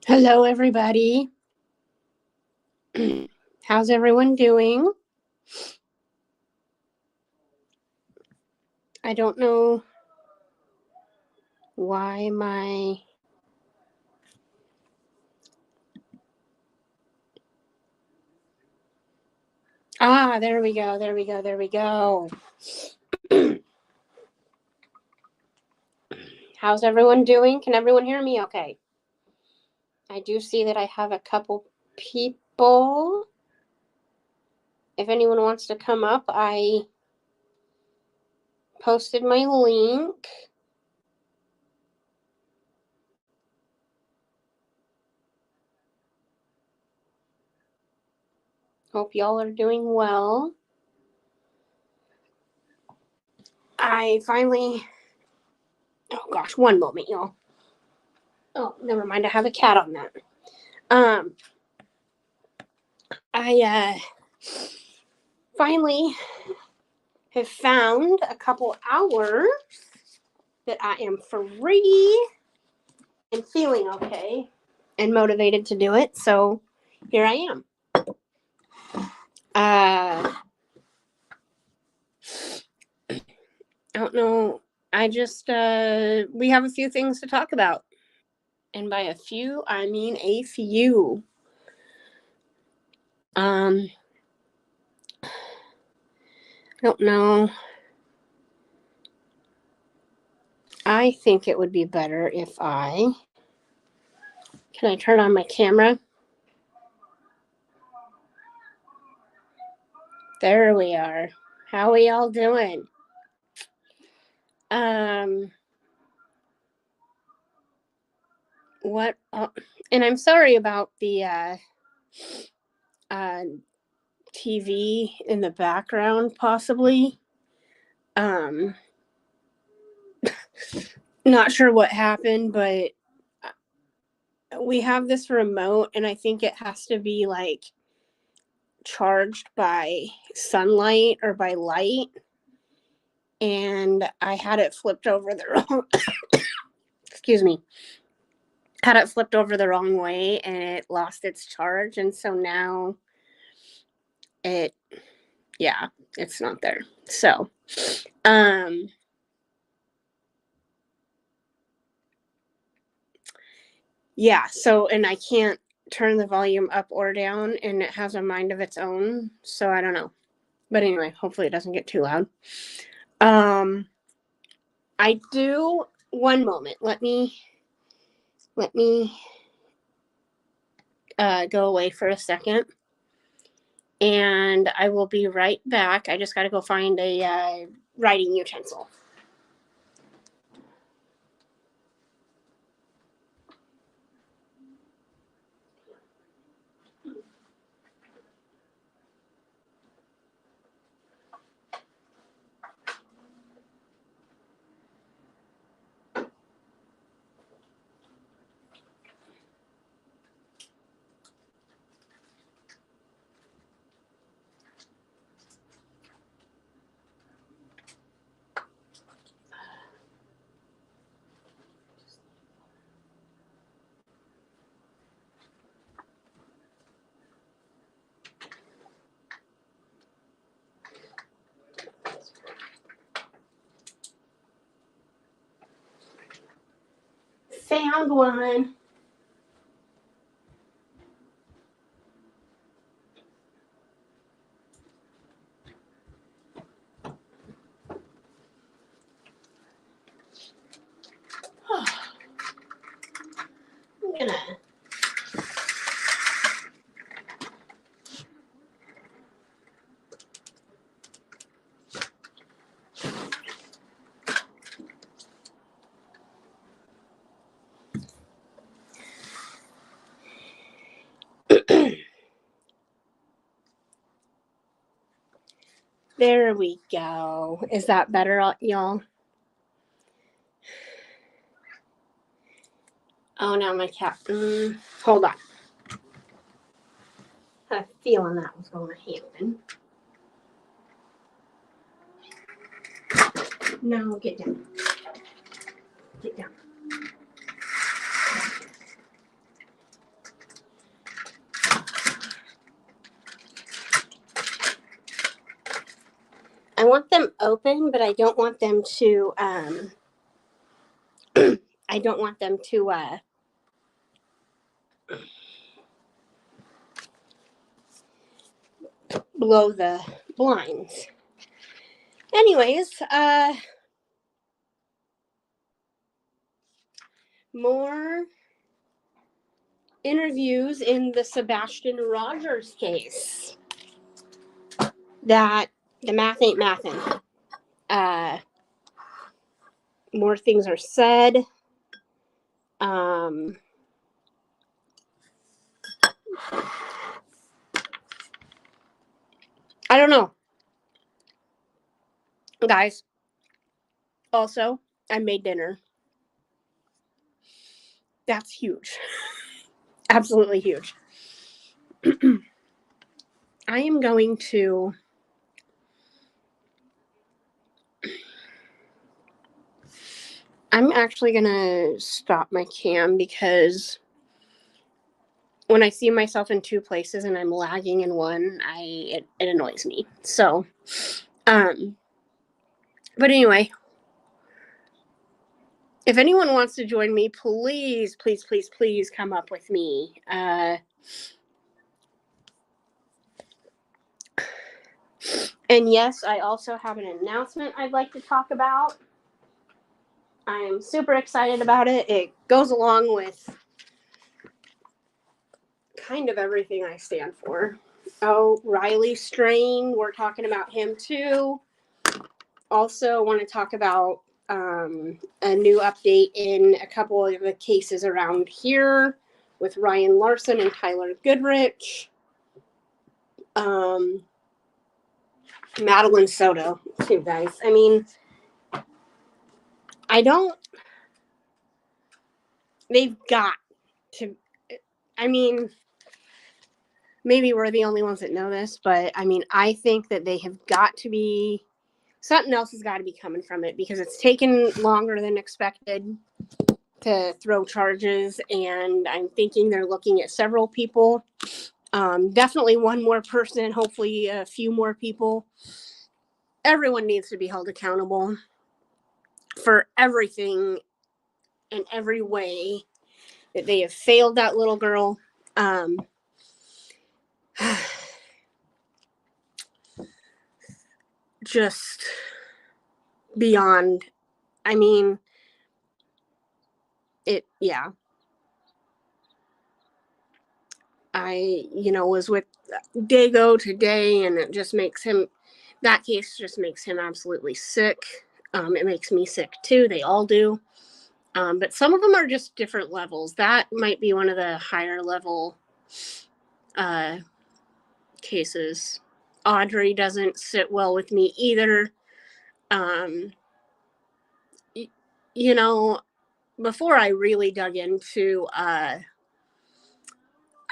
Hello, everybody. How's everyone doing? I don't know why my. There we go. There we go. There we go. How's everyone doing? Can everyone hear me okay? I do see that I have a couple people. If anyone wants to come up, I posted my link. Hope y'all are doing well. I finally. Oh gosh, one moment, y'all. Oh, never mind. I have a cat on that. I finally have found a couple hours that I am free and feeling okay and motivated to do it. So here I am. I don't know. I just, we have a few things to talk about. And by a few, I mean a few. I don't know. I think it would be better if can I turn on my camera? There we are. How we all doing? What? And I'm sorry about the TV in the background, possibly. Not sure what happened, but we have this remote, and I think it has to be like charged by sunlight or by light. And I had it flipped over the wrong. Excuse me. Had it flipped over the wrong way, and it lost its charge, and so now it's not there. So, yeah. So, and I can't turn the volume up or down, and it has a mind of its own. So I don't know. But anyway, hopefully it doesn't get too loud. I do. One moment. Let me go away for a second, and I will be right back. I just got to go find a writing utensil. Found one. I'm gonna. There we go. Is that better, y'all? Oh, now my cat. Hold on. I had a feeling that was going to happen. No, get down. Get down. want them open, but I don't want them to I don't want them to blow the blinds. Anyways, more interviews in the Sebastian Rogers case. That the math ain't mathin'. More things are said. I don't know. Guys, also, I made dinner. That's huge. Absolutely huge. I am going to I'm actually going to stop my cam because when I see myself in two places and I'm lagging in one, it annoys me. So, but anyway, if anyone wants to join me, please come up with me. And yes, I also have an announcement I'd like to talk about. I'm super excited about it. It goes along with kind of everything I stand for. Oh, Riley Strain, we're talking about him too. Also want to talk about a new update in a couple of the cases around here with Ryan Larson and Tyler Goodrich. Madeline Soto too, guys. I mean, they've got to, I mean, maybe we're the only ones that know this, but I mean, I think that they have got to be, something else has got to be coming from it because it's taken longer than expected to throw charges, and I'm thinking they're looking at several people. Definitely one more person, hopefully a few more people. Everyone needs to be held accountable for everything in every way that they have failed that little girl. Just beyond, I mean, yeah. I, was with Dago today, and it just makes him, that case just makes him absolutely sick. It makes me sick too. They all do. But some of them are just different levels. That might be one of the higher level cases. Audrey doesn't sit well with me either. Before I really dug into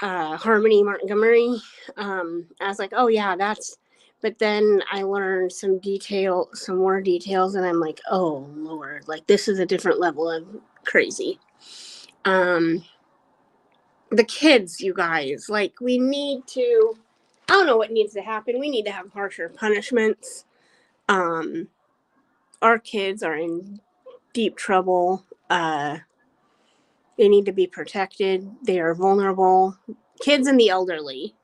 Harmony Montgomery, I was like, oh yeah, but then I learned some more details, and I'm like, oh Lord, like this is a different level of crazy. The kids, you guys, like we need to, I don't know what needs to happen. We need to have harsher punishments. Our kids are in deep trouble. They need to be protected. They are vulnerable. Kids and the elderly.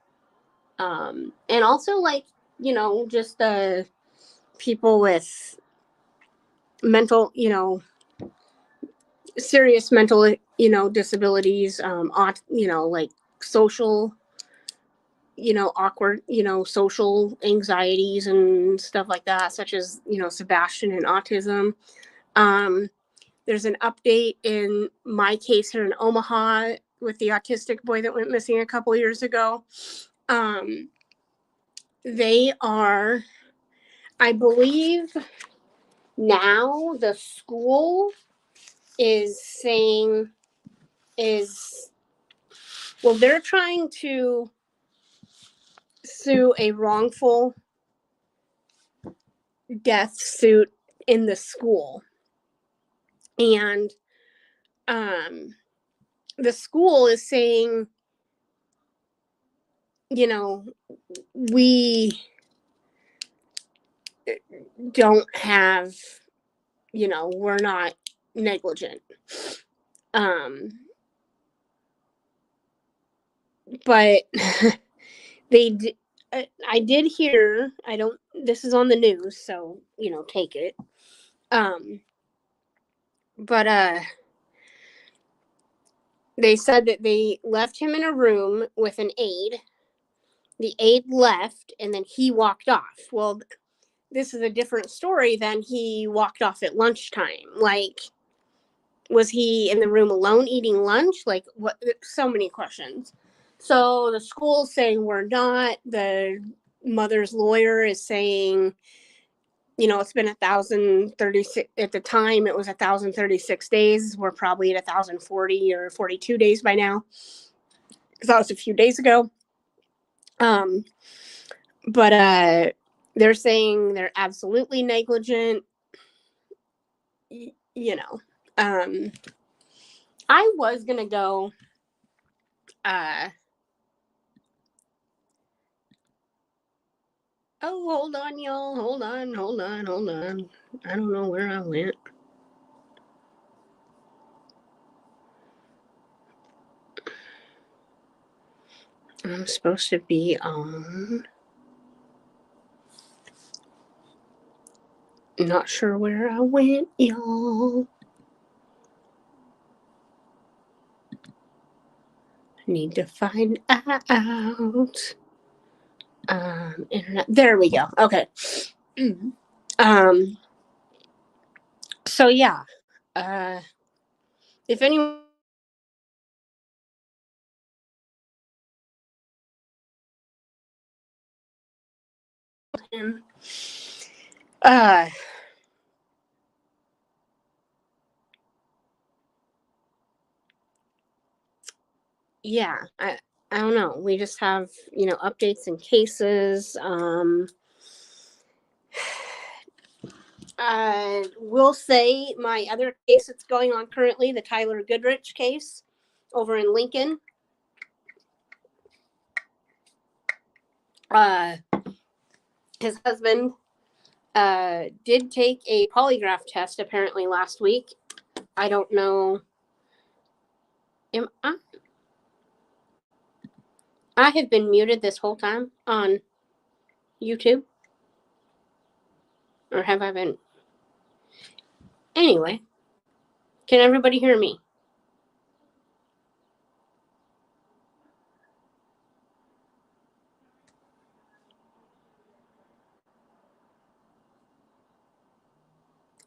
And also like, just people with mental, serious mental, disabilities, like social, awkward, social anxieties and stuff like that, such as, Sebastian and autism. There's an update in my case here in Omaha with the autistic boy that went missing a couple years ago. They are, I believe now the school is saying they're trying to sue a wrongful death suit in the school. And the school is saying, we don't have, we're not negligent. But I did hear, this is on the news, so, take it. But they said that they left him in a room with an aide. The aide left, and then he walked off. Well, this is a different story than he walked off at lunchtime. Like, was he in the room alone eating lunch? Like, what? So many questions. So the school's saying we're not. The mother's lawyer is saying, it's been 1,036 at the time. It was 1,036 days. We're probably at 1,040 or 42 days by now, because that was a few days ago. But they're saying they're absolutely negligent. I was gonna go. Oh, hold on, y'all. Hold on. I don't know where I went. I'm supposed to be on. Not sure where I went, y'all. Need to find out. Internet. There we go. Okay. So yeah. If anyone. Yeah, I don't know. We just have, updates and cases. Will say my other case that's going on currently, the Tyler Goodrich case over in Lincoln. His husband did take a polygraph test apparently last week. I don't know. I have been muted this whole time on YouTube. Or have I been? Anyway, can everybody hear me?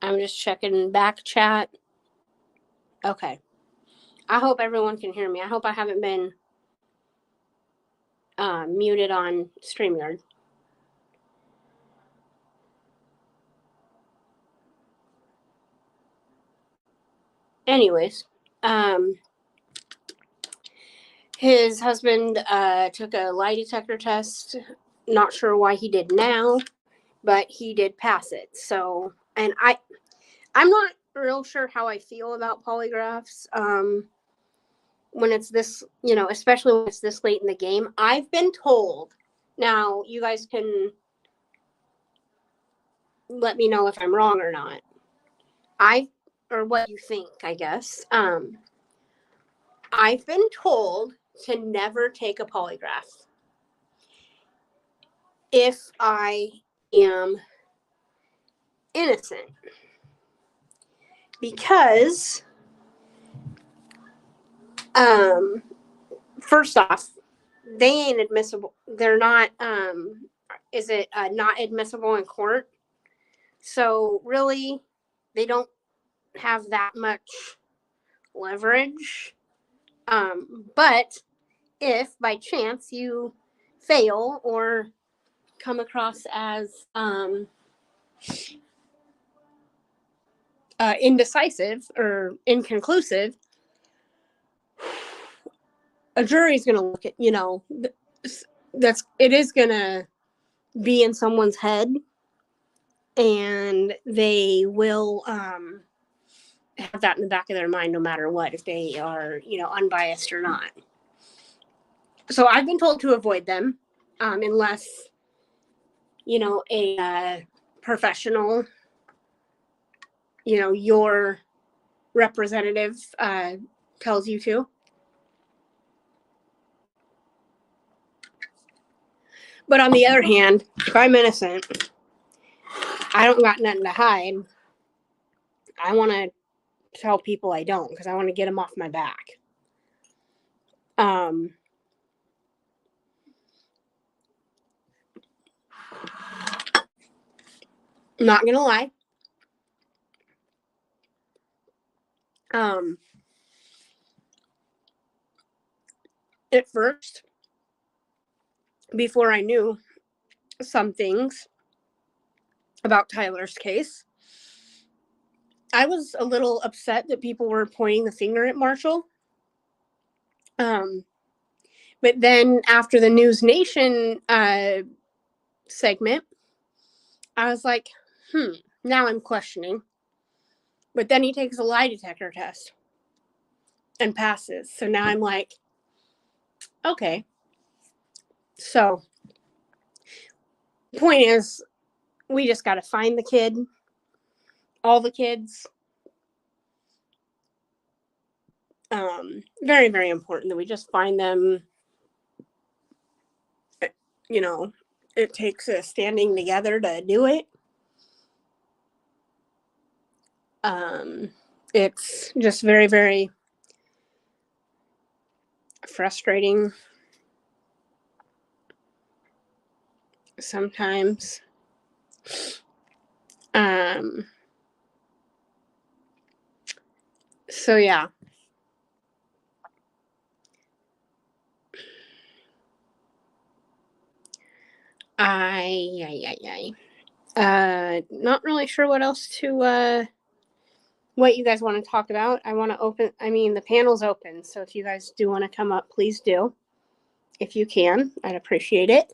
I'm just checking back chat. Okay. I hope everyone can hear me. I hope I haven't been muted on StreamYard. Anyways, his husband took a lie detector test. Not sure why he did now, but he did pass it. So, and I'm not real sure how I feel about polygraphs. When it's this, especially when it's this late in the game. I've been told. Now, you guys can let me know if I'm wrong or not. Or what you think, I guess. I've been told to never take a polygraph if I am innocent, because first off, they ain't admissible. They're not. Is it not admissible in court? So really, they don't have that much leverage. But if by chance you fail or come across as indecisive or inconclusive, a jury's going to look at, it is going to be in someone's head, and they will have that in the back of their mind no matter what, if they are, unbiased or not. So I've been told to avoid them unless, a professional, your representative tells you to. But on the other hand, if I'm innocent, I don't got nothing to hide. I want to tell people I don't, because I want to get them off my back. Not gonna lie. At first, before I knew some things about Tyler's case, I was a little upset that people were pointing the finger at Marshall. But then after the News Nation segment, I was like, now I'm questioning. But then he takes a lie detector test and passes. So now I'm like, okay. So, point is, we just got to find the kid, all the kids. Very, very important that we just find them. It takes a standing together to do it. It's just very, very frustrating sometimes. So yeah. Not really sure what else to what you guys want to talk about. The panel's open, so if you guys do want to come up, please do. If you can, I'd appreciate it.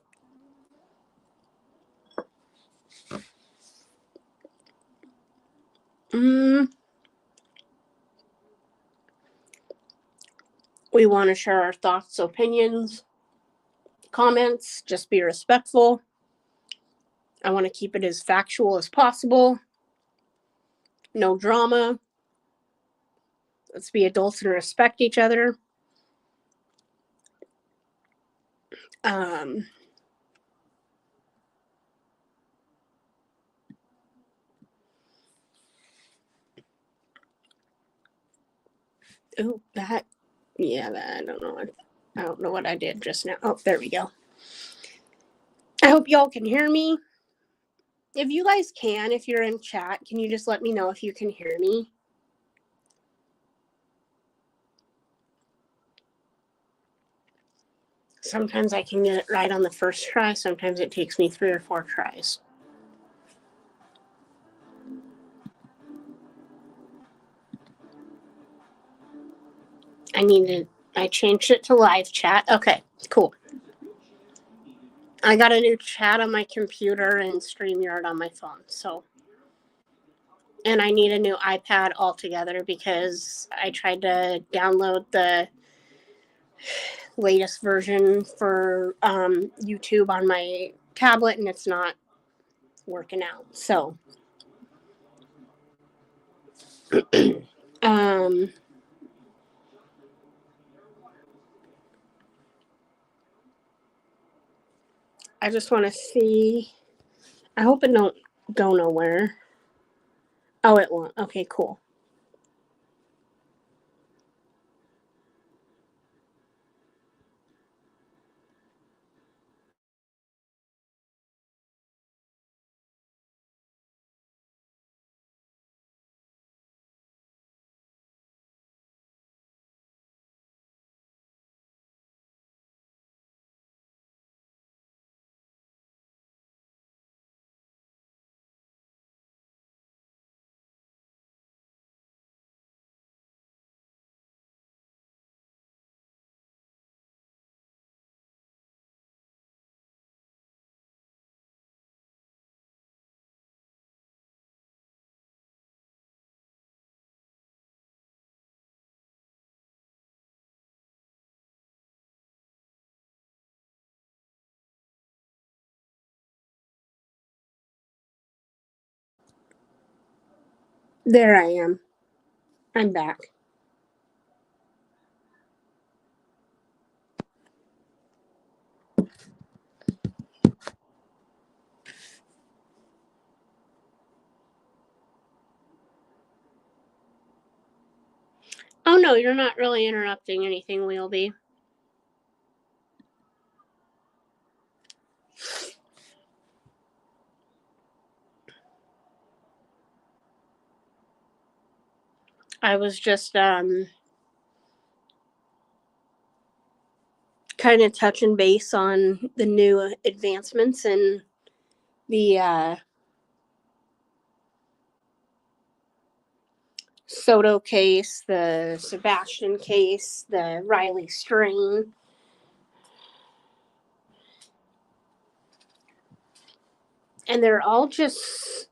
We want to share our thoughts, opinions, comments. Just be respectful. I want to keep it as factual as possible. No drama. Let's be adults and respect each other. I don't know. I don't know what I did just now. Oh, there we go. I hope y'all can hear me. If you guys can, if you're in chat, can you just let me know if you can hear me? Sometimes I can get it right on the first try. Sometimes it takes me 3 or 4 tries. I changed it to live chat. Okay, cool. I got a new chat on my computer and StreamYard on my phone. And I need a new iPad altogether because I tried to download the latest version for YouTube on my tablet and it's not working out. So I just want to see. I hope it don't go nowhere. Oh, it won't. Okay, cool. There I am. I'm back. Oh no, you're not really interrupting anything, Wheelby. I was just kind of touching base on the new advancements in the Soto case, the Sebastian case, the Riley strain. And they're all just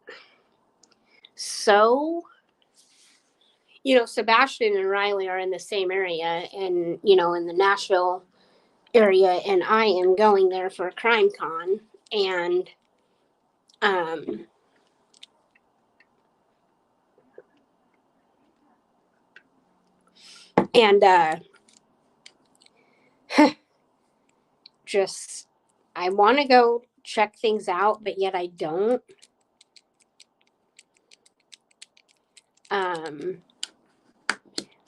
so, Sebastian and Riley are in the same area and, in the Nashville area, and I am going there for Crime Con. And and just I want to go check things out, but yet I don't.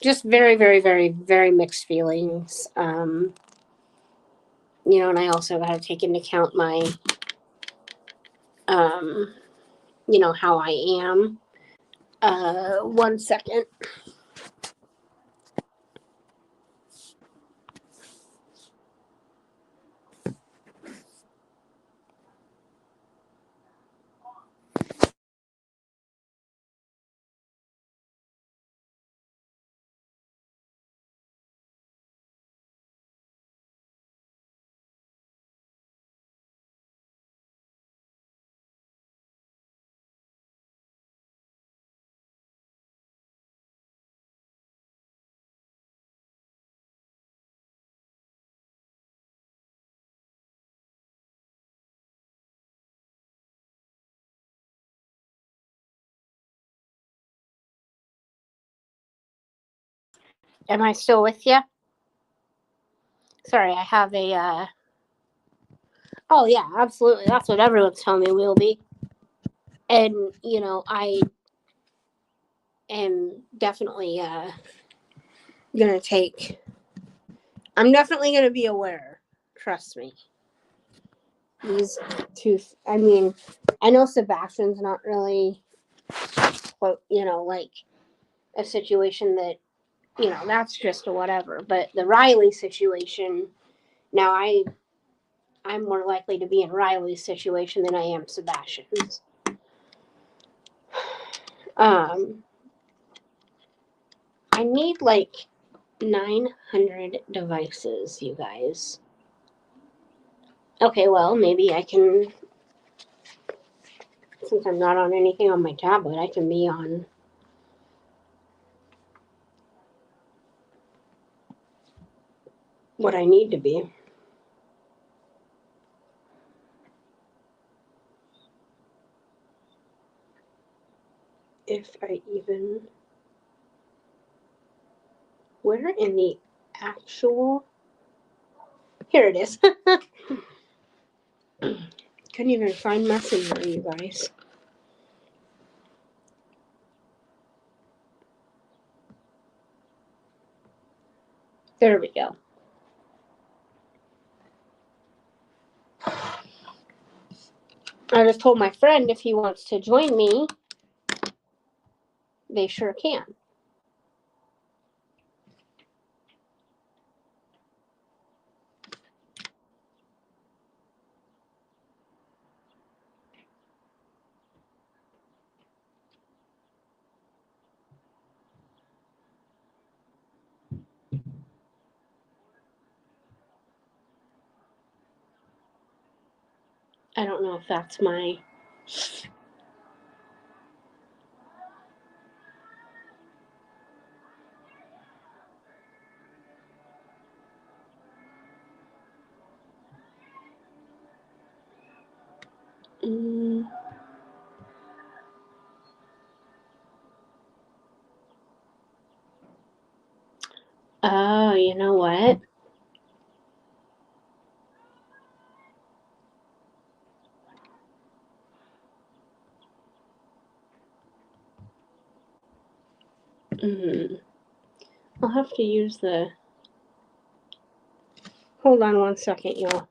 Just very, very, very, very mixed feelings. And I also got to take into account my, how I am. 1 second. Am I still with you? Sorry, I have a. Oh yeah, absolutely. That's what everyone's telling me we'll be. And I am definitely gonna take. I'm definitely gonna be aware. Trust me. These two. I mean, I know Sebastian's not really, like a situation that that's just a whatever. But the Riley situation. Now I'm more likely to be in Riley's situation than I am Sebastian's. I need like 900 devices, you guys. Okay, well, maybe I can, since I'm not on anything on my tablet, I can be on what I need to be. If I even. Where in the actual. Here it is. Couldn't even find Messenger, you guys. There we go. I just told my friend if he wants to join me, they sure can. I don't know if that's my. you know what? I'll have to use the. Hold on 1 second, y'all.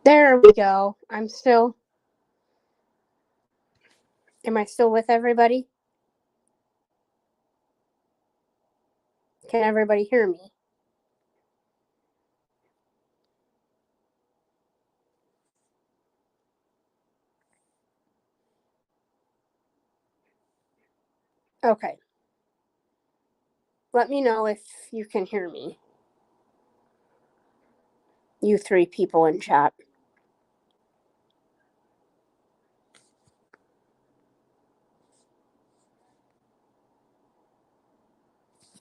There we go. Am I still with everybody? Can everybody hear me? Okay. Let me know if you can hear me. You 3 people in chat.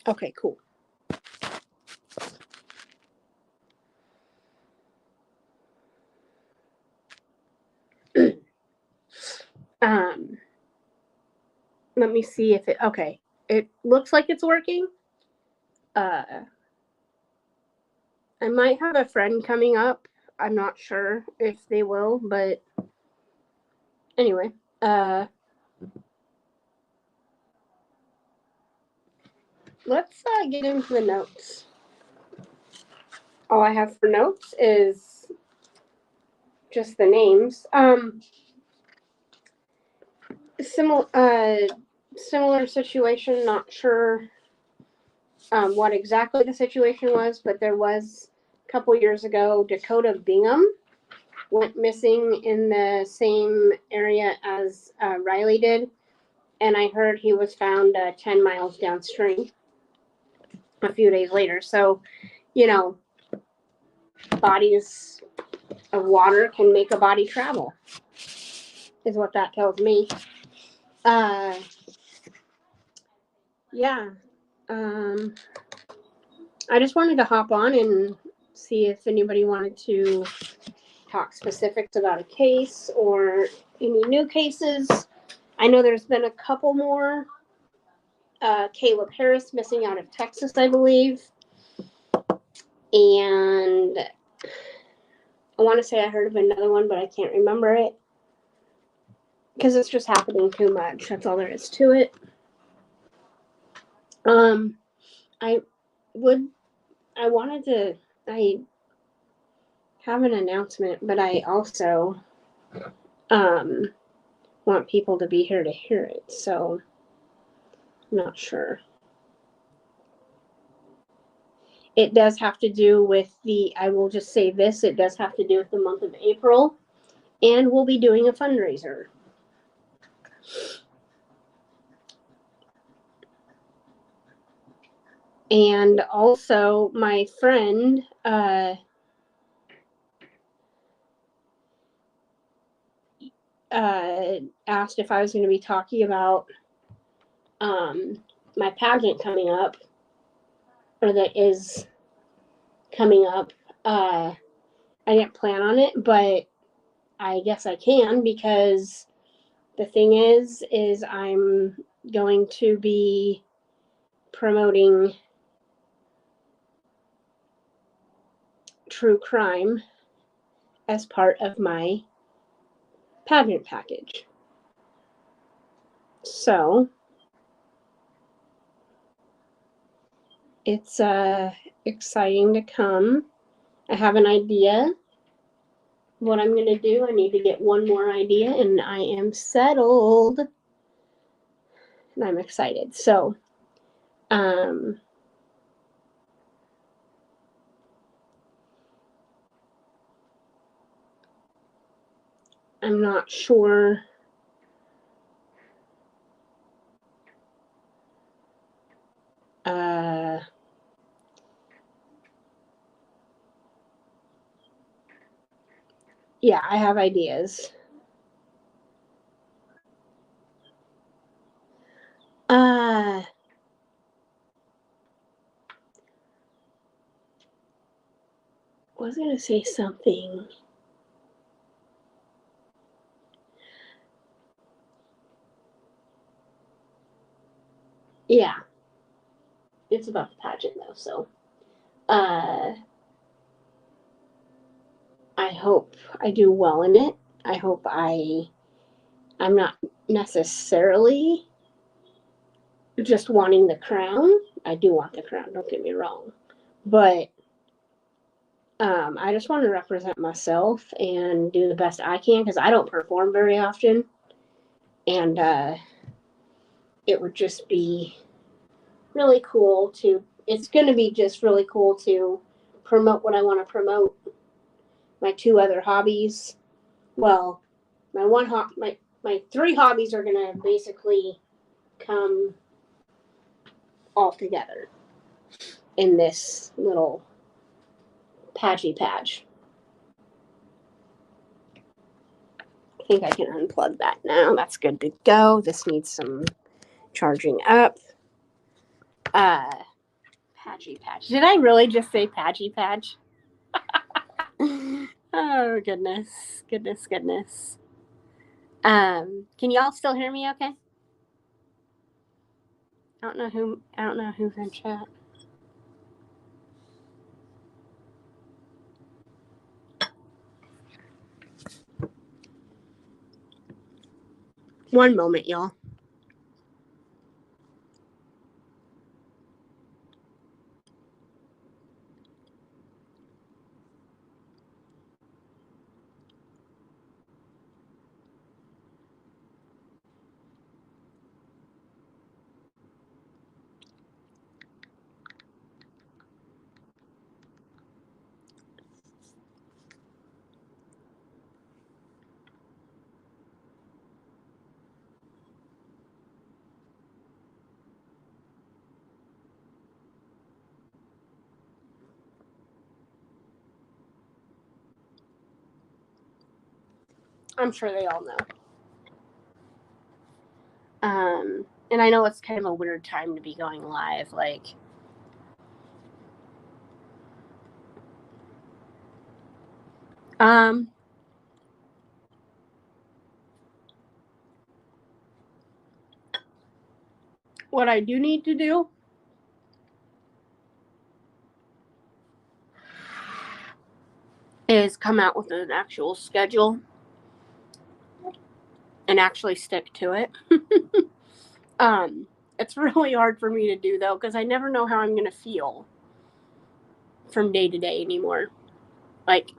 Okay, cool. Let me see if okay. It looks like it's working. I might have a friend coming up. I'm not sure if they will, but anyway, let's get into the notes. All I have for notes is just the names. Similar situation, not sure what exactly the situation was, but there was a couple years ago, Dakota Bingham went missing in the same area as Riley did, and I heard he was found 10 miles downstream a few days later. So, bodies of water can make a body travel, is what that tells me. Yeah. I just wanted to hop on and see if anybody wanted to talk specifics about a case or any new cases. I know there's been a couple more. Caleb Harris missing out of Texas, I believe. And I want to say I heard of another one, but I can't remember it. Because it's just happening too much. That's all there is to it. I have an announcement, but I also want people to be here to hear it. So I'm not sure. It does have to do with I will just say this, it does have to do with the month of April, and we'll be doing a fundraiser. And also my friend, asked if I was going to be talking about my pageant coming up, or that is coming up. I didn't plan on it, but I guess I can, because the thing is I'm going to be promoting true crime as part of my pageant package. So it's exciting to come. I have an idea what I'm going to do. I need to get one more idea, and I am settled. And I'm excited. So, I'm not sure. Yeah, I have ideas. Was going to say something. Yeah. It's about the pageant, though, so I hope I do well in it. I hope I'm not necessarily just wanting the crown. I do want the crown, don't get me wrong. But I just want to represent myself and do the best I can, because I don't perform very often. And it would just be really cool it's going to be just really cool to promote what I want to promote. My 2 other hobbies. Well, my 3 hobbies are going to basically come all together in this little patchy patch. I think I can unplug that now. That's good to go. This needs some charging up. Patchy patch. Did I really just say patchy patch? Oh, goodness. Goodness. Can y'all still hear me okay? I don't know who's in chat. One moment, y'all. I'm sure they all know. And I know it's kind of a weird time to be going live. Like, what I do need to do is come out with an actual schedule and actually stick to it. It's really hard for me to do though, because I never know how I'm going to feel from day to day anymore. Like,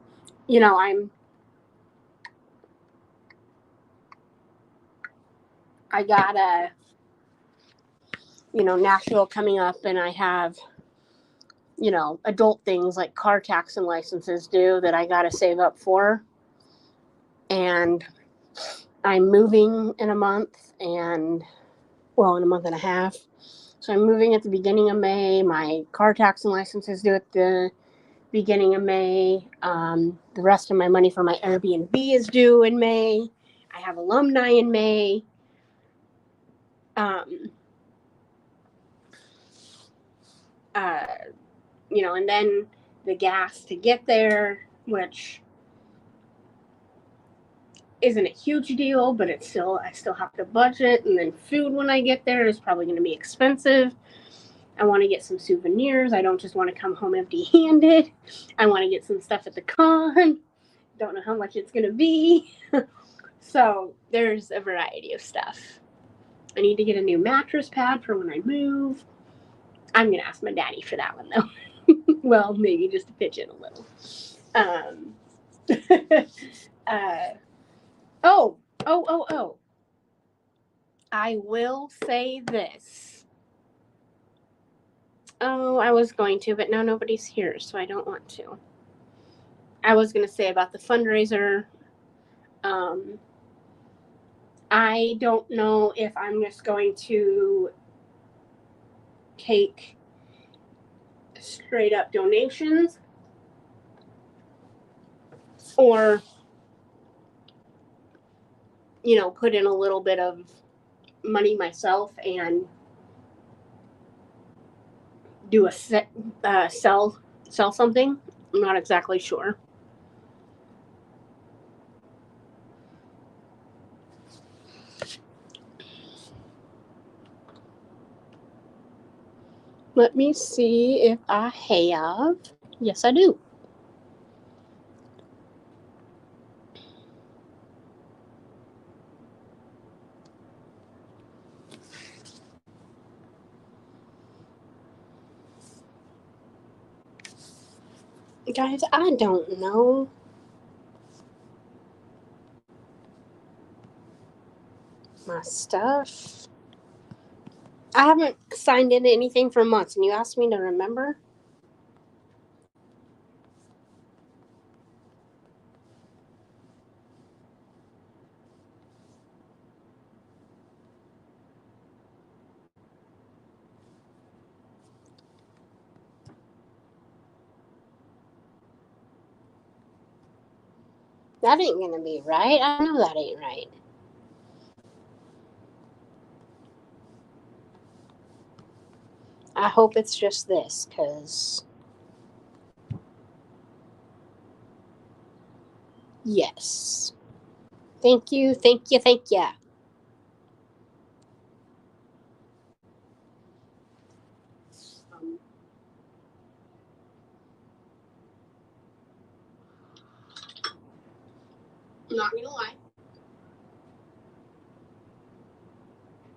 you know, I got a, Nashville coming up, and I have, adult things like car tax and licenses due that I got to save up for. And I'm moving in a month in a month and a half. So I'm moving at the beginning of May. My car tax and license is due at the beginning of May. The rest of my money for my Airbnb is due in May. I have alumni in May. And then the gas to get there, which isn't a huge deal, but I still have to budget. And then food when I get there is probably going to be expensive. I want to get some souvenirs. I don't just want to come home empty-handed. I want to get some stuff at the con. Don't know how much it's going to be. So there's a variety of stuff. I need to get a new mattress pad for when I move. I'm going to ask my daddy for that one, though. Well, maybe just to pitch in a little. Oh. I will say this. Oh, I was going to, but now nobody's here, so I don't want to. I was going to say about the fundraiser. I don't know if I'm just going to take straight up donations or, put in a little bit of money myself and do a sell something. I'm not exactly sure. Let me see if I have. Yes, I do. Guys, I don't know. My stuff. I haven't signed into anything for months, and you asked me to remember? That ain't gonna be right. I know that ain't right. I hope it's just this, because yes. Thank you, thank you, thank you. I'm not gonna lie.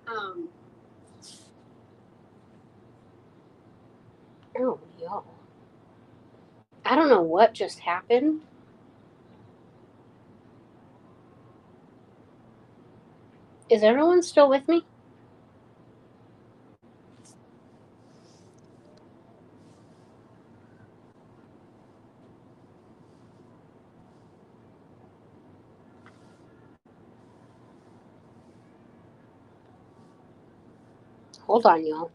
Um. Oh, y'all. I don't know what just happened. Is everyone still with me? Hold on, y'all.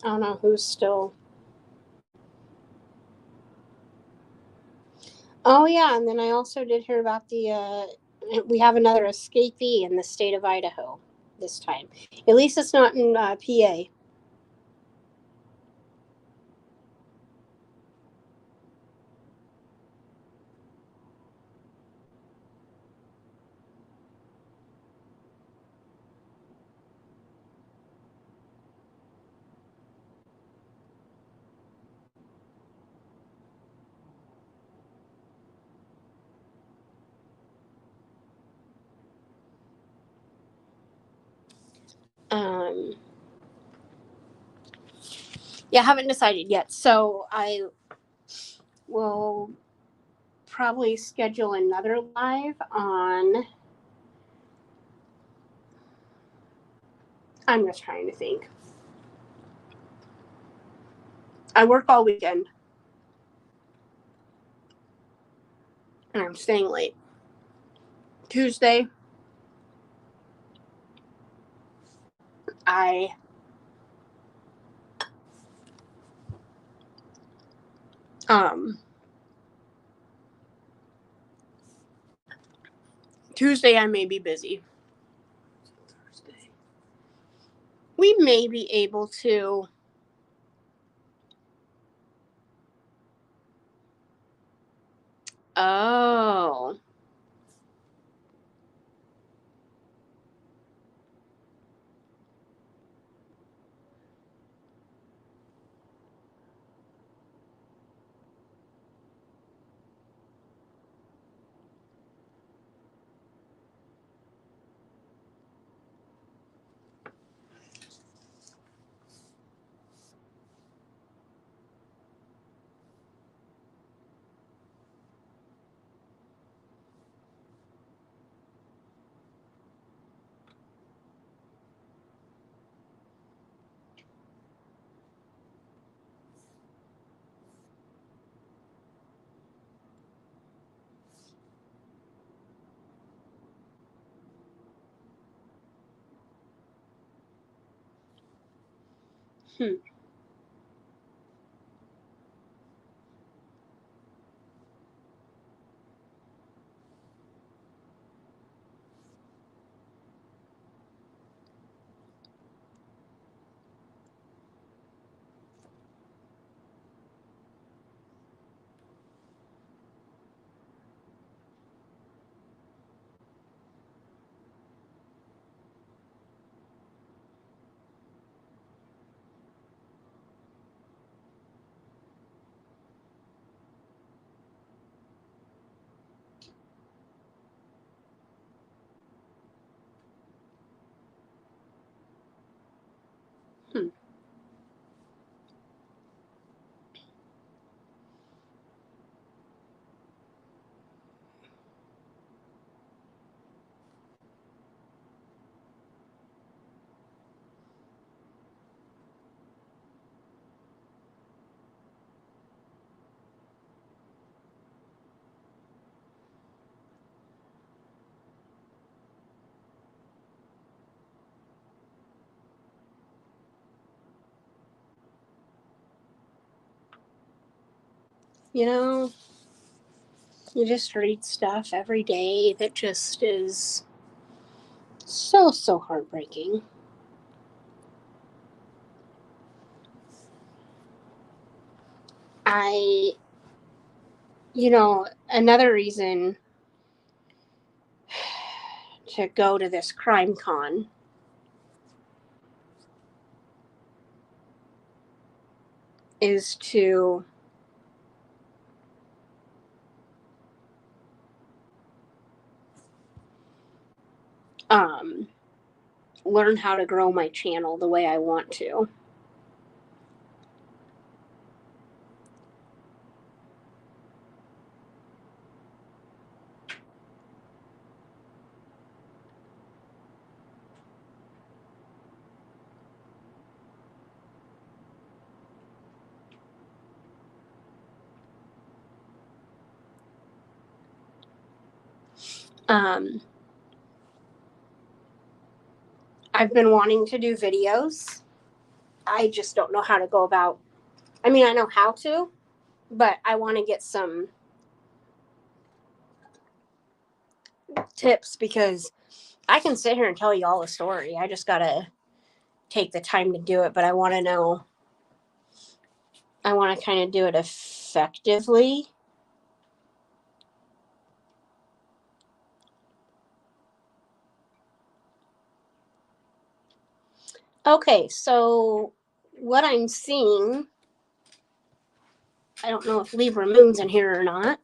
I don't know who's still. Oh yeah, and then I also did hear about the. We have another escapee in the state of Idaho this time. At least it's not in PA. Um, yeah, I haven't decided yet. So I will probably schedule another live on. I'm just trying to think. I work all weekend. And I'm staying late. Tuesday, I um Tuesday I may be busy. Thursday. We may be able to. Oh. Hmm. Hmm. You know, you just read stuff every day that just is so heartbreaking. Another reason to go to this crime con is to learn how to grow my channel the way I want to. I've been wanting to do videos. I just don't know how to go about. I mean, I know how to, but I want to get some tips because I can sit here and tell you all the story. I just got to take the time to do it, but I want to know. I want to kind of do it effectively. Okay, so what I'm seeing, I don't know if Libra Moon's in here or not.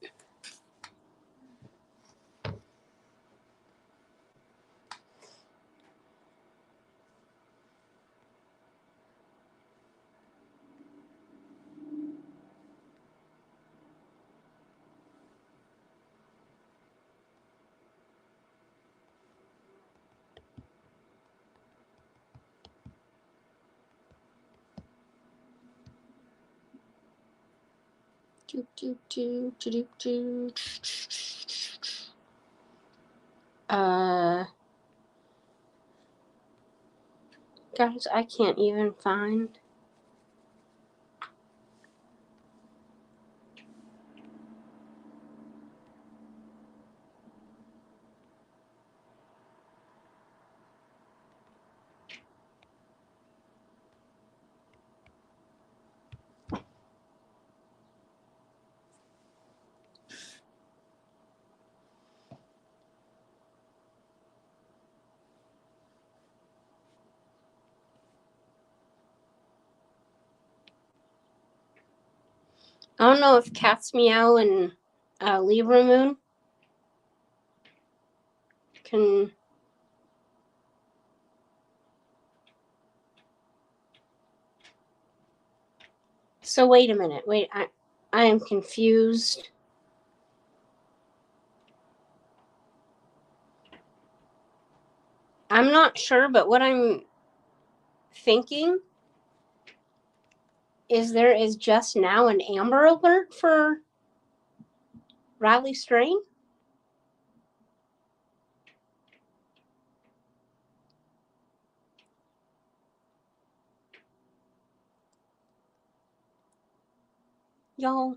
Guys, I can't even find. I don't know if Cat's Meow and Libra Moon can. So wait a minute. Wait, I am confused. I'm not sure, but what I'm thinking is there is just now an Amber Alert for Riley Strain. Y'all,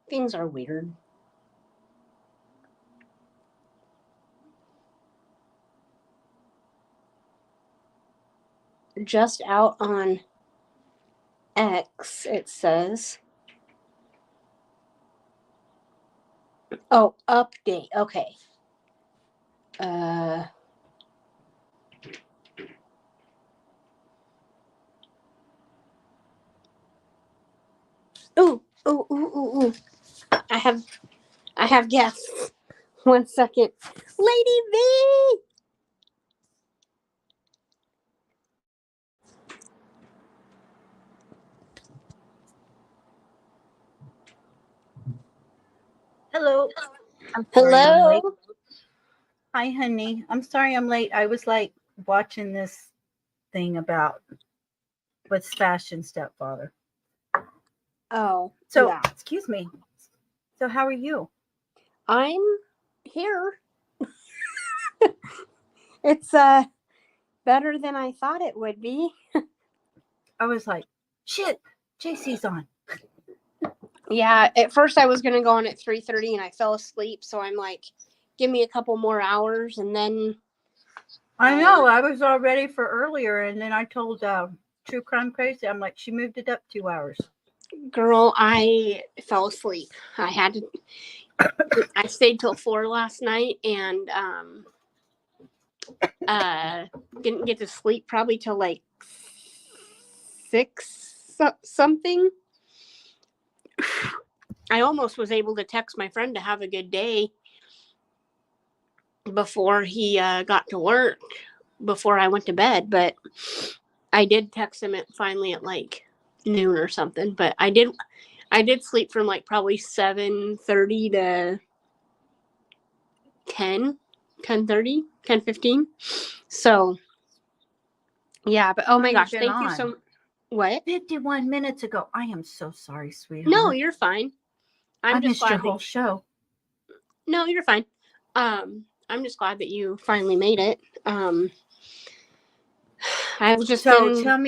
things are weird. Just out on X, it says. Oh, update. Okay. Ooh. I have guests. 1 second. Lady V! Hello. I'm sorry I'm late. Hello. Hi, honey. I'm sorry I'm late. I was like watching this thing about what's fashion stepfather. Oh, So, yeah. excuse me. So, how are you? I'm here. It's better than I thought it would be. I was like, shit, JC's on. Yeah, at first I was gonna go on at 3:30 and I fell asleep, so I'm like, give me a couple more hours and then I know. I was all ready for earlier, and then I told True Crime Crazy, I'm like, she moved it up 2 hours. girl, I fell asleep. I stayed till 4 last night and didn't get to sleep probably till like 6 something. I almost was able to text my friend to have a good day before he got to work, before I went to bed, but I did text him finally at like noon or something. But I did sleep from like probably 7:30 to 10:30, 10:15. So yeah, but oh my gosh, thank you so much. What? 51 minutes ago. I am so sorry, sweetheart. No, you're fine. I missed your whole show. No, you're fine. I'm just glad that you finally made it. I've just tell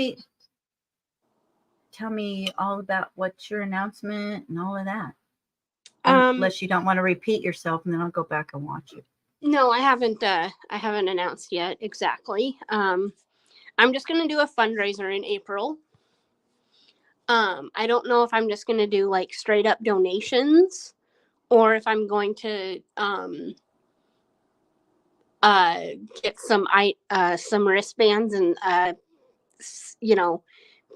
me all about what's your announcement and all of that. Unless you don't want to repeat yourself, and then I'll go back and watch it. No, I haven't announced yet exactly. I'm just gonna do a fundraiser in April. I don't know if I'm just gonna do like straight up donations or if I'm going to get some wristbands and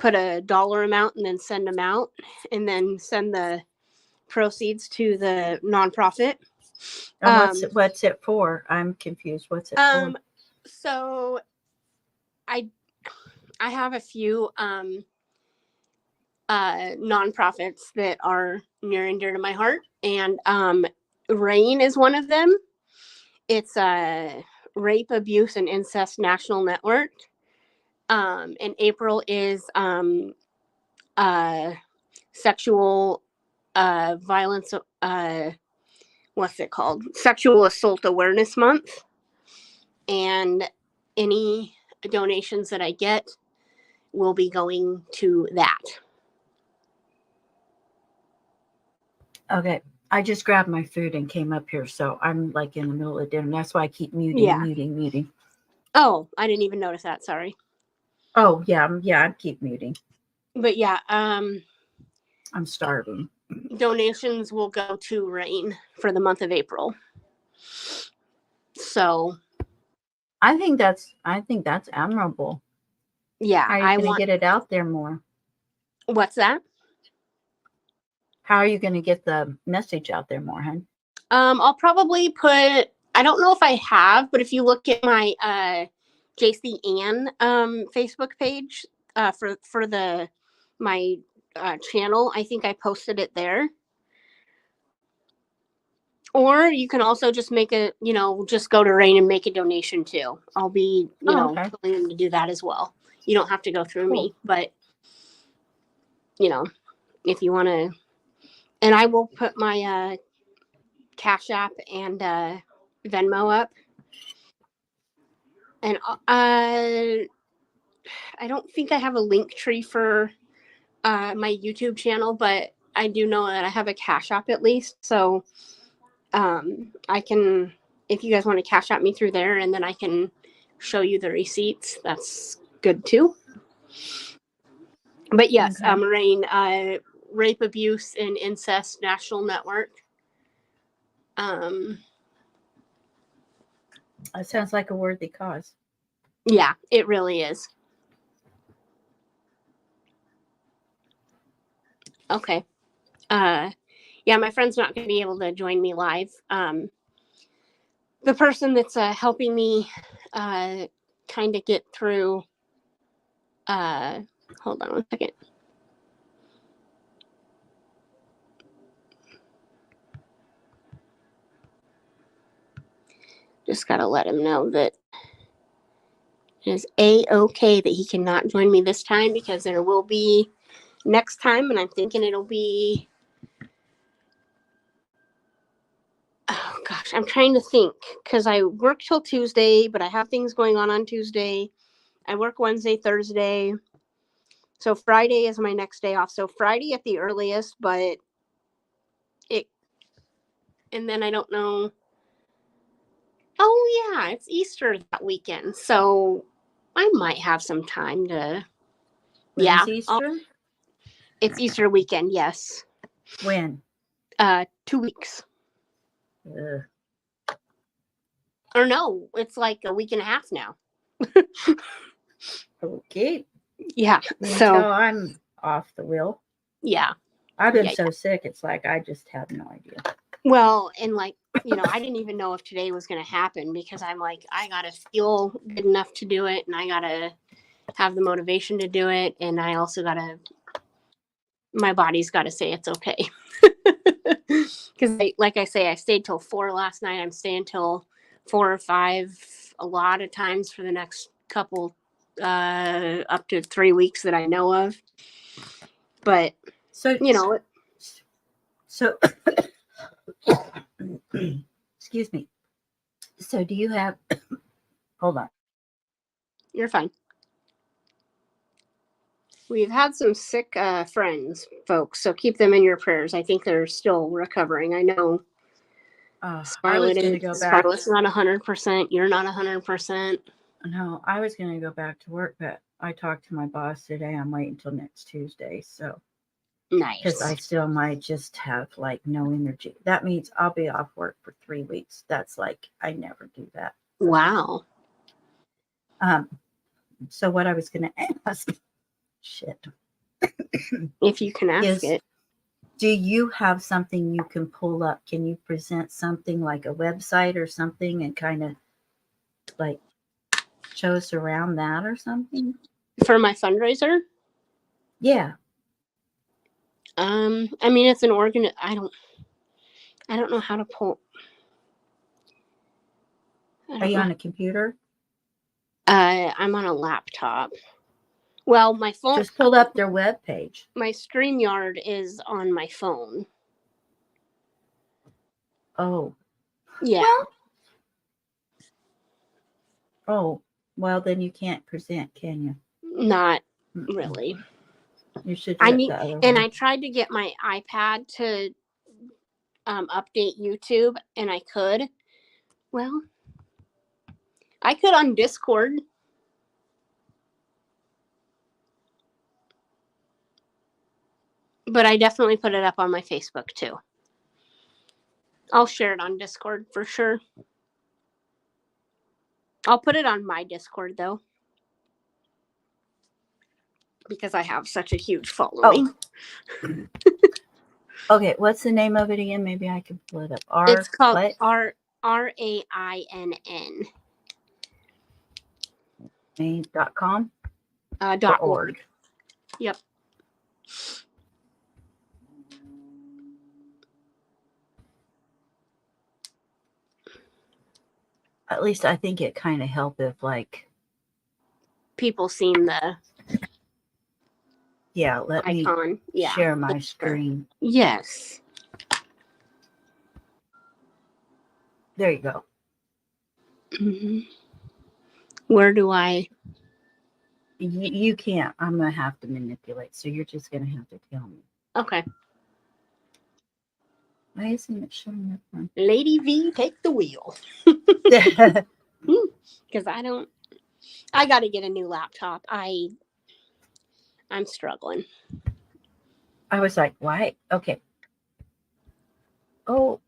put a dollar amount and then send them out and then send the proceeds to the nonprofit. What's it for? I'm confused. What's it for? So I have a few nonprofits that are near and dear to my heart, and RAIN is one of them. It's a Rape, Abuse, and Incest National Network. And April is sexual violence. What's it called? Sexual Assault Awareness Month. And any donations that I get will be going to that. Okay. I just grabbed my food and came up here, so I'm like in the middle of dinner. That's why I keep muting. Oh, I didn't even notice that. Sorry. Oh, yeah, I keep muting. But yeah, I'm starving. Donations will go to RAIN for the month of April. So I think that's admirable. Yeah, how are you going to get it out there more? What's that? How are you going to get the message out there more, hon? I'll probably put, I don't know if I have, but if you look at my JC Ann Facebook page for my channel, I think I posted it there. Or you can also just just go to RAIN and make a donation too. I'll be, willing to do that as well. You don't have to go through me, but if you want to, and I will put my Cash App and Venmo up. And I don't think I have a link tree for my YouTube channel, but I do know that I have a Cash App at least. So I can, if you guys want to Cash App me through there, and then I can show you the receipts, that's good too. But yes, RAIN, Rape, Abuse, and Incest National Network. That sounds like a worthy cause. Yeah, it really is. Okay. Yeah, my friend's not going to be able to join me live. The person that's helping me kind of get through, hold on 1 second. Just got to let him know that it is A-okay that he cannot join me this time, because there will be next time, and I'm thinking it'll be, oh gosh, I'm trying to think, because I work till Tuesday, but I have things going on Tuesday. I work Wednesday, Thursday. So Friday is my next day off. So Friday at the earliest, but and then I don't know. Oh yeah, it's Easter that weekend, so I might have some time to. When Yeah, is Easter? it's Easter weekend. Yes, When? 2 weeks. Ugh. Or no, it's like a week and a half now. Okay. Yeah. Until So I'm off the wheel. yeah. I've been Yeah. so sick. It's like I just have no idea. Well, and like, I didn't even know if today was going to happen because I'm like, I got to feel good enough to do it, and I got to have the motivation to do it, and I also got to, my body's got to say it's okay. Because like I say, I stayed till 4 last night. I'm staying till 4 or 5 a lot of times for the next couple, up to 3 weeks that I know of. But So So, excuse me. So, do you have? Hold on. you're fine. We've had some sick friends, folks, so keep them in your prayers. I think they're still recovering. I know I was Scarlett going to and go back. Scarlett's not 100%. You're not 100%. No, I was going to go back to work, but I talked to my boss today. I'm waiting until next Tuesday. So, because I Nice. still might just have like no energy. That means I'll be off work for 3 weeks. That's like I never do that. Wow. So what I was going to ask, shit, If you can ask is, it. do you have something you can pull up? Can you present something like a website or something and kind of like show us around that or something? For my fundraiser? Yeah. I mean, it's an organ. I don't know how to pull. Are you on a computer? I'm on a laptop. Well, my phone. Just pull up their webpage. My StreamYard is on my phone. Oh. Yeah. Well, then you can't present, can you? Not really. You should do it the other and way. I tried to get my iPad to update YouTube, and I could. Well, I could on Discord. But I definitely put it up on my Facebook too. I'll share it on Discord for sure. I'll put it on my Discord though, because I have such a huge following. Oh. Okay, what's the name of it again? Maybe I can pull it up. It's called what? RAINN. .com? .org. Yep. At least I think it kind of helped if like people seen the let icon. Me share my screen. Yes. There you go. Mm-hmm. Where do I? You can't. I'm gonna have to manipulate. So you're just gonna have to tell me. Okay. Why isn't it showing up on? Lady V, take the wheel. Because I got to get a new laptop. I'm struggling. I was like, why? Okay. Oh,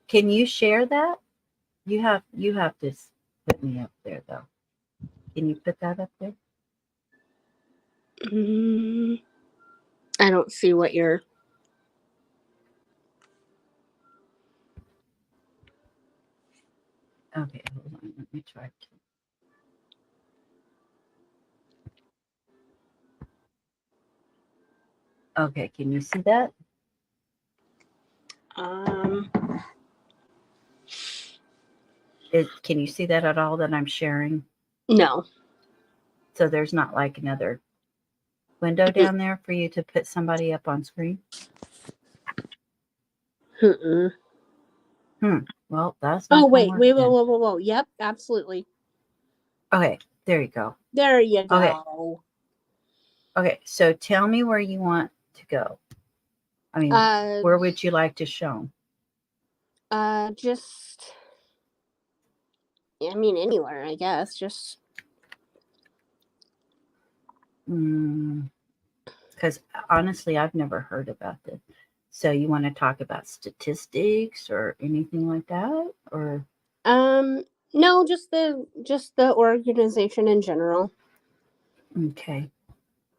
can you share that? You have to put me up there though. Can you put that up there? I don't see what you're. Okay, hold on. Let me try. Okay, can you see that? Can you see that at all that I'm sharing? No. So there's not like another window down there for you to put somebody up on screen? Well, that's not. Oh, wait. Whoa. Yep, absolutely. Okay, there you go. There you go. Okay, so tell me where you want to go. I mean, where would you like to show? Just, I mean, anywhere, I guess. Just, Because honestly, I've never heard about this. So you want to talk about statistics or anything like that, or no, just the organization in general. okay?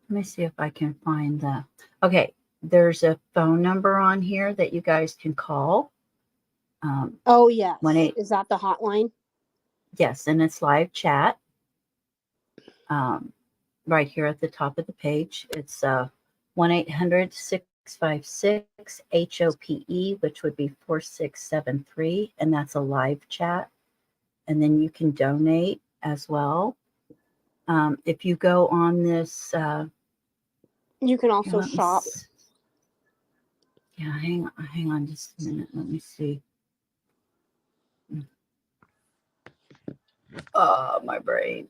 Let me see if I can find the. Okay, there's a phone number on here that you guys can call. Oh, yes. 1-8. Is that the hotline? Yes, and it's live chat. Right here at the top of the page, it's 1-800-656-HOPE, which would be 4673, and that's a live chat. And then you can donate as well. If you go on this, You can also let me shop. Yeah, hang on just a minute. Let me see. Oh, my brain.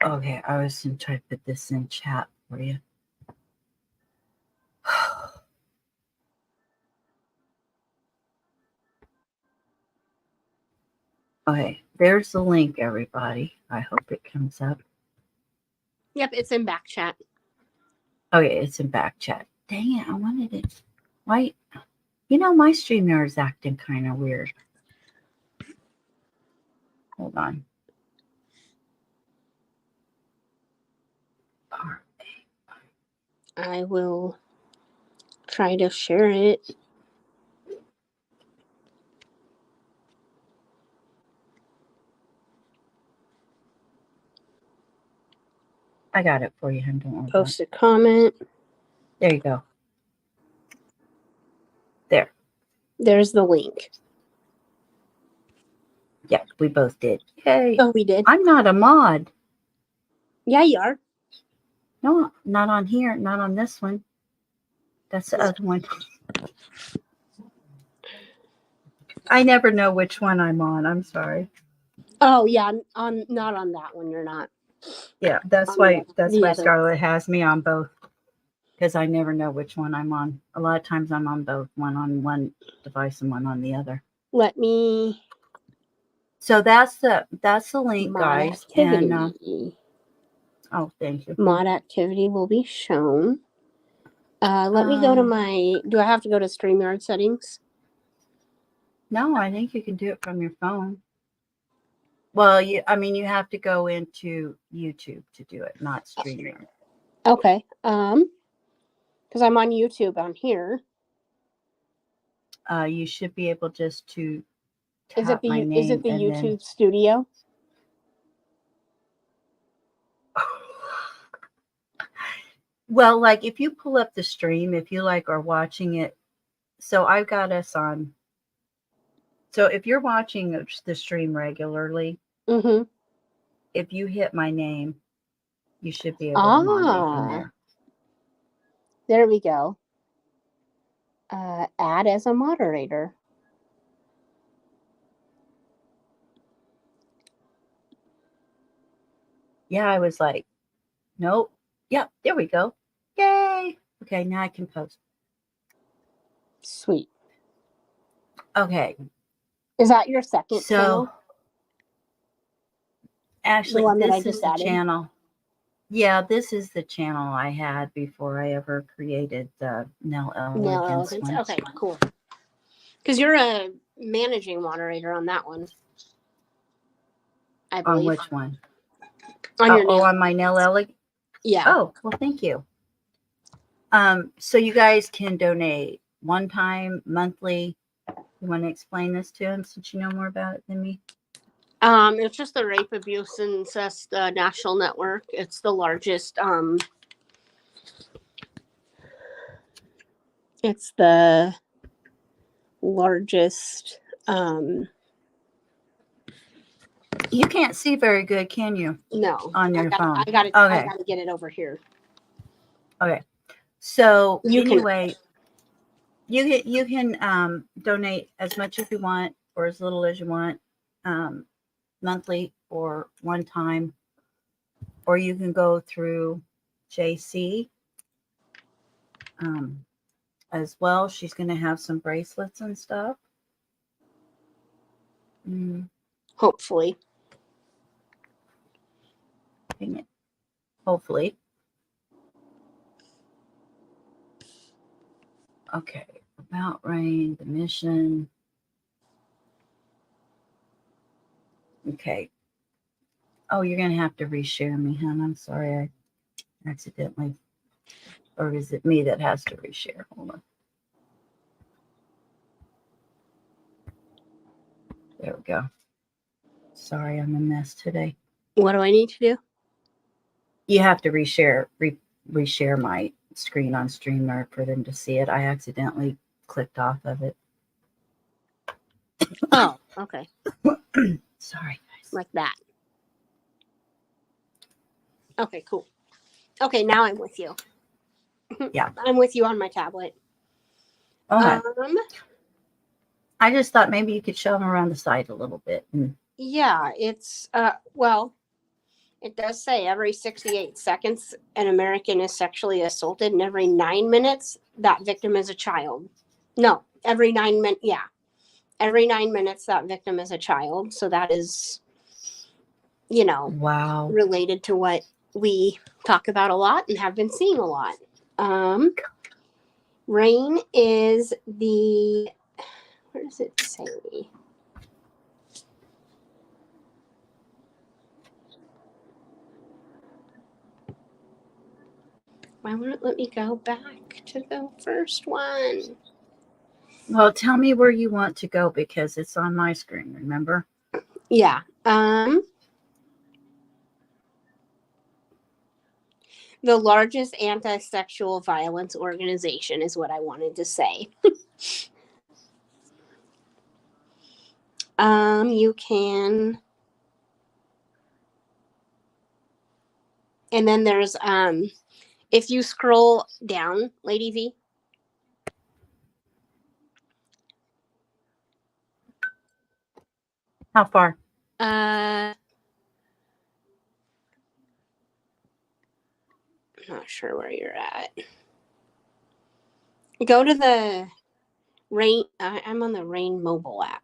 Okay, I was going to try to put this in chat for you. Okay, there's the link, everybody. I hope it comes up. Yep, it's in back chat. Okay, it's in back chat. Dang it, I wanted it. Why? You know, my StreamYard is acting kind of weird. Hold on. I will try to share it. I got it for you, hon. Don't worry about Post a comment. it. There you go. There. There's the link. Yeah, we both did. Yay. Oh, we did. I'm not a mod. Yeah, you are. No, not on here. Not on this one. That's the other one. I never know which one I'm on. I'm sorry. Oh, yeah. Not on that one. You're not. Yeah, that's On why the other. Scarlett has me on both, because I never know which one I'm on. A lot of times I'm on both, one on one device and one on the other. Let me. So that's the link, Mod guys. activity. And oh, thank you. Mod activity will be shown. Let me go to my. Do I have to go to StreamYard settings? No, I think you can do it from your phone. Well, you have to go into YouTube to do it, not StreamYard. Okay. Because I'm on YouTube on here. You should be able just to tap Is it the my name. Is it the and YouTube then... Studio? Well, like if you pull up the stream, if you like are watching it, so I've got us on. So if you're watching the stream regularly, if you hit my name, you should be able to moderate from there. There we go. Add as a moderator. Yeah, I was like, nope. Yep, there we go. Yay. Okay, now I can post. Sweet. Okay. Is that your second channel? Actually, the one that I this is just the added? channel. Yeah, this is the channel I had before I ever created the Nell Elegance one. Okay, cool. Because you're a managing moderator on that one, I believe. On which one? On my Nell Elegance? Yeah. Oh, well, thank you. So you guys can donate one time, monthly. You want to explain this to him since you know more about it than me? It's just the Rape, Abuse, and Incest National Network. It's the largest. It's the largest. You can't see very good, can you? No. On your phone. I got it. Okay. I got to get it over here. Okay. So You anyway, you can donate as much as you want or as little as you want, monthly or one time, or you can go through JC. As well, she's going to have some bracelets and stuff. Hopefully. Dang it. Hopefully. Okay. About Rain, the mission. Okay. Oh, you're going to have to reshare me, hon. I'm sorry. I accidentally. Or is it me that has to reshare? Hold on. There we go. Sorry, I'm a mess today. What do I need to do? You have to reshare my screen on Streamer for them to see it. I accidentally clicked off of it. Oh, okay. Sorry, guys. Like that. Okay, cool. Okay, now I'm with you. Yeah. I'm with you on my tablet. Okay. I just thought maybe you could show them around the site a little bit. Yeah, it's well, it does say every 68 seconds an American is sexually assaulted, and every 9 minutes that victim is a child. No, every 9 minutes, yeah. Every 9 minutes that victim is a child. So that is, Wow. related to what we talk about a lot and have been seeing a lot. RAIN is the, where does it say? Why won't it let me go back to the first one? Well, tell me where you want to go because it's on my screen, remember? Yeah. The largest anti-sexual violence organization is what I wanted to say. You can, and then there's if you scroll down, Lady V. How far? I'm not sure where you're at. Go to the RAIN. I'm on the RAIN mobile app.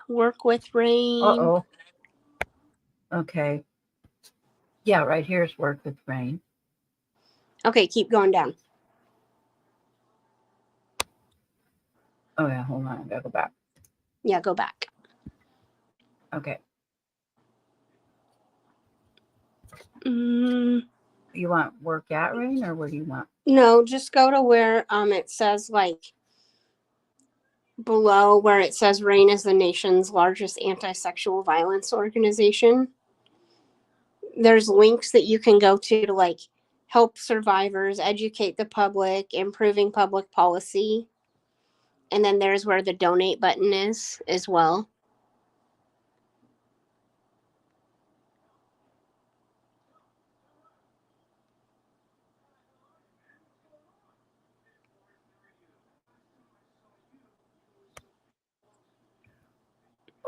Work with RAIN. Uh-oh. Okay. Yeah, right here's Work with RAIN. Okay, keep going down. Oh, yeah, hold on. I gotta go back. Yeah, go back. Okay. Mm, You want Work at RAIN or what do you want? no, just go to where it says like below where it says RAIN is the nation's largest anti-sexual violence organization. There's links that you can go to like help survivors, educate the public, improving public policy. And then there's where the donate button is as well.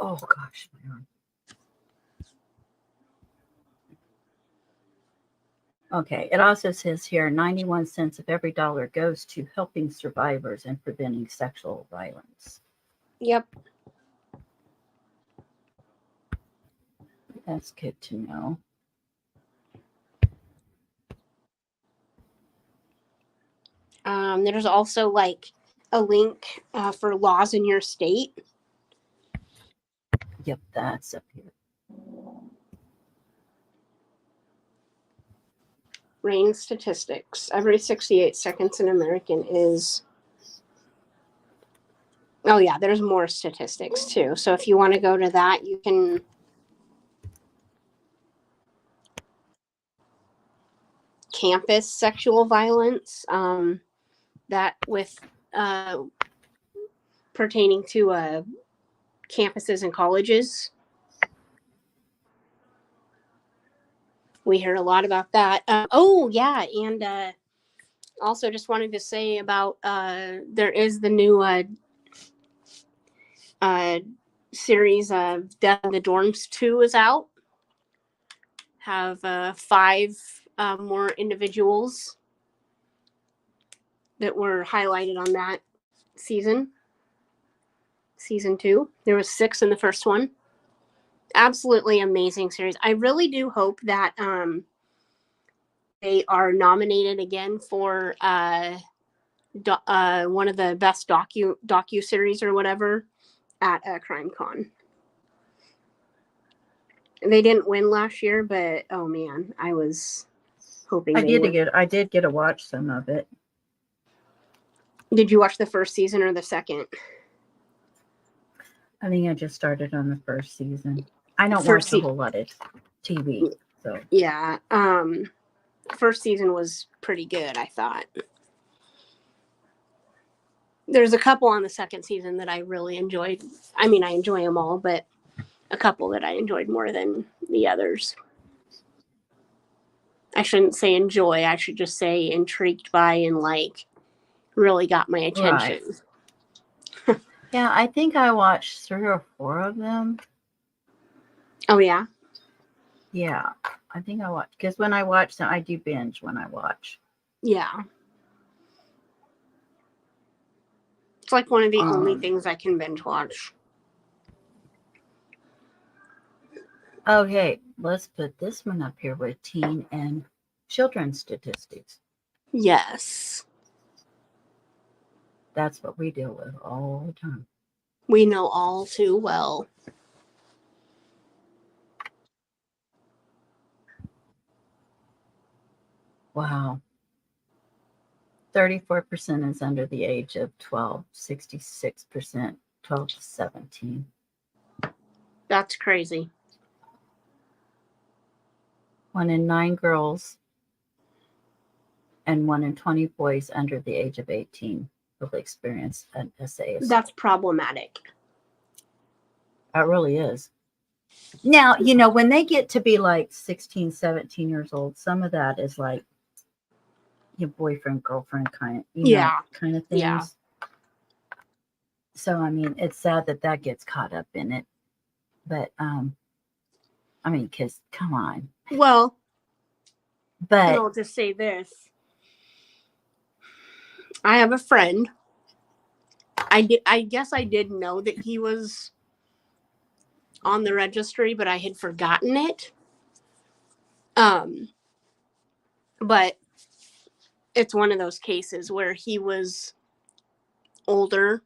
Oh, gosh. My arm. Okay. It also says here 91 cents of every dollar goes to helping survivors and preventing sexual violence. Yep. That's good to know. There's also like a link for laws in your state. Yep, that's up here. RAIN statistics. Every 68 seconds an American is. Oh, yeah, there's more statistics too. So if you want to go to that, you can. Campus sexual violence, that with pertaining to campuses and colleges. We hear a lot about that. Oh, yeah, and also just wanted to say about there is the new series of Death in the Dorms 2 is out. have 5 more individuals that were highlighted on that season 2. There was 6 in the first one. Absolutely amazing series. I really do hope that they are nominated again for one of the best docu series or whatever at Crime Con. They didn't win last year, but oh man, I was hoping I they would. I did get to watch some of it. Did you watch the first season or the second? I think I just started on the first season. I don't First watch a whole lot of TV, so Yeah. First season was pretty good, I thought. There's a couple on the second season that I really enjoyed. I mean, I enjoy them all, but a couple that I enjoyed more than the others. I shouldn't say enjoy. I should just say intrigued by and like really got my attention. Right. Yeah, I think I watched 3 or 4 of them. Oh yeah. Yeah, I think I watched, because when I watch them, I do binge when I watch. Yeah. It's like one of the only things I can binge watch. Okay, let's put this one up here with teen and children's statistics. Yes. That's what we deal with all the time. We know all too well. Wow. 34% is under the age of 12, 66% 12 to 17. That's crazy. 1 in 9 girls and 1 in 20 boys under the age of 18 will experience an SA. That's problematic. It really is. Now, when they get to be like 16, 17 years old, some of that is like your boyfriend, girlfriend kind of things. Yeah. So, I mean, it's sad that gets caught up in it. But, I mean, because, come on. Well, but I'll just say this. I have a friend. I guess I did know that he was on the registry, but I had forgotten it. But it's one of those cases where he was older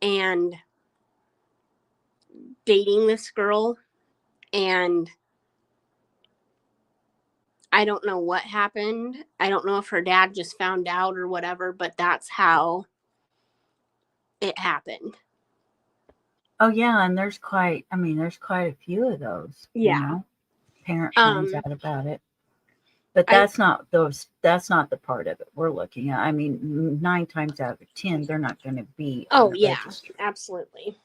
and dating this girl, and I don't know what happened. I don't know if her dad just found out or whatever, but that's how it happened. Oh yeah, and there's quite a few of those. Yeah. Parent finds out about it. But that's not the part of it we're looking at. I mean, 9 times out of 10, they're not going to be on the registry. Absolutely.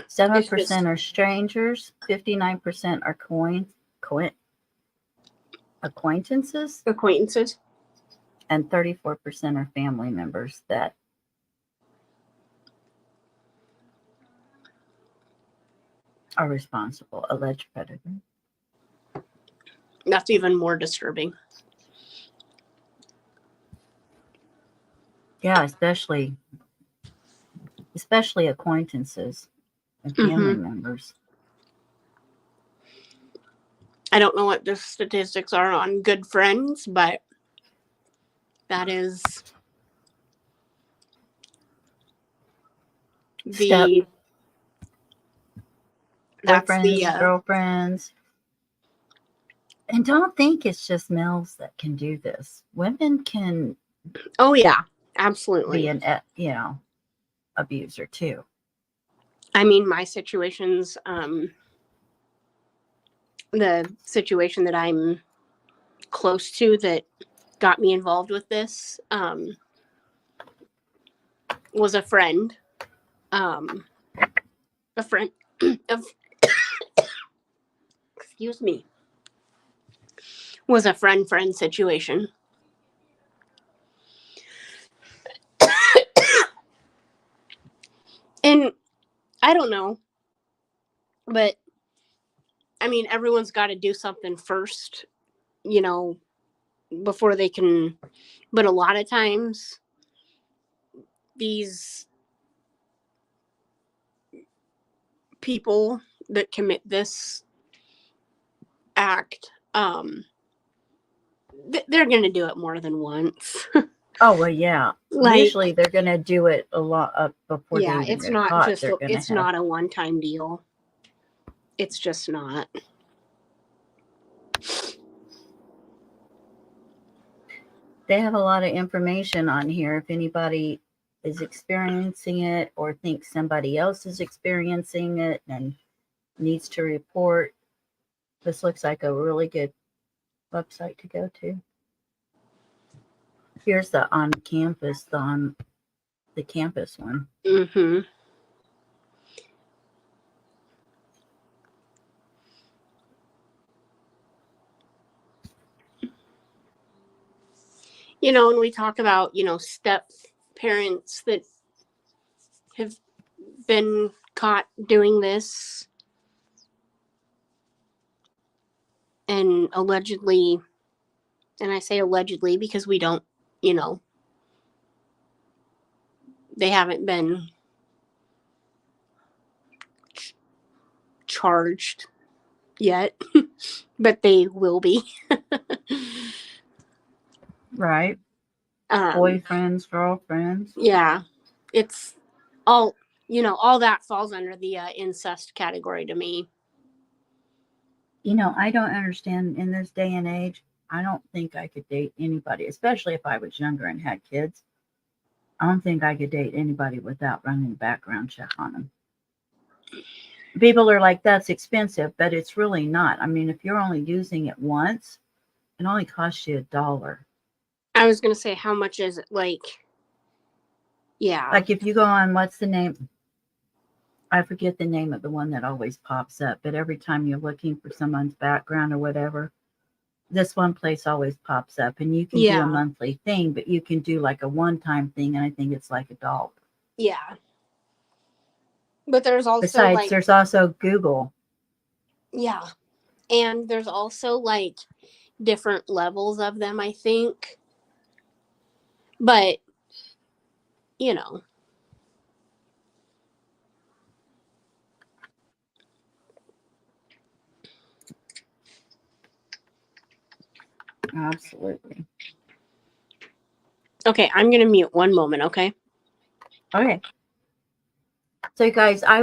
Seven percent are strangers, 59% are acquaintances, and 34% are family members that are responsible, alleged predator. That's even more disturbing. Yeah, especially acquaintances and family members. I don't know what the statistics are on good friends, but that is boyfriends, girlfriends. And don't think it's just males that can do this. Women can. Oh yeah, absolutely. Be an abuser too. I mean, my situations, the situation that I'm close to that got me involved with this, was a friend. A friend of excuse me, was a friend situation. And I don't know, but I mean, everyone's got to do something first, before they can. But a lot of times, these people that commit this act, they're going to do it more than once. Oh, well, yeah. Like, usually they're going to do it a lot before they yeah, even it's get not caught. just, They're going to it's have. not a one-time deal. It's just not. They have a lot of information on here if anybody is experiencing it or thinks somebody else is experiencing it and needs to report. This looks like a really good website to go to. Here's the on campus one. Mm-hmm. And we talk about, step parents that have been caught doing this and allegedly, and I say allegedly because we don't, they haven't been charged yet, but they will be. Right. Boyfriends, girlfriends. Yeah. It's all, all that falls under the incest category to me. I don't understand in this day and age. I don't think I could date anybody, especially if I was younger and had kids. I don't think I could date anybody without running a background check on them. People are like, that's expensive, but it's really not. I mean, if you're only using it once, it only costs you $1. I was going to say, how much is it? Yeah. Like if you go on, what's the name? I forget the name of the one that always pops up, but every time you're looking for someone's background or whatever, this one place always pops up, and you can do a monthly thing, but you can do like a one-time thing, and I think it's like $1. Yeah. But there's also besides there's also Google. Yeah. And there's also different levels of them, I think. But, Absolutely. Okay, I'm going to mute one moment, okay? Okay. So, guys, I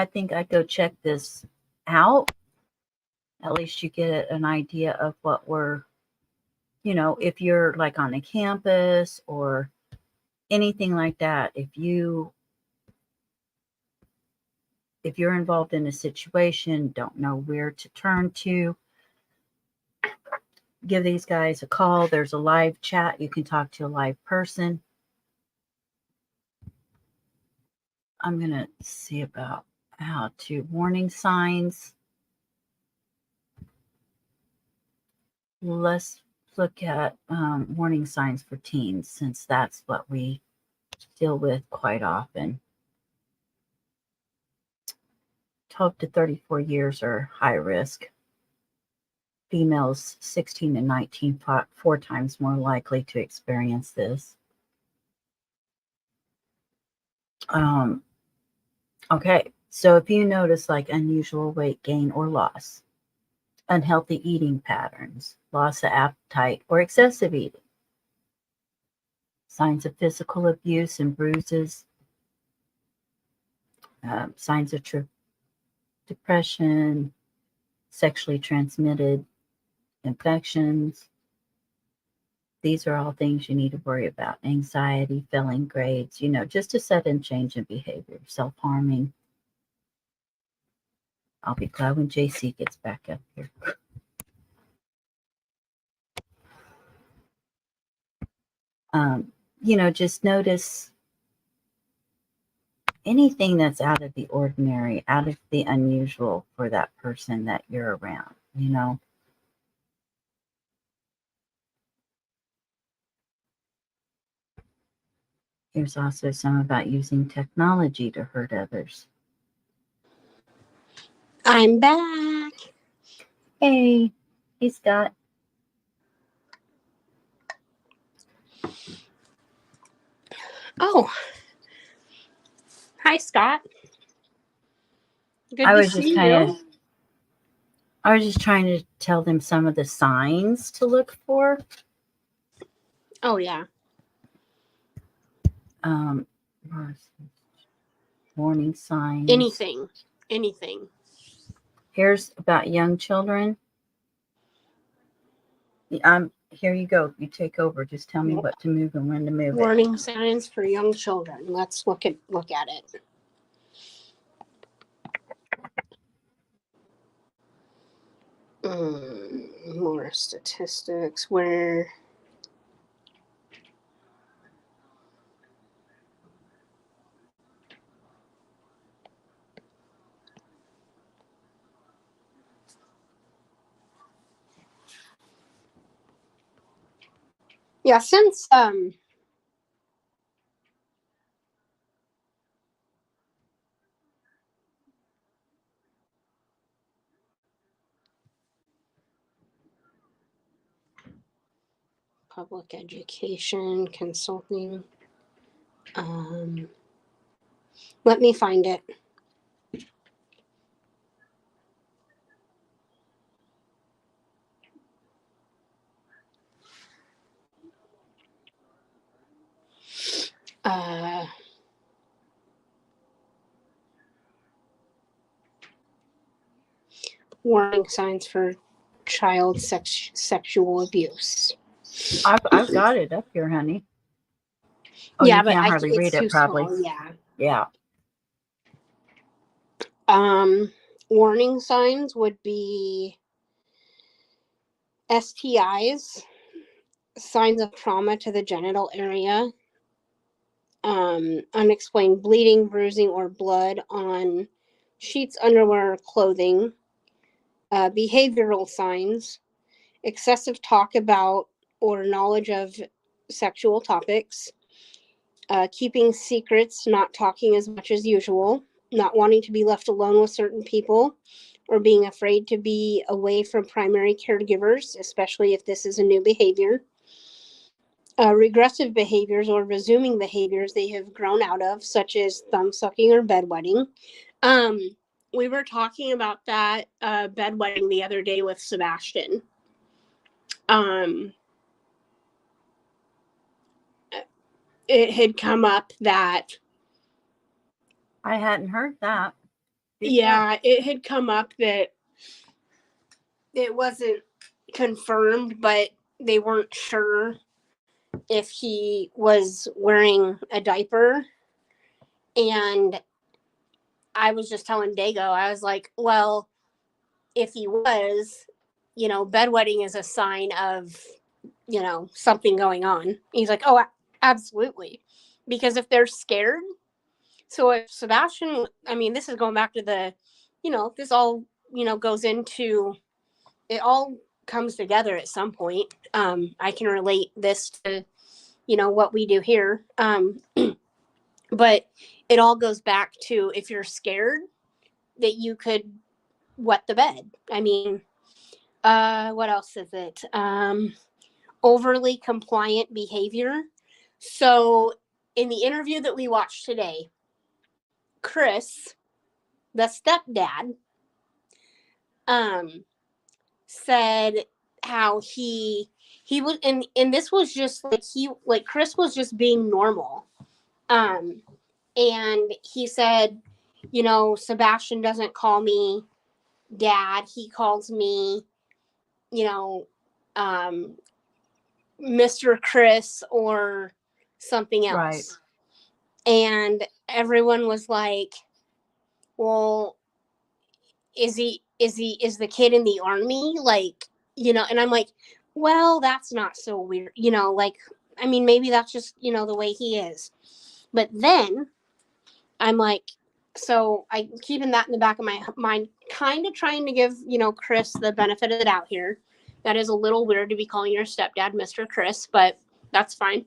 think I'd go check this out. At least you get an idea of what we're, if you're like on a campus or anything like that, if you're involved in a situation, don't know where to turn to, give these guys a call. There's a live chat. You can talk to a live person. I'm going to see about how to warning signs. Let's look at warning signs for teens, since that's what we deal with quite often. 12 to 34 years are high risk. Females 16 to 19, 4 times more likely to experience this. Okay, so if you notice unusual weight gain or loss, unhealthy eating patterns, loss of appetite, or excessive eating, signs of physical abuse and bruises, signs of depression, sexually transmitted infections. These are all things you need to worry about. Anxiety, failing grades, just a sudden change in behavior, self-harming. I'll be glad when JC gets back up here. Just notice anything that's out of the ordinary, out of the unusual for that person that you're around, There's also some about using technology to hurt others. I'm back. Hey, Scott. Oh, hi, Scott. Good I to was just see kind you. of, I was just trying to tell them some of the signs to look for. Oh, yeah. Warning signs. Anything. Here's about young children. Here you go. You take over. Just tell me what to move and when to move it. Warning signs for young children. Let's look at it. More statistics where. Yeah, since public education consulting. Let me find it. Warning signs for child sexual abuse. I've got it up here, honey. Oh, yeah, you but can't hardly read it, probably. Small, Yeah. Warning signs would be STIs, signs of trauma to the genital area, unexplained bleeding, bruising, or blood on sheets, underwear, or clothing, behavioral signs, excessive talk about or knowledge of sexual topics, keeping secrets, not talking as much as usual, not wanting to be left alone with certain people, or being afraid to be away from primary caregivers, especially if this is a new behavior. Regressive behaviors or resuming behaviors they have grown out of, such as thumb sucking or bedwetting. We were talking about that bedwetting the other day with Sebastian. It had come up that I hadn't heard that before. Yeah, it had come up that it wasn't confirmed, but they weren't sure if he was wearing a diaper. And I was just telling Dago, I was like, well, if he was, bedwetting is a sign of, something going on. He's like, oh, absolutely. Because if they're scared, so if Sebastian, this is going back to the, this all, goes into, it all comes together at some point. I can relate this to, what we do here. But it all goes back to if you're scared that you could wet the bed. What else is it? Overly compliant behavior. So in the interview that we watched today, Chris, the stepdad, said how he was, and this was just like Chris was just being normal. And he said, Sebastian doesn't call me dad. He calls me, Mr. Chris or something else. Right. And everyone was like, well, is the kid in the army? Like, and I'm like, well, that's not so weird. Maybe that's just, the way he is. But then I'm like, so I'm keeping that in the back of my mind, kind of trying to give, Chris the benefit of the doubt here. That is a little weird to be calling your stepdad Mr. Chris, but that's fine.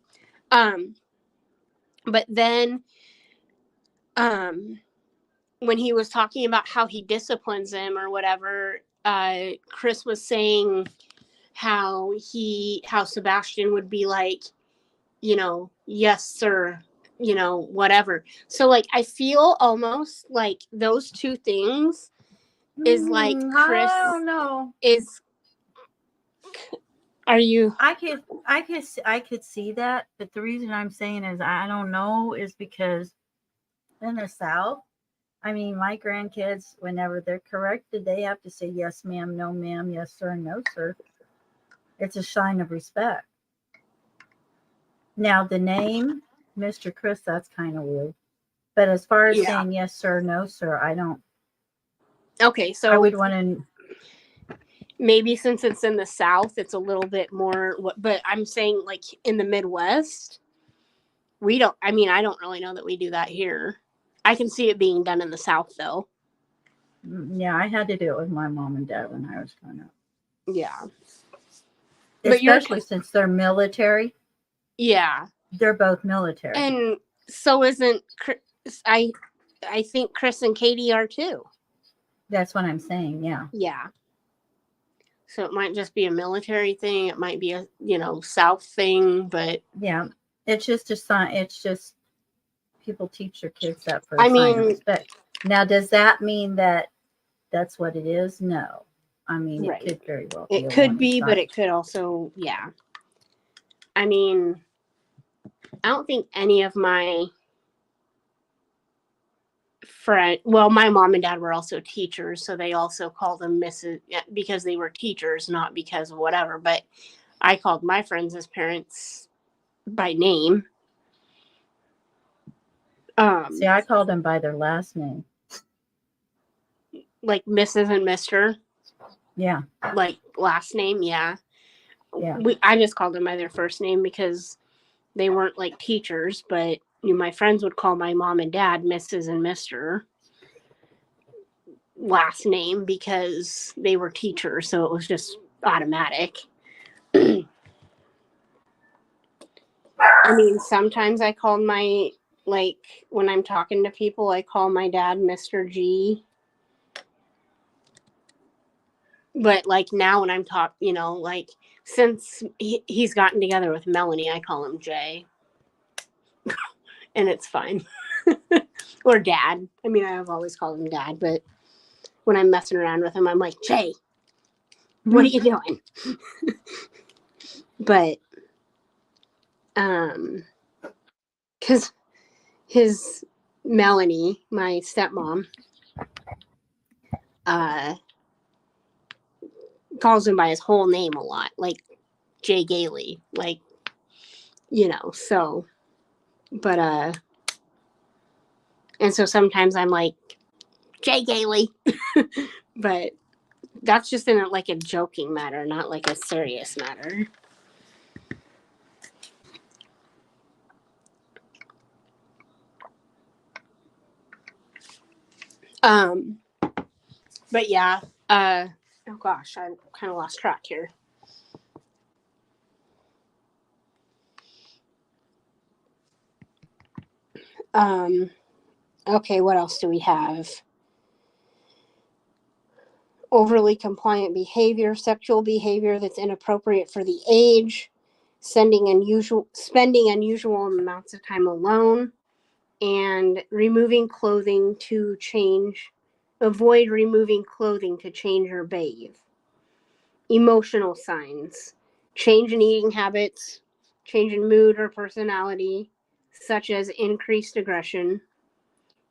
But then when he was talking about how he disciplines him or whatever, Chris was saying how Sebastian would be like, yes, sir, whatever. So like I feel almost like those two things is like Chris I don't know. is are you I could see that, but the reason I'm saying is I don't know is because in the South, I mean, my grandkids, whenever they're corrected, they have to say yes, ma'am, no, ma'am, yes, sir, no, sir. It's a sign of respect. Now, the name, Mr. Chris, that's kind of weird. But as far as saying yes, sir, no, sir, I don't. Okay, so I would want to. Maybe since it's in the South, it's a little bit more. But I'm saying, like in the Midwest, we don't. I mean, I don't really know that we do that here. I can see it being done in the South, though. Yeah, I had to do it with my mom and dad when I was growing up. Yeah, especially since they're military. Yeah, they're both military, and so isn't Chris. I think Chris and Katie are too. That's what I'm saying. Yeah. Yeah. So it might just be a military thing. It might be a South thing, but yeah, it's just a sign. It's just people teach their kids that for a sign of respect. Now, does that mean that that's what it is? No. I mean, it could very well be. It could be, but it could also, yeah. I mean, I don't think any of my my mom and dad were also teachers, so they also called them Mrs. because they were teachers, not because of whatever. But I called my friends as parents by name. See, I called them by their last name, like Mrs. and Mr. Yeah. Like last name, yeah. Yeah. I just called them by their first name because they weren't like teachers, but my friends would call my mom and dad Mrs. and Mr. last name because they were teachers, so it was just automatic. I mean, sometimes I called when I'm talking to people, I call my dad Mr. G. But like now when I'm talking, since he's gotten together with Melanie, I call him Jay. And it's fine. Or dad. I mean, I've always called him dad, but when I'm messing around with him, I'm like, Jay, what are you doing? But, because his Melanie, my stepmom, calls him by his whole name a lot, like Jay Gailey, so, but, and so sometimes I'm like, Jay Gailey, but that's just in a joking matter, not like a serious matter. But yeah, oh gosh, I kind of lost track here. Okay, what else do we have? Overly compliant behavior, sexual behavior that's inappropriate for the age, spending unusual amounts of time alone, and avoid removing clothing to change or bathe. Emotional signs, change in eating habits, change in mood or personality, such as increased aggression,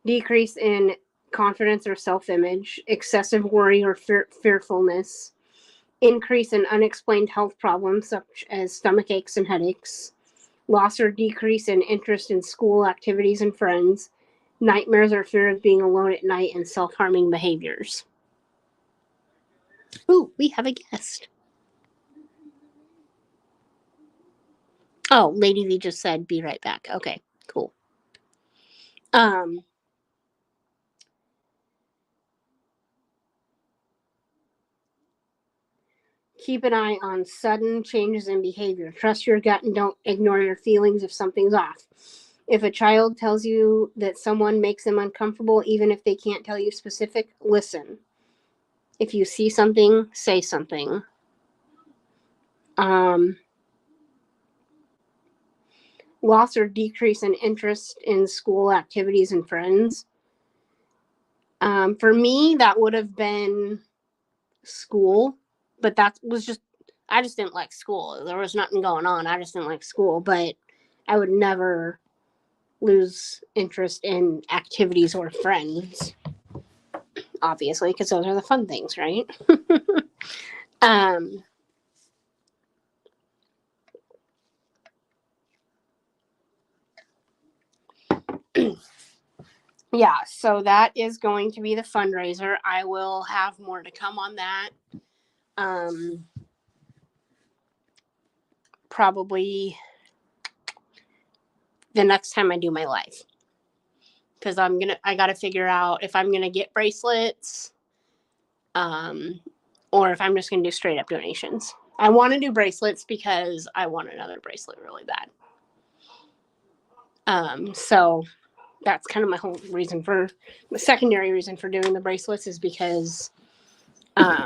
decrease in confidence or self-image, excessive worry or fearfulness, increase in unexplained health problems such as stomach aches and headaches, loss or decrease in interest in school activities and friends, nightmares or fear of being alone at night, and self-harming behaviors. Ooh, we have a guest. Oh, Lady V just said, be right back. Okay, cool. Keep an eye on sudden changes in behavior. Trust your gut and don't ignore your feelings if something's off. If a child tells you that someone makes them uncomfortable, even if they can't tell you specific, listen. If you see something, say something. Loss or decrease in interest in school activities and friends. For me, that would have been school, but that was just, I just didn't like school. There was nothing going on. I just didn't like school, but I would never lose interest in activities or friends, obviously, because those are the fun things, right? Yeah, so that is going to be the fundraiser. I will have more to come on that. Probably the next time I do my live, because I got to figure out if I'm gonna get bracelets, or if I'm just gonna do straight up donations. I want to do bracelets because I want another bracelet really bad. So that's kind of my whole reason for the secondary reason for doing the bracelets is because I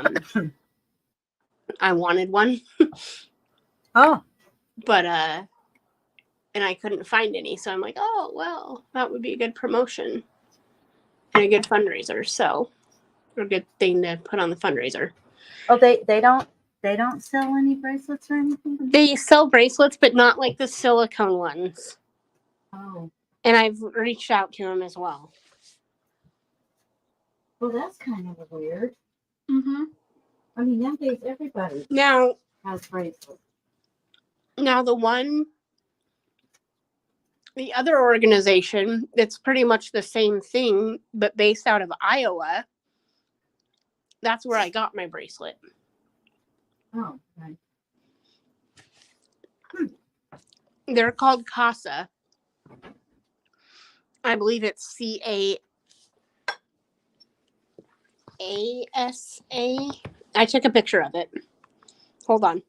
wanted one. Oh, But and I couldn't find any, so I'm like, oh well, that would be a good promotion and a good fundraiser. So a good thing to put on the fundraiser. oh, they don't sell any bracelets or anything. They sell bracelets, but not like the silicone ones. Oh, And I've reached out to them as well. well, that's kind of weird. Mm-hmm. I mean, nowadays everybody Now has bracelets. The other organization that's pretty much the same thing, but based out of Iowa, that's where I got my bracelet. Oh, right. They're called CASA. I believe it's CAASA. I took a picture of it. Hold on.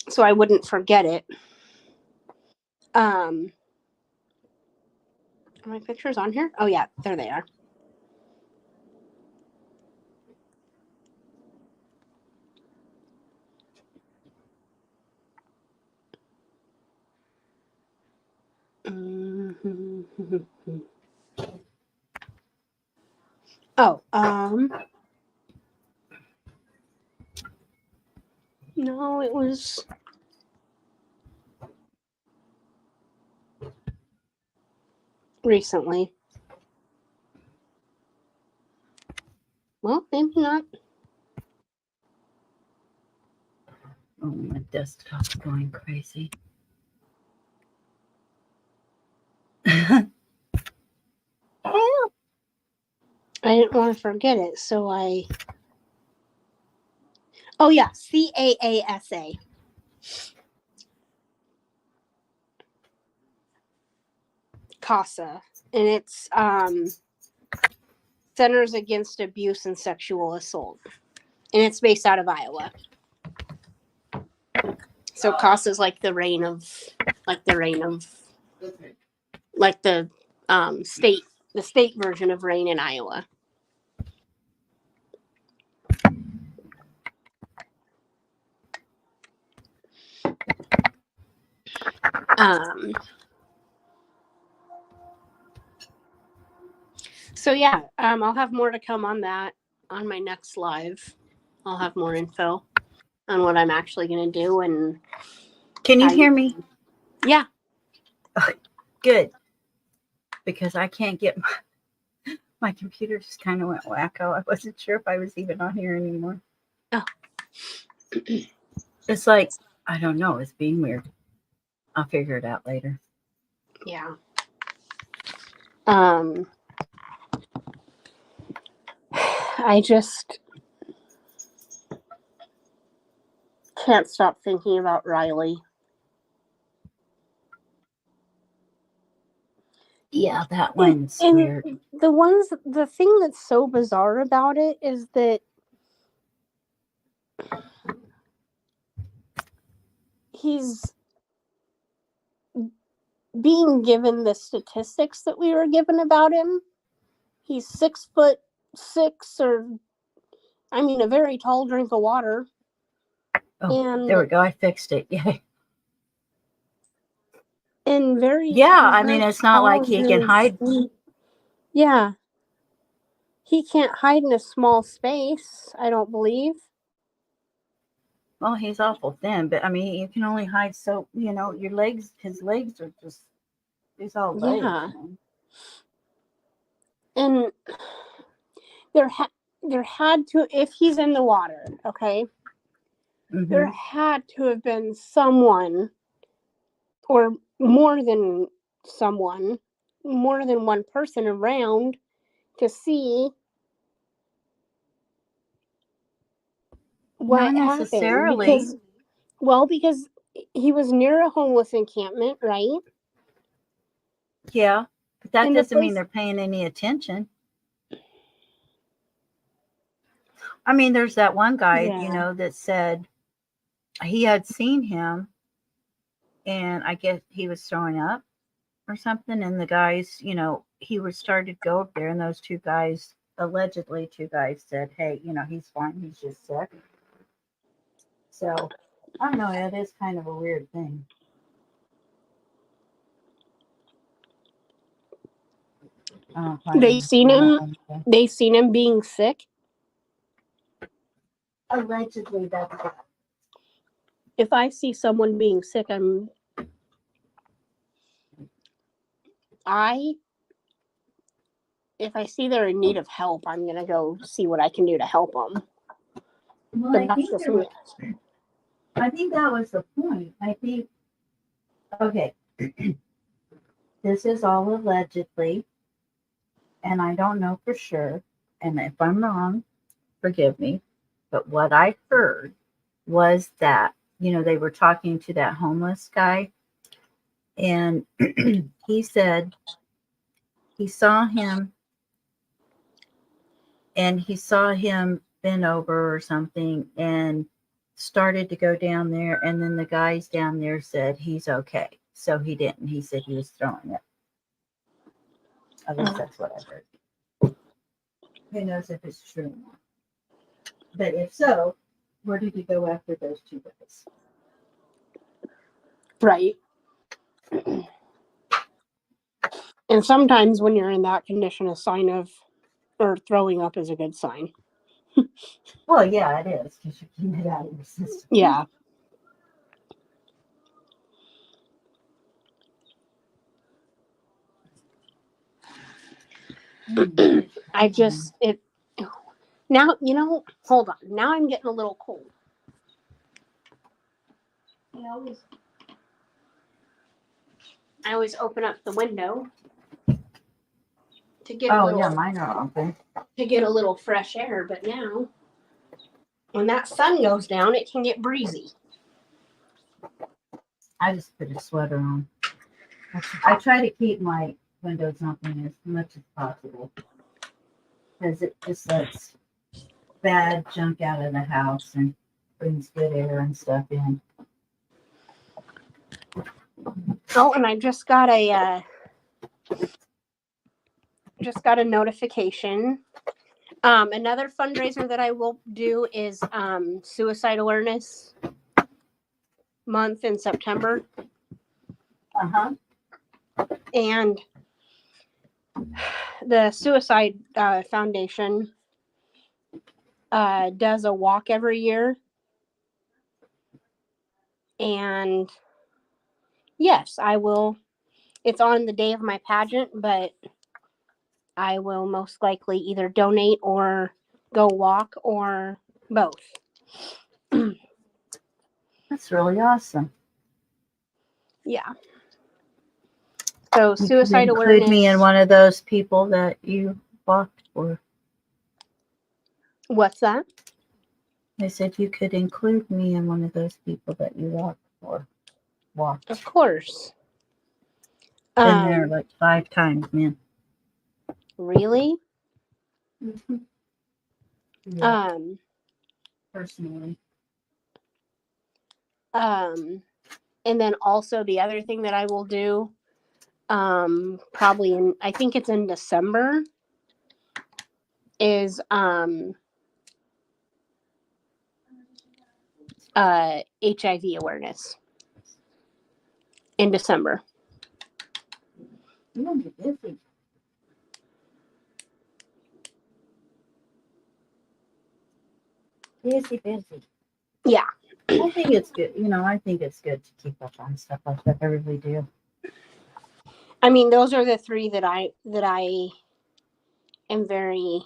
So I wouldn't forget it. Are my pictures on here? Oh yeah, there they are. Oh, no, it was recently. Well, maybe not. Oh, my desktop's going crazy. I didn't want to forget it, so I. Oh yeah, CAASA. CASA, and it's Centers Against Abuse and Sexual Assault, and it's based out of Iowa. So CASA is like the reign of like the state version of RAIN in Iowa. So yeah, I'll have more to come on that on my next live. I'll have more info on what I'm actually going to do. And can you hear me? Yeah. Good. Because I can't get my computer just kind of went wacko. I wasn't sure if I was even on here anymore. Oh. It's like, I don't know. It's being weird. I'll figure it out later. Yeah. I just can't stop thinking about Riley. Yeah, that one's weird. The thing that's so bizarre about it is that he's being given the statistics that we were given about him, he's 6'6", or I mean, a very tall drink of water. Oh, And there we go. I fixed it. Yeah. And very, Yeah, he's I mean, very it's not like tall, he can very hide. yeah. He can't hide in a small space, I don't believe. Well, he's awful thin, but I mean, you can only hide so, your legs, his legs are just, he's all legs. Yeah. Man. And there had to, if he's in the water, okay, there had to have been someone, or more than someone, more than one person around to see what Not happened. necessarily. Because he was near a homeless encampment, right? Yeah, but that And the doesn't mean place, they're paying any attention. I mean, there's that one guy, yeah. that said he had seen him, and I guess he was throwing up or something, and the guys, he was started to go up there, and those allegedly two guys said, hey, he's fine, he's just sick. So I don't know, it is kind of a weird thing. They seen him being sick. Allegedly, that's it. If I see someone being sick, if I see they're in need of help, I'm gonna go see what I can do to help them. Well, But that's just me. I think that was the point. I think, okay, this is all allegedly, and I don't know for sure. And if I'm wrong, forgive me. But what I heard was that, they were talking to that homeless guy, and he said he saw him bent over or something and started to go down there. And then the guys down there said he's okay. So he didn't. He said he was throwing it. At least that's what I heard. Who knows if it's true or not. But if so, where did he go after those two guys? Right. And sometimes when you're in that condition, a sign of or throwing up is a good sign. Well, yeah, it is, because you're getting it out of your system. Yeah. Now, hold on. Now I'm getting a little cold. I always open up the window to get mine are open. To get a little fresh air, but now when that sun goes down, it can get breezy. I just put a sweater on. I try to keep my windows open as much as possible, because it just lets bad junk out of the house and brings good air and stuff in. Oh, and I just got a notification. Another fundraiser that I will do is Suicide Awareness Month in September. And the Suicide Foundation does a walk every year. And yes, I will. It's on the day of my pageant, but I will most likely either donate or go walk or both. That's really awesome. Yeah. So You suicide could awareness. include me in one of those people that you walked for. What's that? I said you could include me in one of those people that you walked. Of course. Been there like 5 times, man. Really? Mm-hmm. Yeah. Personally. And then also the other thing that I will do probably in, I think it's in December, is HIV awareness in December. You're gonna be busy. Busy. Yeah. I think it's good. I think it's good to keep up on stuff like that. I really do. I mean, those are the three that I am very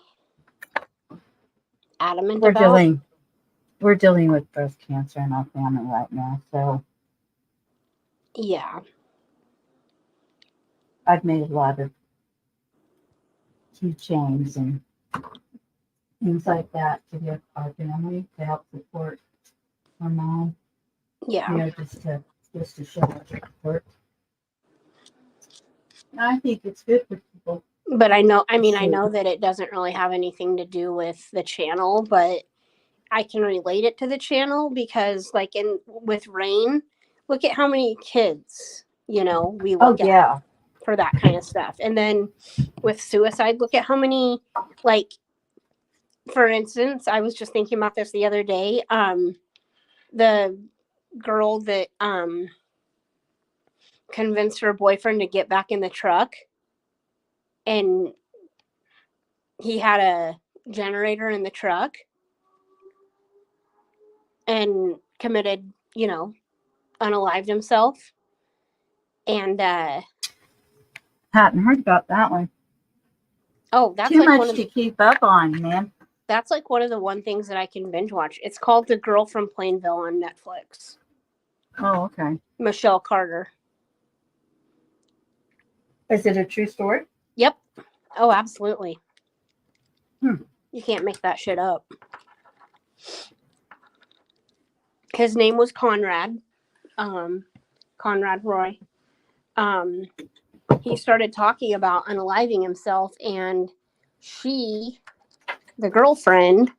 adamant about. We're dealing with breast cancer in our family right now, so Yeah. I've made a lot of key changes and things like that to get our family to help support our mom. Yeah. Just to show our support. And I think it's good for people. But I know See. that it doesn't really have anything to do with the channel, but I can relate it to the channel because like with Rain, look at how many kids, we look at for that kind of stuff. And then with suicide, look at how many, like, for instance, I was just thinking about this the other day. The girl that convinced her boyfriend to get back in the truck, and he had a generator in the truck, and committed, unalived himself. And Hadn't heard about that one. oh, that's Too like much to keep up on, man. that's like one of the one things that I can binge watch. It's called The Girl from Plainville on Netflix. Oh, okay. Michelle Carter. Is it a true story? Yep. Oh, absolutely. Hmm. You can't make that shit up. His name was Conrad. Conrad Roy. He started talking about unaliving himself, and she, the girlfriend,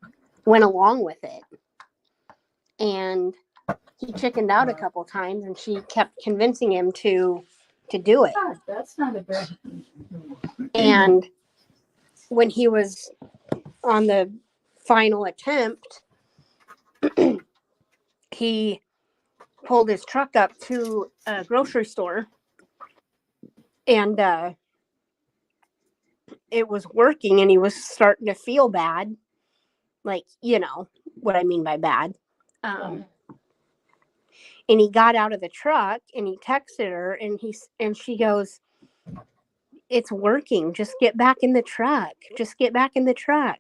went along with it. And he chickened out a couple times, and she kept convincing him to do it. God, that's not a bad. And when he was on the final attempt, he pulled his truck up to a grocery store, and it was working, and he was starting to feel bad, like, what I mean by bad. And he got out of the truck and he texted her, and she goes, "It's working. Just get back in the truck. Just get back in the truck."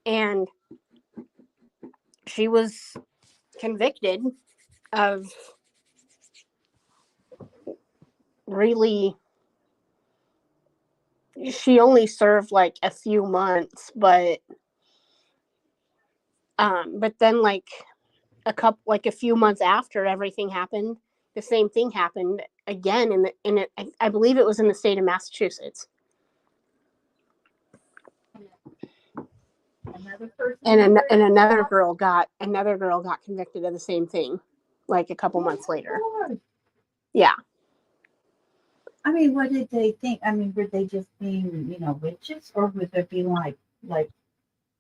And she was convicted of really, she only served like a few months, but then like a few months after everything happened, the same thing happened again I believe it was in the state of Massachusetts. And another girl got convicted of the same thing, like a couple months later. Yeah. I mean, what did they think? I mean, were they just being, witches, or would there be like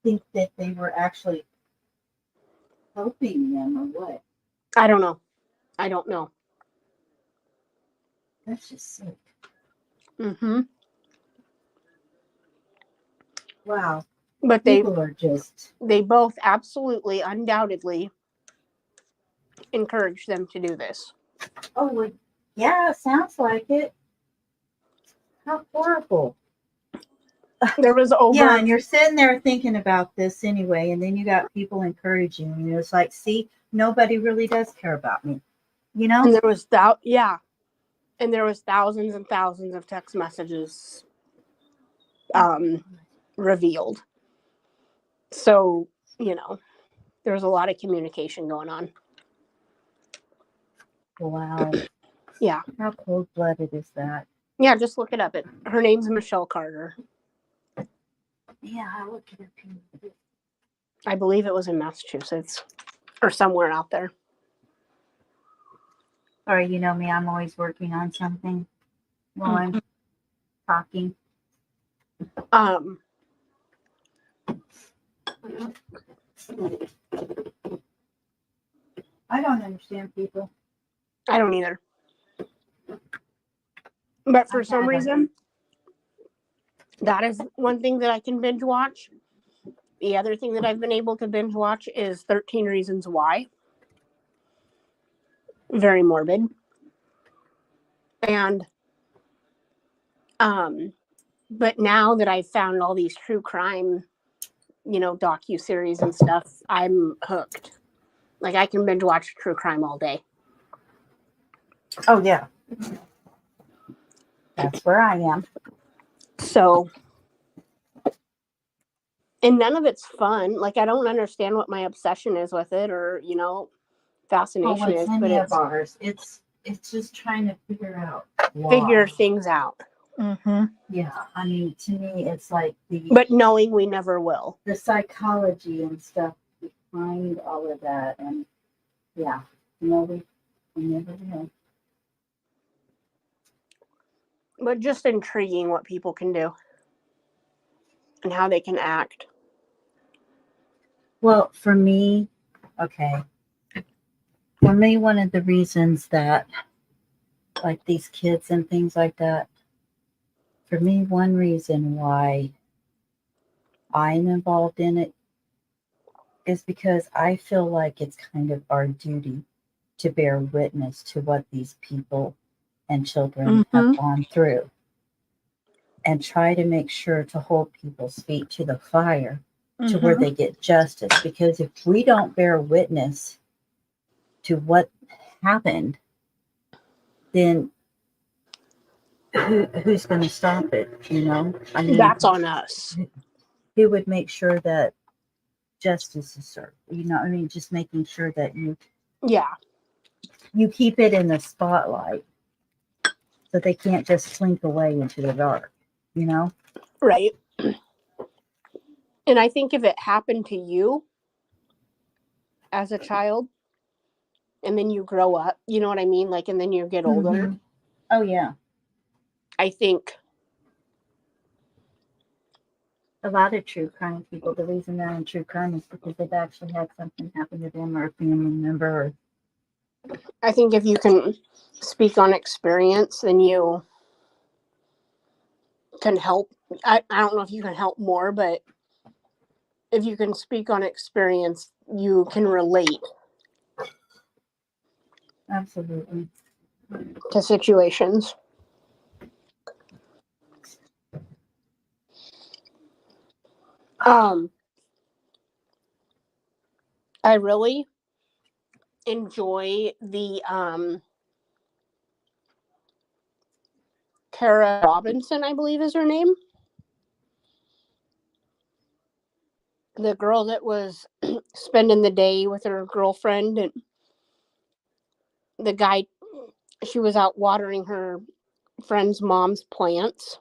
think that they were actually helping them, or what? I don't know. That's just sick. Mm-hmm. Wow. But people are just. They both absolutely, undoubtedly encourage them to do this. Oh, well, yeah, sounds like it. How horrible. There was over. Yeah, and you're sitting there thinking about this anyway, and then you got people encouraging you. It's like, see, nobody really does care about me, And there was and there was thousands and thousands of text messages revealed. So, there was a lot of communication going on. Wow. Yeah. How cold-blooded is that? Yeah, just look it up. Her name's Michelle Carter. Yeah, I'll look it up. I believe it was in Massachusetts or somewhere out there. Or you know me, I'm always working on something. while I'm talking. Um, I don't understand people. I don't either. But for I some haven't. reason, that is one thing that I can binge watch. The other thing that I've been able to binge watch is 13 Reasons Why. Very morbid. And but now that I've found all these true crime, docu-series and stuff, I'm hooked. Like, I can binge watch true crime all day. Oh, yeah. That's where I am. So, and none of it's fun. Like, I don't understand what my obsession is with it, or fascination is, but it's ours. It's just trying to figure out figure things out. Mm-hmm. Yeah, I mean, to me, it's like But knowing we never will. the psychology and stuff behind all of that, and yeah, we never will. But just intriguing what people can do and how they can act. Well, for me, one of the reasons that, like, these kids and things like that, for me, one reason why I'm involved in it is because I feel like it's kind of our duty to bear witness to what these people and children have gone through, and try to make sure to hold people's feet to the fire to where they get justice. Because if we don't bear witness to what happened, then who's going to stop it? I mean, That's on us. who would make sure that justice is served? I mean, just making sure that you keep it in the spotlight, so they can't just slink away into the dark. Right. And I think if it happened to you as a child, and then you grow up, you know what I mean? Like, and then you get older. Oh, yeah. I think A lot of true crime people, the reason they're in true crime is because they've actually had something happen to them or a family member. if you can speak on experience, then you can help. I don't know if you can help more, but if you can speak on experience, you can relate Absolutely. to situations. I really enjoy the Kara Robinson, I believe is her name. The girl that was spending the day with her girlfriend, and the guy, she was out watering her friend's mom's plants.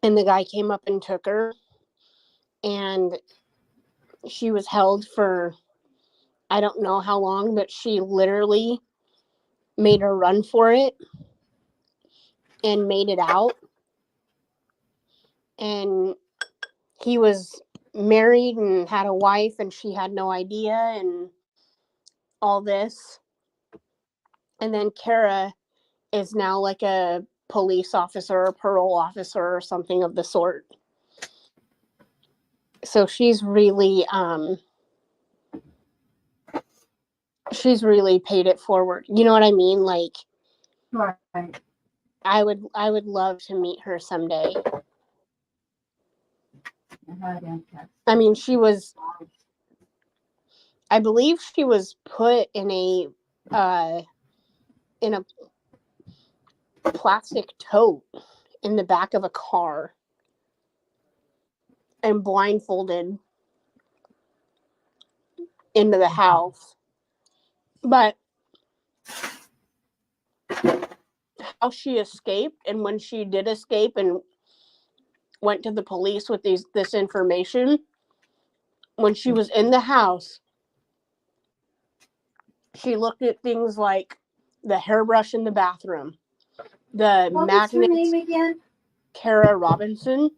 And the guy came up and took her, and she was held for, I don't know how long, but she literally made a run for it and made it out. And he was married and had a wife, and she had no idea, and all this. And then Kara is now like a police officer or parole officer or something of the sort. So she's really paid it forward. You know what I mean? Like, Right. I would love to meet her someday. I mean, I believe she was put in a plastic tote in the back of a car and blindfolded into the house. But how she escaped, and when she did escape and went to the police with this information, when she was in the house, she looked at things like the hairbrush in the bathroom, the What was her magnets. name again? Kara Robinson.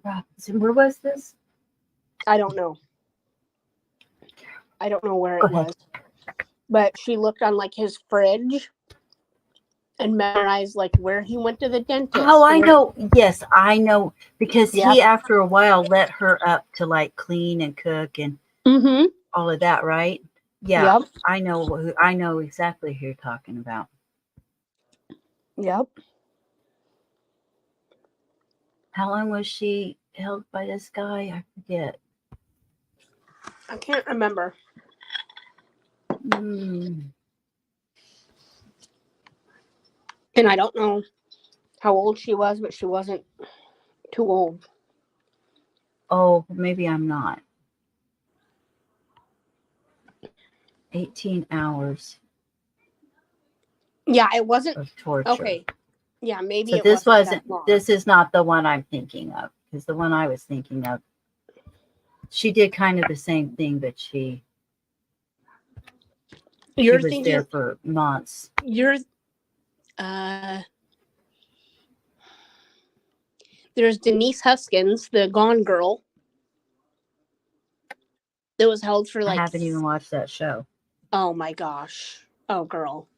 Robinson. Where was this? I don't know. I don't know where Go it ahead. was. But she looked on like his fridge and memorized like where he went to the dentist. Oh, I know. Yes, I know. Because Yep. he, after a while, let her up to like clean and cook and Mm-hmm. all of that, right? Yeah. Yep. I know exactly who you're talking about. Yep. How long was she held by this guy? I forget. I can't remember. Mm. And I don't know how old she was, but she wasn't too old. Oh, maybe I'm not. 18 hours Yeah, it wasn't. of torture. Okay. Yeah, maybe So it this wasn't that long. this is not the one I'm thinking of, because the one I was thinking of, she did kind of the same thing, but she You're was thinking there for months. There's Denise Huskins, the Gone Girl, that was held for I like. haven't even watched that show. Oh my gosh. Oh girl.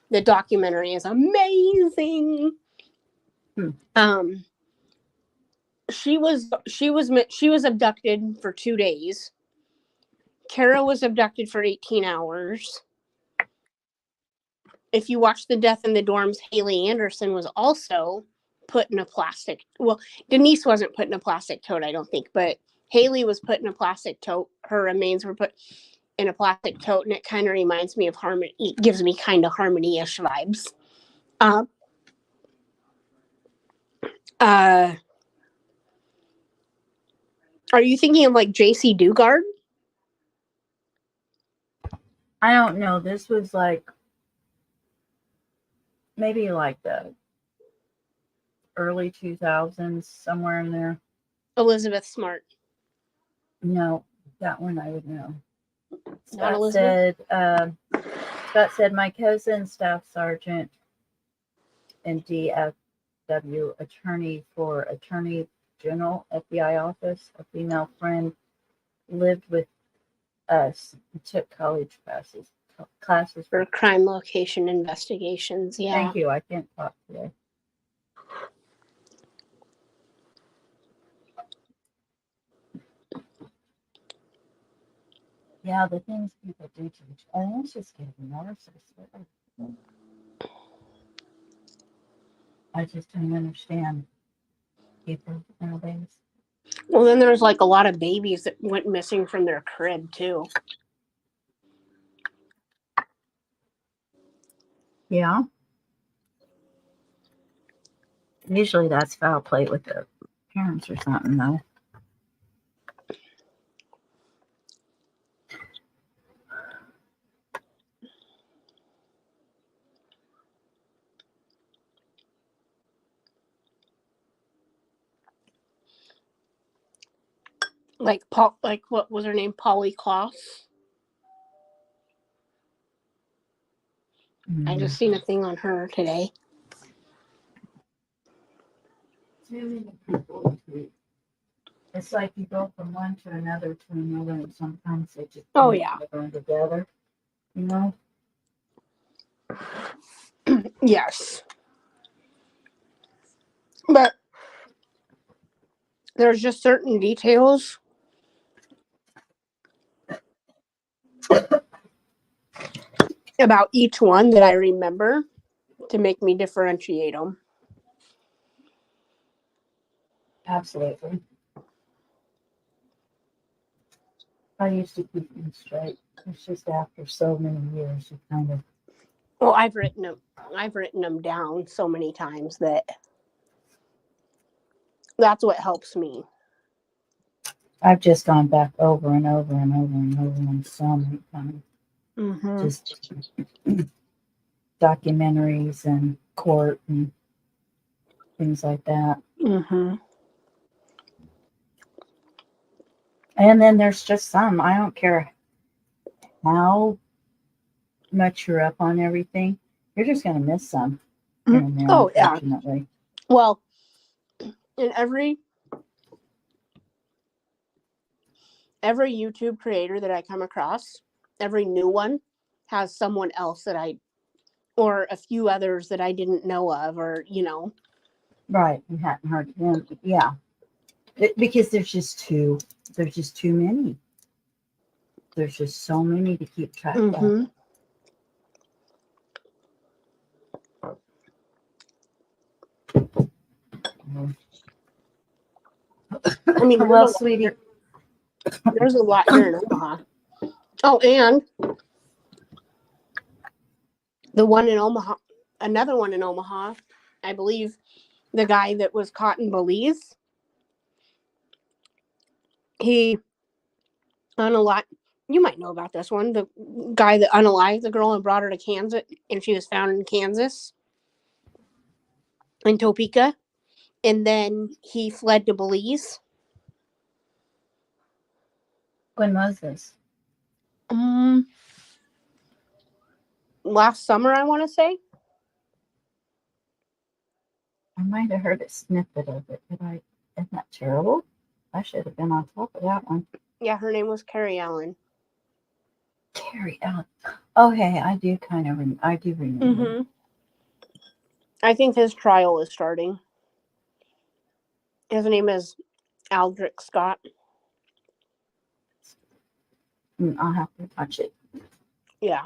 The documentary is amazing. She was abducted for 2 days. Kara was abducted for 18 hours. If you watch The Death in the Dorms, Haley Anderson was also put in a plastic. Well, Denise wasn't put in a plastic tote, I don't think, but Haley was put in a plastic tote. Her remains were put in a plastic tote, and it kind of reminds me of Harmony. It gives me kind of Harmony-ish vibes. Are you thinking of like JC Dugard? I don't know. This was like maybe like the early 2000s, somewhere in there. Elizabeth Smart. No, that one I would know. Not Scott said, my cousin, Staff Sergeant and DFW attorney for Attorney General FBI office, a female friend, lived with us and took college classes For crime location investigations, yeah. Thank you. I can't talk today. Yeah, the things people do to each other. It's just getting narcissistic. I just don't understand people nowadays. Well, then there's like a lot of babies that went missing from their crib too. Yeah. Usually that's foul play with the parents or something, though. Like what was her name? Polly Kloss. I just seen a thing on her today. Too many people. It's like you go from one to another, and sometimes they just Oh yeah. go together. You know? Yes. But there's just certain details about each one that I remember to make me differentiate them. Absolutely. I used to keep them straight. It's just after so many years, you kind of. Well, I've written them down so many times that that's what helps me. I've just gone back over and over and over and over and so many times. Mm-hmm. Just documentaries and court and things like that. Mm-hmm. And then there's just some, I don't care how much you're up on everything, you're just going to miss some here and there, Oh, yeah. unfortunately. Well, in every YouTube creator that I come across, every new one has someone else that or a few others that I didn't know of, or, Right. You hadn't heard of them. Yeah. Because there's just too many. There's just so many to keep track of. Mm-hmm. I mean, Well, sweetie, there's a lot here in Omaha. Oh, and the one in Omaha, another one in Omaha, I believe the guy that was caught in Belize, he unalived, you might know about this one, the guy that unalived the girl and brought her to Kansas, and she was found in Kansas, in Topeka, and then he fled to Belize. when was this? Last summer, I want to say. I might have heard a snippet of it, but isn't that terrible? I should have been on top of that one. Yeah, her name was Carrie Allen. Carrie Allen. Okay, I do remember. Mm-hmm. I think his trial is starting. His name is Aldrich Scott. I'll have to watch it. Yeah.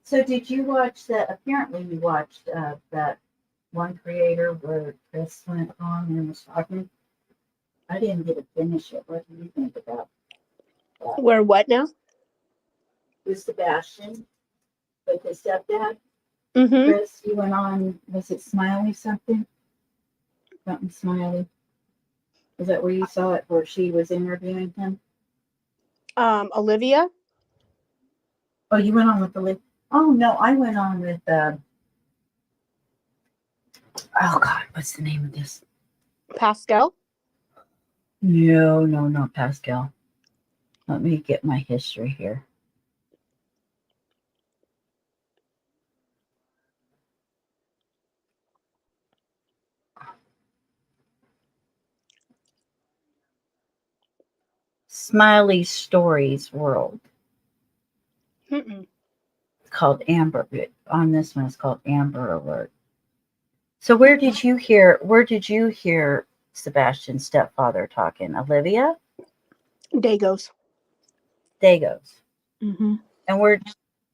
So did you watch that? Apparently you watched that one creator where Chris went on and was talking. I didn't get to finish it. What do you think about that? Where what now? With Sebastian, with his stepdad. Mm-hmm. Chris, you went on, was it Smiley something? Something Smiley. Is that where you saw it, where she was interviewing him? Olivia. Oh, you went on with the. Oh no, I went on with. Oh God, what's the name of this? Pascal. No, not Pascal. Let me get my history here. Smiley Stories World. Mm-mm. It's called Amber. On this one, it's called Amber Alert. So where did you hear Sebastian's stepfather talking? Olivia? Dagos. Dagos. Mm-hmm. And where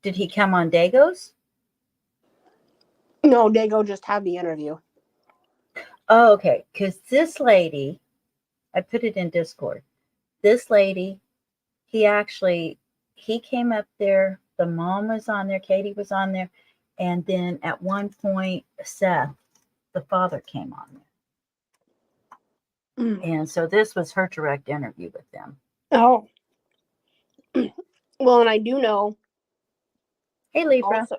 did he come on Dagos? No, Dago just had the interview. Oh, okay. Because this lady, I put it in Discord. This lady, he came up there. The mom was on there. Katie was on there. And then at one point, Seth, the father, came on there. Mm. And so this was her direct interview with them. Oh. Well, and I do know. Hey, Libra. Also,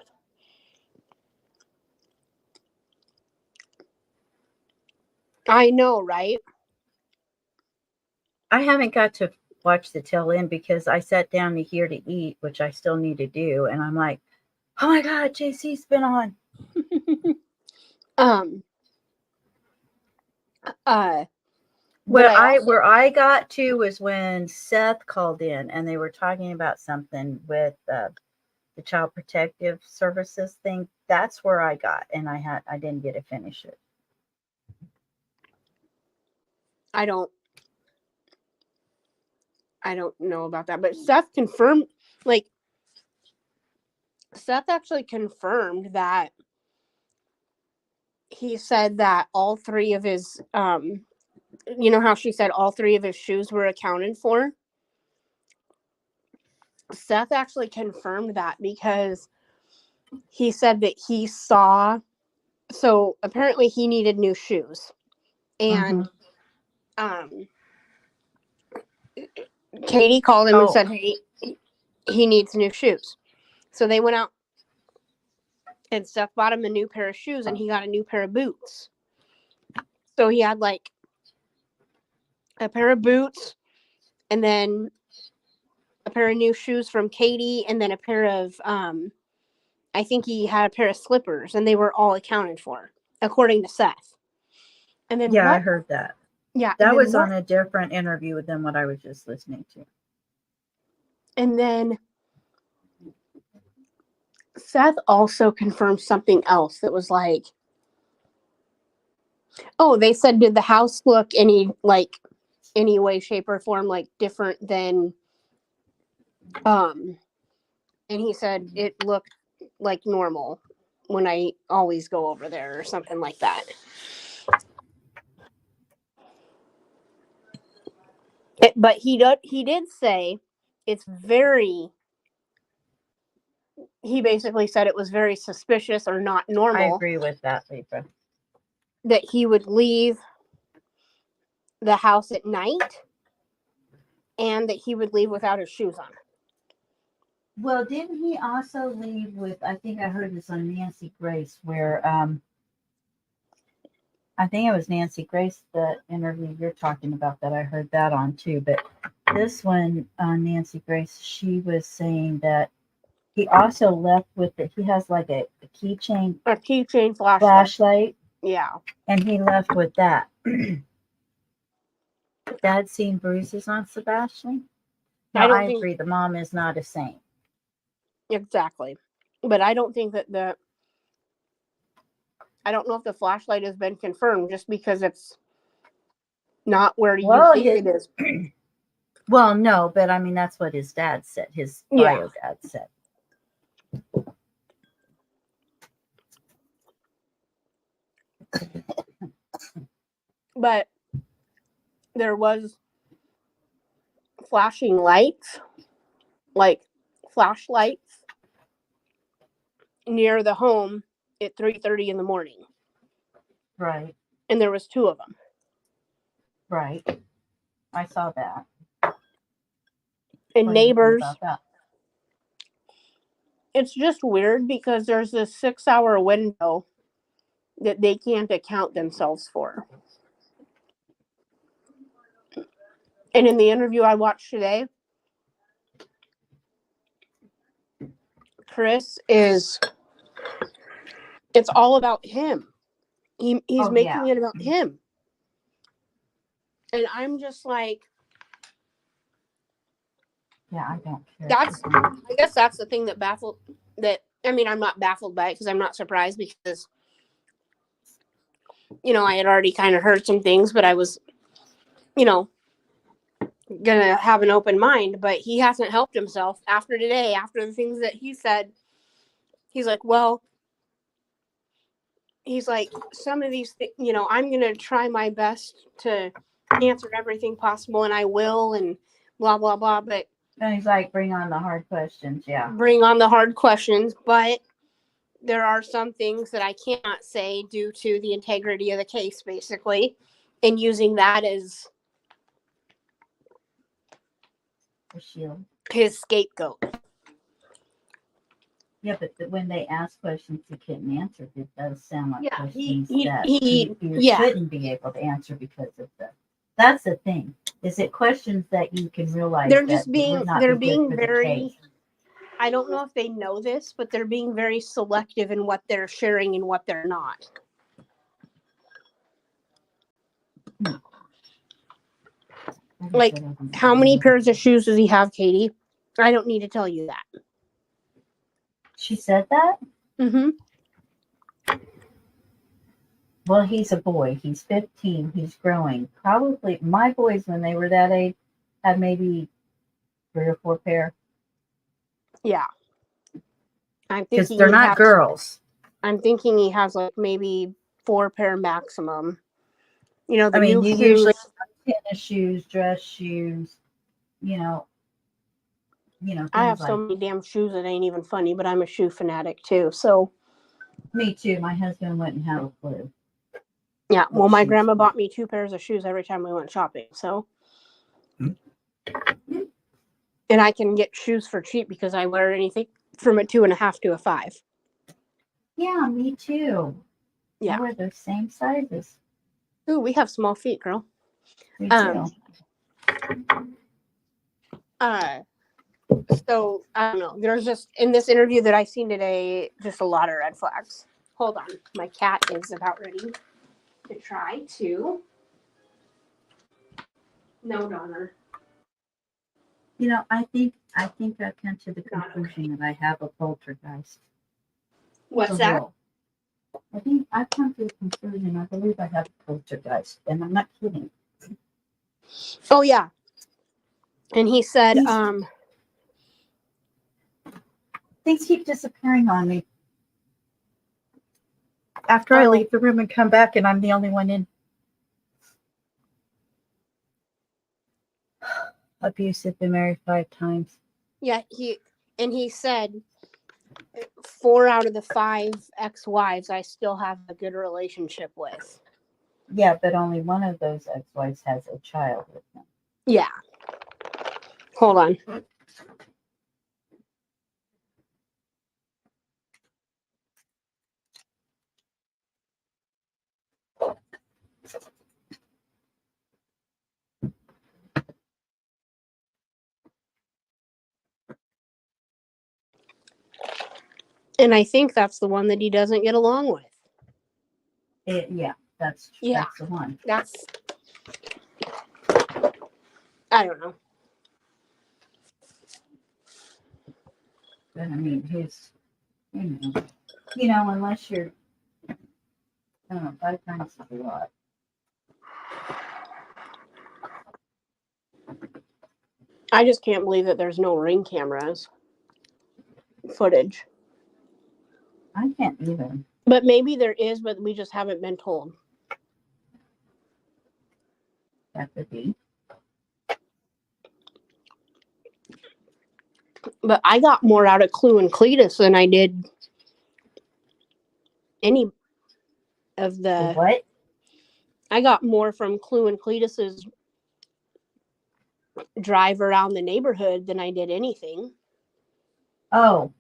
I know, right? I haven't got to watch the tail end because I sat down here to eat, which I still need to do. And I'm like, oh my God, JC's been on. Where I got to was when Seth called in and they were talking about something with the Child Protective Services thing. That's where I got, and I didn't get to finish it. I don't know about that, but Seth confirmed, Seth actually confirmed that he said that all three of his, you know how she said all three of his shoes were accounted for? Seth actually confirmed that because he said that he saw, so apparently he needed new shoes. And Katie called him and said, hey, he needs new shoes. So they went out and Seth bought him a new pair of shoes and he got a new pair of boots. So he had like a pair of boots and then a pair of new shoes from Katie, and then a pair of I think he had a pair of slippers, and they were all accounted for according to Seth. And then Yeah, I heard that. Yeah, That was on a different interview than what I was just listening to. And then Seth also confirmed something else that was like, oh, they said, did the house look any way, shape, or form like different than and he said it looked like normal when I always go over there or something like that. But he did say it's very, he basically said it was very suspicious or not normal. I agree with that, Lisa. That he would leave the house at night and that he would leave without his shoes on. Well, didn't he also leave with, I think I heard this on Nancy Grace, where I think it was Nancy Grace, the interview you're talking about, that I heard that on too. But this one on Nancy Grace, she was saying that he also left with it. He has like a keychain. A keychain flashlight. Yeah. And he left with that. Dad seen bruises on Sebastian? No, I agree. The mom is not a saint. Exactly. But I don't think that I don't know if the flashlight has been confirmed just because it's not where you think it is. Well, no, but I mean, that's what his dad said. His bio dad said. But there was flashing lights, like flashlights, near the home at 3:30 in the morning. Right. And there was 2 of them. Right. I saw that. And neighbors. It's just weird because there's this 6-hour window that they can't account themselves for. And in the interview I watched today, Chris it's all about him. He's making it about him. And I'm just like, yeah, I don't care. I guess that's the thing I'm not baffled by it because I'm not surprised because, I had already kind of heard some things, but I was, gonna have an open mind, but he hasn't helped himself after today, after the things that he said. He's like, some of these I'm gonna try my best to answer everything possible, and I will, and blah blah blah, but and he's like, bring on the hard questions. Yeah, bring on the hard questions, but there are some things that I cannot say due to the integrity of the case, basically, and using that as a shield, his scapegoat. Yeah, but when they ask questions he couldn't answer, it does sound like questions he shouldn't be able to answer because of that's the thing. Is it questions that you can realize they're being very, I don't know if they know this, but they're being very selective in what they're sharing and what they're not. Like, how many pairs of shoes does he have, Katie? I don't need to tell you that. She said that? Mm-hmm. Well, he's a boy. He's 15. He's growing. Probably my boys, when they were that age, had maybe 3 or 4 pair. Yeah. Because they're not girls. I'm thinking he has like maybe 4 pair maximum. You usually have tennis shoes, dress shoes, I have so many damn shoes that ain't even funny, but I'm a shoe fanatic too. So me too. My husband wouldn't have a clue. Yeah, well, my grandma bought me 2 pairs of shoes every time we went shopping. So, and I can get shoes for cheap because I wear anything from a 2.5 to a 5. Yeah, me too. Yeah, I wear those same sizes. Ooh, we have small feet, girl. Me too. So I don't know. There's just in this interview that I seen today, just a lot of red flags. Hold on, my cat is about ready to try to. No, Donner. You know, I think I've come to the Not conclusion that I have a poltergeist. What's For that? real. I think I've come to the conclusion I believe I have a poltergeist, and I'm not kidding. Oh yeah. And he said, Things keep disappearing on me. After I leave the room and come back, and I'm the only one in. Abusive, been married 5 times. yeah, he said 4 out of the 5 ex-wives I still have a good relationship with. Yeah, but only one of those ex-wives has a child with him. Yeah. Hold on. And I think that's the one that he doesn't get along with. Yeah, that's the one. That's I don't know. But I mean, his, you know, unless you're, I don't know, 5 times is a lot. I just can't believe that there's no Ring cameras footage. I can't either. But maybe there is, but we just haven't been told. That could be. But I got more out of Clue and Cletus than I did any of the. What? I got more from Clue and Cletus's drive around the neighborhood than I did anything. Oh,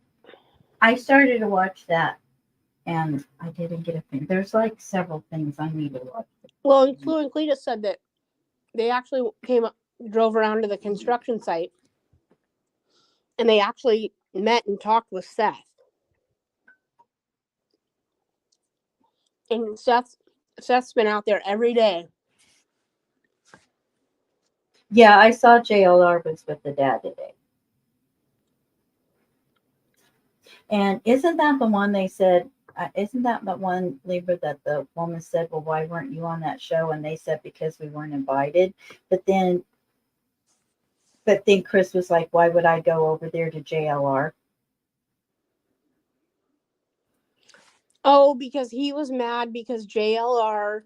I started to watch that, and I didn't get a thing. There's like several things I need to watch. Well, and Clue and Cletus said that they actually drove around to the construction site, and they actually met and talked with Seth. And Seth's been out there every day. Yeah, I saw JLR was with the dad today. And isn't that the one they said, isn't that the one, Libra, that the woman said, well, why weren't you on that show? And they said, because we weren't invited. But then Chris was like, why would I go over there to JLR? Oh, because he was mad because JLR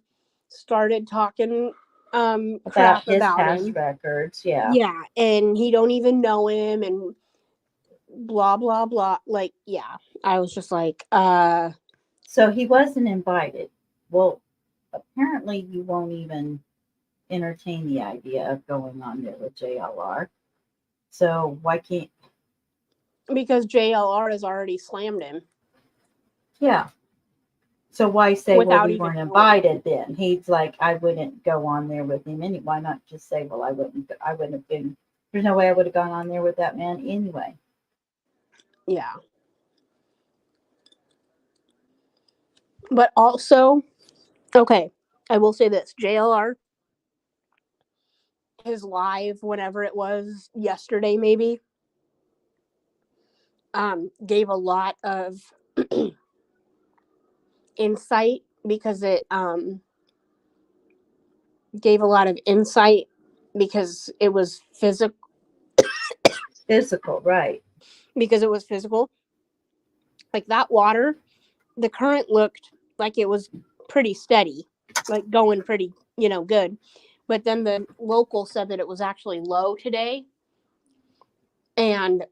started talking crap His about past him. records, yeah. Yeah, and he don't even know him and blah blah blah. Like, yeah. I was just like, So he wasn't invited. Well, apparently you won't even entertain the idea of going on there with JLR. So why can't? because JLR has already slammed him. Yeah. So why say, well, Without we even weren't knowing. invited then? He's like, I wouldn't go on there with him anyway. Why not just say, well, I wouldn't have been, there's no way I would have gone on there with that man anyway. Yeah. But also, okay, I will say this. JLR, his live, whenever it was, yesterday maybe, gave a lot of insight because it gave a lot of insight because it was physical. Physical, right. Because it was physical. Like that water, the current looked like it was pretty steady, like going pretty, good. But then the local said that it was actually low today. And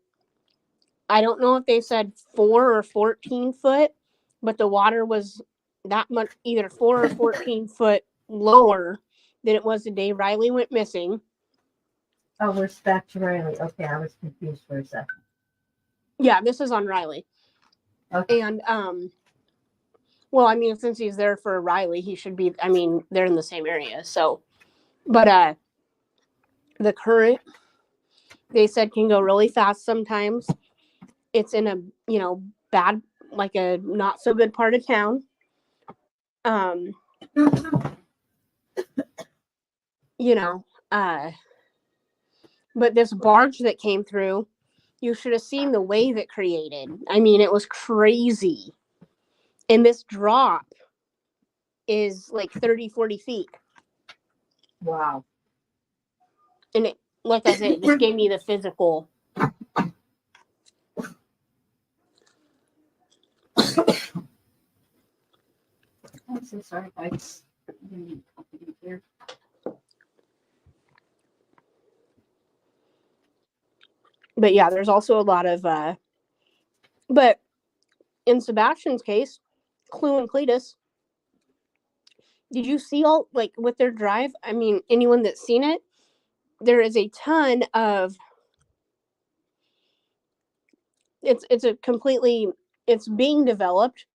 I don't know if they said 4 or 14 foot, but the water was that much, either 4 or 14 foot lower than it was the day Riley went missing. Oh, we're back to Riley. Okay, I was confused for a second. Yeah, this is on Riley. Okay. And well, I mean, since he's there for Riley, he should be. I mean, they're in the same area, so. But the current they said can go really fast sometimes. It's in a, bad, like a not so good part of town. You know, but this barge that came through, you should have seen the wave it created. I mean, it was crazy. And this drop is like 30, 40 feet. Wow. And it, like I said, it just gave me the physical. I'm so sorry, guys. Here. But yeah, there's also a lot of, but in Sebastian's case, Clue and Cletus, did you see all, like, with their drive? I mean, anyone that's seen it, there is a ton of, it's being developed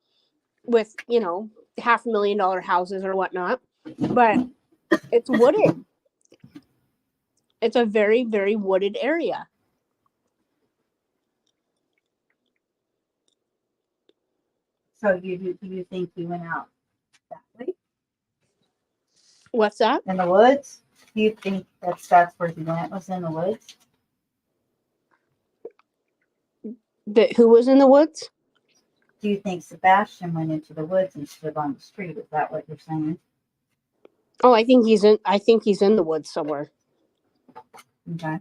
with, $500,000 houses or whatnot, but it's wooded. It's a very, very wooded area. So you think he went out that way What's that? in the woods? Do you think that's where he went, was in the woods? That who was in the woods? Do you think Sebastian went into the woods instead of on the street? Is that what you're saying? Oh, I think he's in the woods somewhere. Okay.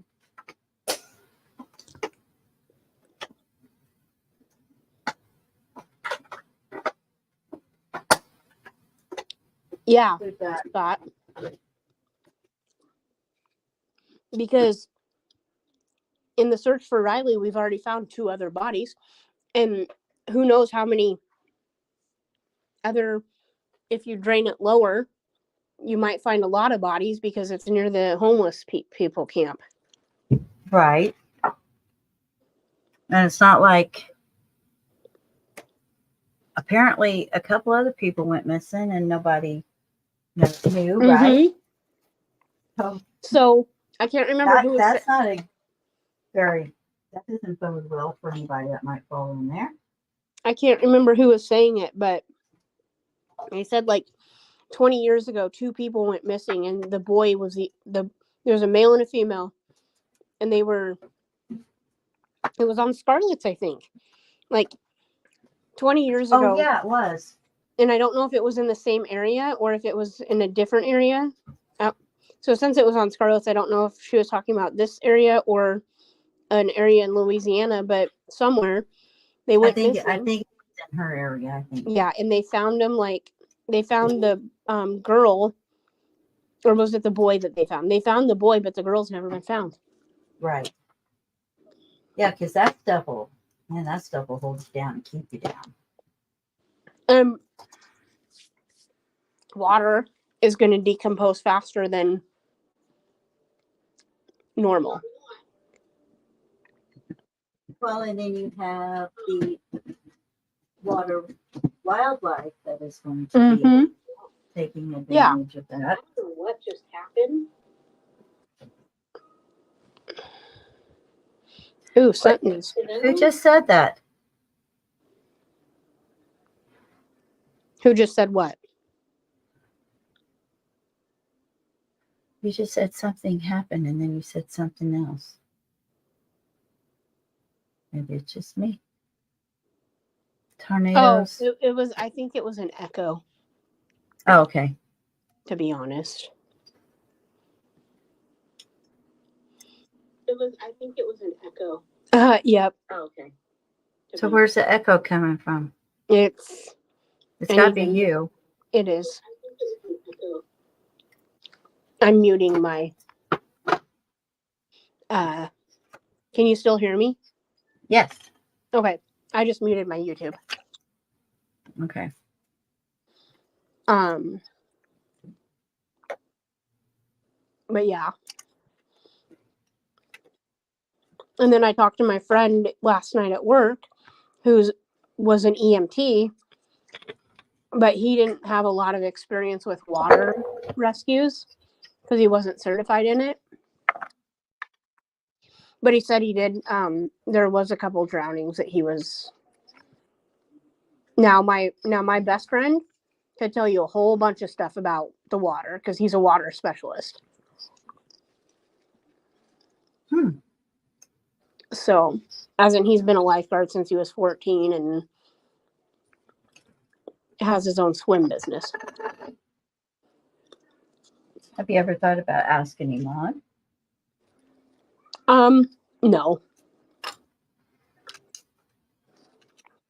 Yeah, Scott. Because in the search for Riley, we've already found 2 other bodies, and who knows how many other, if you drain it lower, you might find a lot of bodies because it's near the homeless people camp. Right. And it's not like, apparently a couple other people went missing and nobody knew, right? So I can't remember who was that's not a very, that doesn't bode well for anybody that might fall in there. I can't remember who was saying it, but they said like 20 years ago, 2 people went missing, and the boy was there was a male and a female, and it was on Scarlett's, I think, like 20 years ago. Oh yeah, it was. And I don't know if it was in the same area or if it was in a different area. So since it was on Scarlett's, I don't know if she was talking about this area or an area in Louisiana, but somewhere they went missing. I think it's in her area, I think. Yeah, and they found him, like, they found the girl, or was it the boy that they found? They found the boy, but the girl's never been found. Right. Yeah, because that stuff will hold you down and keep you down. Water is going to decompose faster than normal. Well, and then you have the water wildlife that is going to be taking advantage of that. What just happened? Ooh, something's. Who just said that? Who just said what? You just said something happened and then you said something else. Maybe it's just me. Tornadoes. Oh, it was, I think it was an echo. Oh, okay. To be honest. I think it was an echo. Yep. Oh, okay. So where's the echo coming from? It's got to be you. It is. I'm muting my. Can you still hear me? Yes. Okay. I just muted my YouTube. Okay. But yeah. And then I talked to my friend last night at work, who was an EMT, but he didn't have a lot of experience with water rescues because he wasn't certified in it. But he said he did. There was a couple drownings that he was. Now my best friend could tell you a whole bunch of stuff about the water because he's a water specialist. So, as in, he's been a lifeguard since he was 14 and has his own swim business. Have you ever thought about asking him on? No.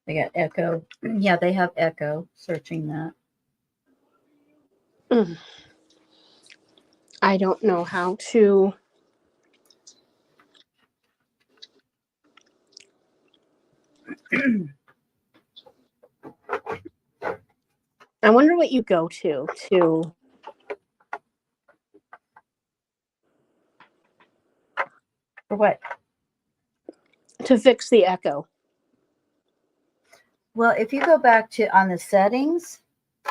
They got Echo. Yeah, they have Echo searching that. I don't know how to. I wonder what you go to. For what? To fix the echo. Well, if you go back to on the settings,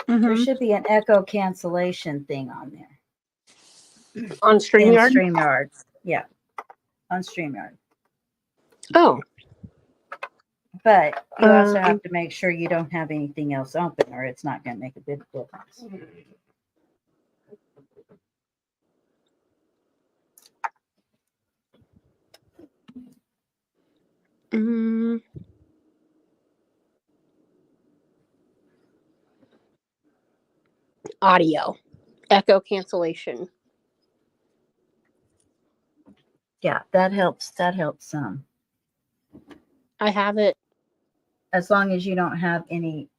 there Mm-hmm. should be an echo cancellation thing on there. On In StreamYard? StreamYard. Yeah. On StreamYard. Oh. But you also have to make sure you don't have anything else open or it's not going to make a big difference. Audio. Echo cancellation. Yeah, that helps. That helps some. I have it. As long as you don't have anything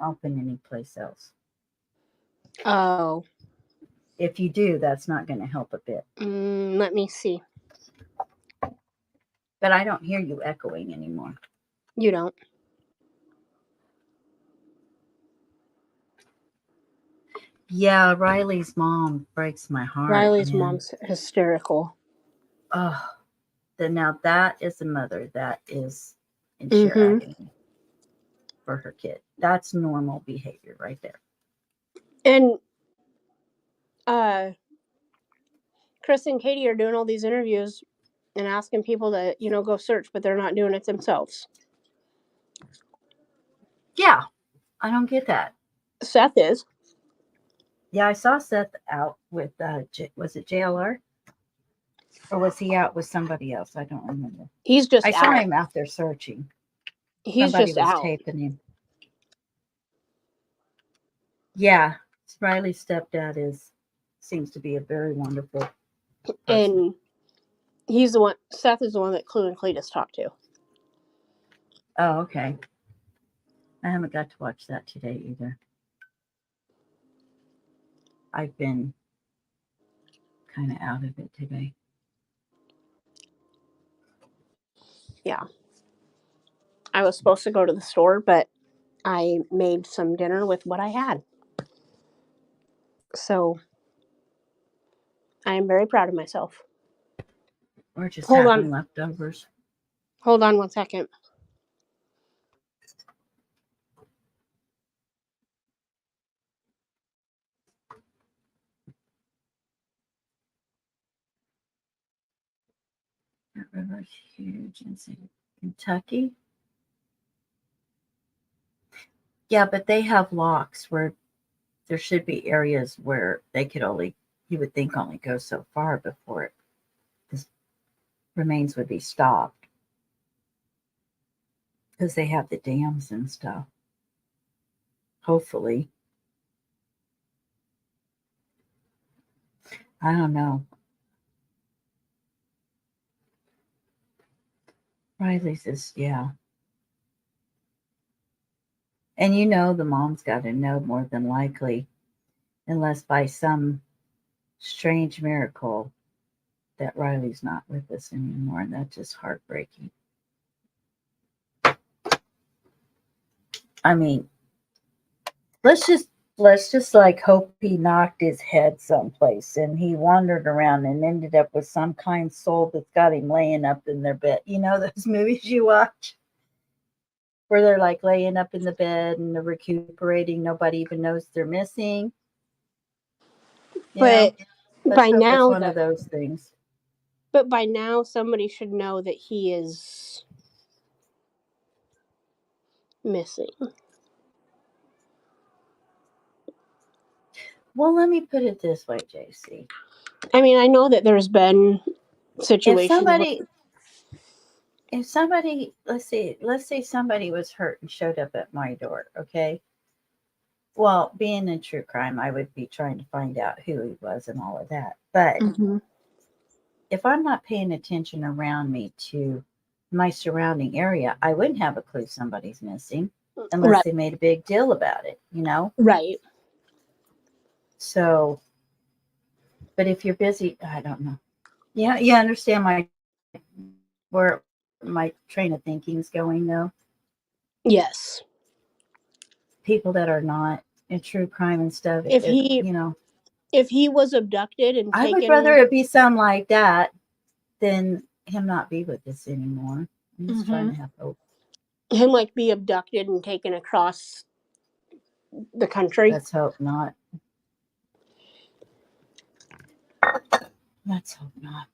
open anyplace else. Oh. If you do, that's not going to help a bit. Let me see. But I don't hear you echoing anymore. You don't. Yeah, Riley's mom breaks my heart. Riley's man. mom's hysterical. Oh, now that is a mother that is in sheer agony for her kid. That's normal behavior right there. And Chris and Katie are doing all these interviews and asking people to, go search, but they're not doing it themselves. Yeah, I don't get that. Seth is. Yeah, I saw Seth out with, was it JLR? Or was he out with somebody else? I don't remember. He's just I out. saw him out there searching. He's Somebody just was out. taping him. Yeah, Riley's stepdad seems to be a very wonderful person. And he's the one, Seth is the one that Clue and Cletus talked to. Oh, okay. I haven't got to watch that today either. I've been kind of out of it today. Yeah. I was supposed to go to the store, but I made some dinner with what I had. So I am very proud of myself. Or just Hold having on. leftovers. Hold on 1 second. That river's huge in Kentucky. Yeah, but they have locks where there should be areas where they could you would think only go so far before the remains would be stopped. Because they have the dams and stuff. Hopefully. I don't know. Riley's is, yeah. And the mom's got to know more than likely, unless by some strange miracle that Riley's not with us anymore. And that's just heartbreaking. I mean, let's just like hope he knocked his head someplace and he wandered around and ended up with some kind soul that's got him laying up in their bed. You know those movies you watch where they're like laying up in the bed and they're recuperating. Nobody even knows they're missing. But by now, it's one of those things. But by now, somebody should know that he is missing. Well, let me put it this way, JC. I mean, I know that there's been situations If somebody, let's say somebody was hurt and showed up at my door, okay? Well, being in true crime, I would be trying to find out who he was and all of that. But Mhm. if I'm not paying attention around me to my surrounding area, I wouldn't have a clue somebody's missing unless Right. they made a big deal about it, you know? Right. So, but if you're busy, I don't know. Yeah, you understand where my train of thinking's going though. Yes. People that are not in true crime and stuff, If he you know, if he was abducted and I would taken, rather it be something like that than him not be with us anymore. I'm just trying to have hope. him like be abducted and taken across the country. Let's hope not. Let's hope not.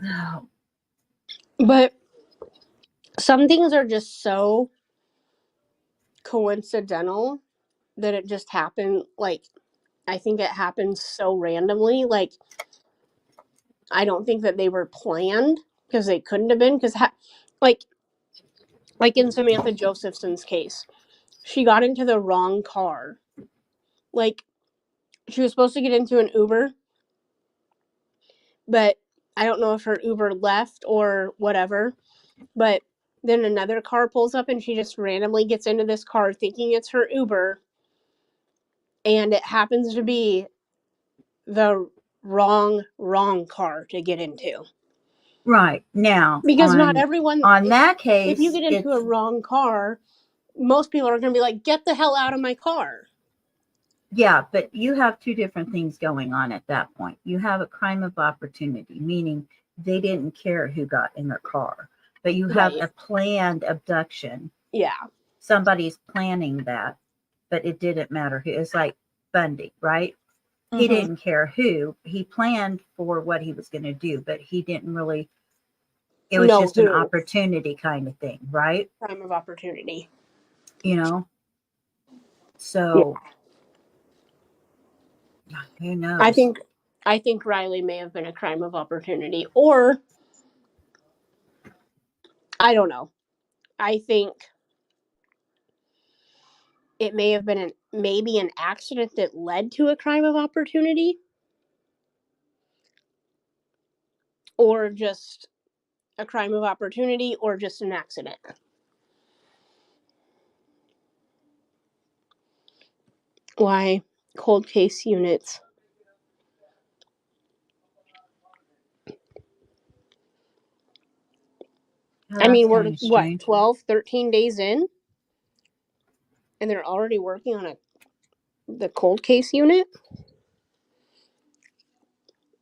No. But some things are just so coincidental that it just happened. Like, I think it happened so randomly. Like, I don't think that they were planned, because they couldn't have been. Because, like, in Samantha Josephson's case, she got into the wrong car. Like, she was supposed to get into an Uber, but I don't know if her Uber left or whatever. But then another car pulls up and she just randomly gets into this car thinking it's her Uber. And it happens to be the wrong car to get into. Right. Now, Because not everyone, on that if you case, get into a wrong car, most people are going to be like, get the hell out of my car. yeah, but you have two different things going on at that point. You have a crime of opportunity, meaning they didn't care who got in their car, but you have Right. a planned abduction. Yeah. Somebody's planning that, but it didn't matter who. It's like Bundy, right? He Mm-hmm. didn't care who. He planned for what he was going to do, but he didn't really. It was just an opportunity kind of thing, right? Crime of opportunity. You know? So, who knows? I think Riley may have been a crime of opportunity, or I don't know. I think it may have been maybe an accident that led to a crime of opportunity, or just a crime of opportunity, or just an accident. Why cold case units? I mean, we're what, 12, 13 days in? And they're already working on the cold case unit?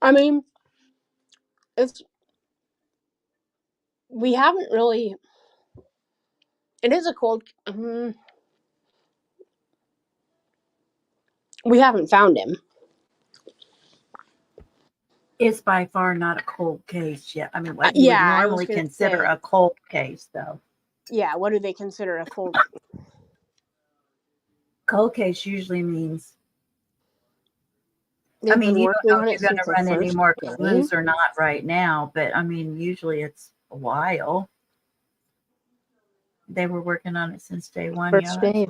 I mean, we haven't really, it is a cold, we haven't found him. It's by far not a cold case yet. I mean, what you would normally consider a cold case, though. Yeah, what do they consider a cold? Cold case usually means. I mean, you don't know if you're going to run any more clues or not right now, but I mean, usually it's a while. They were working on it since day one. First day.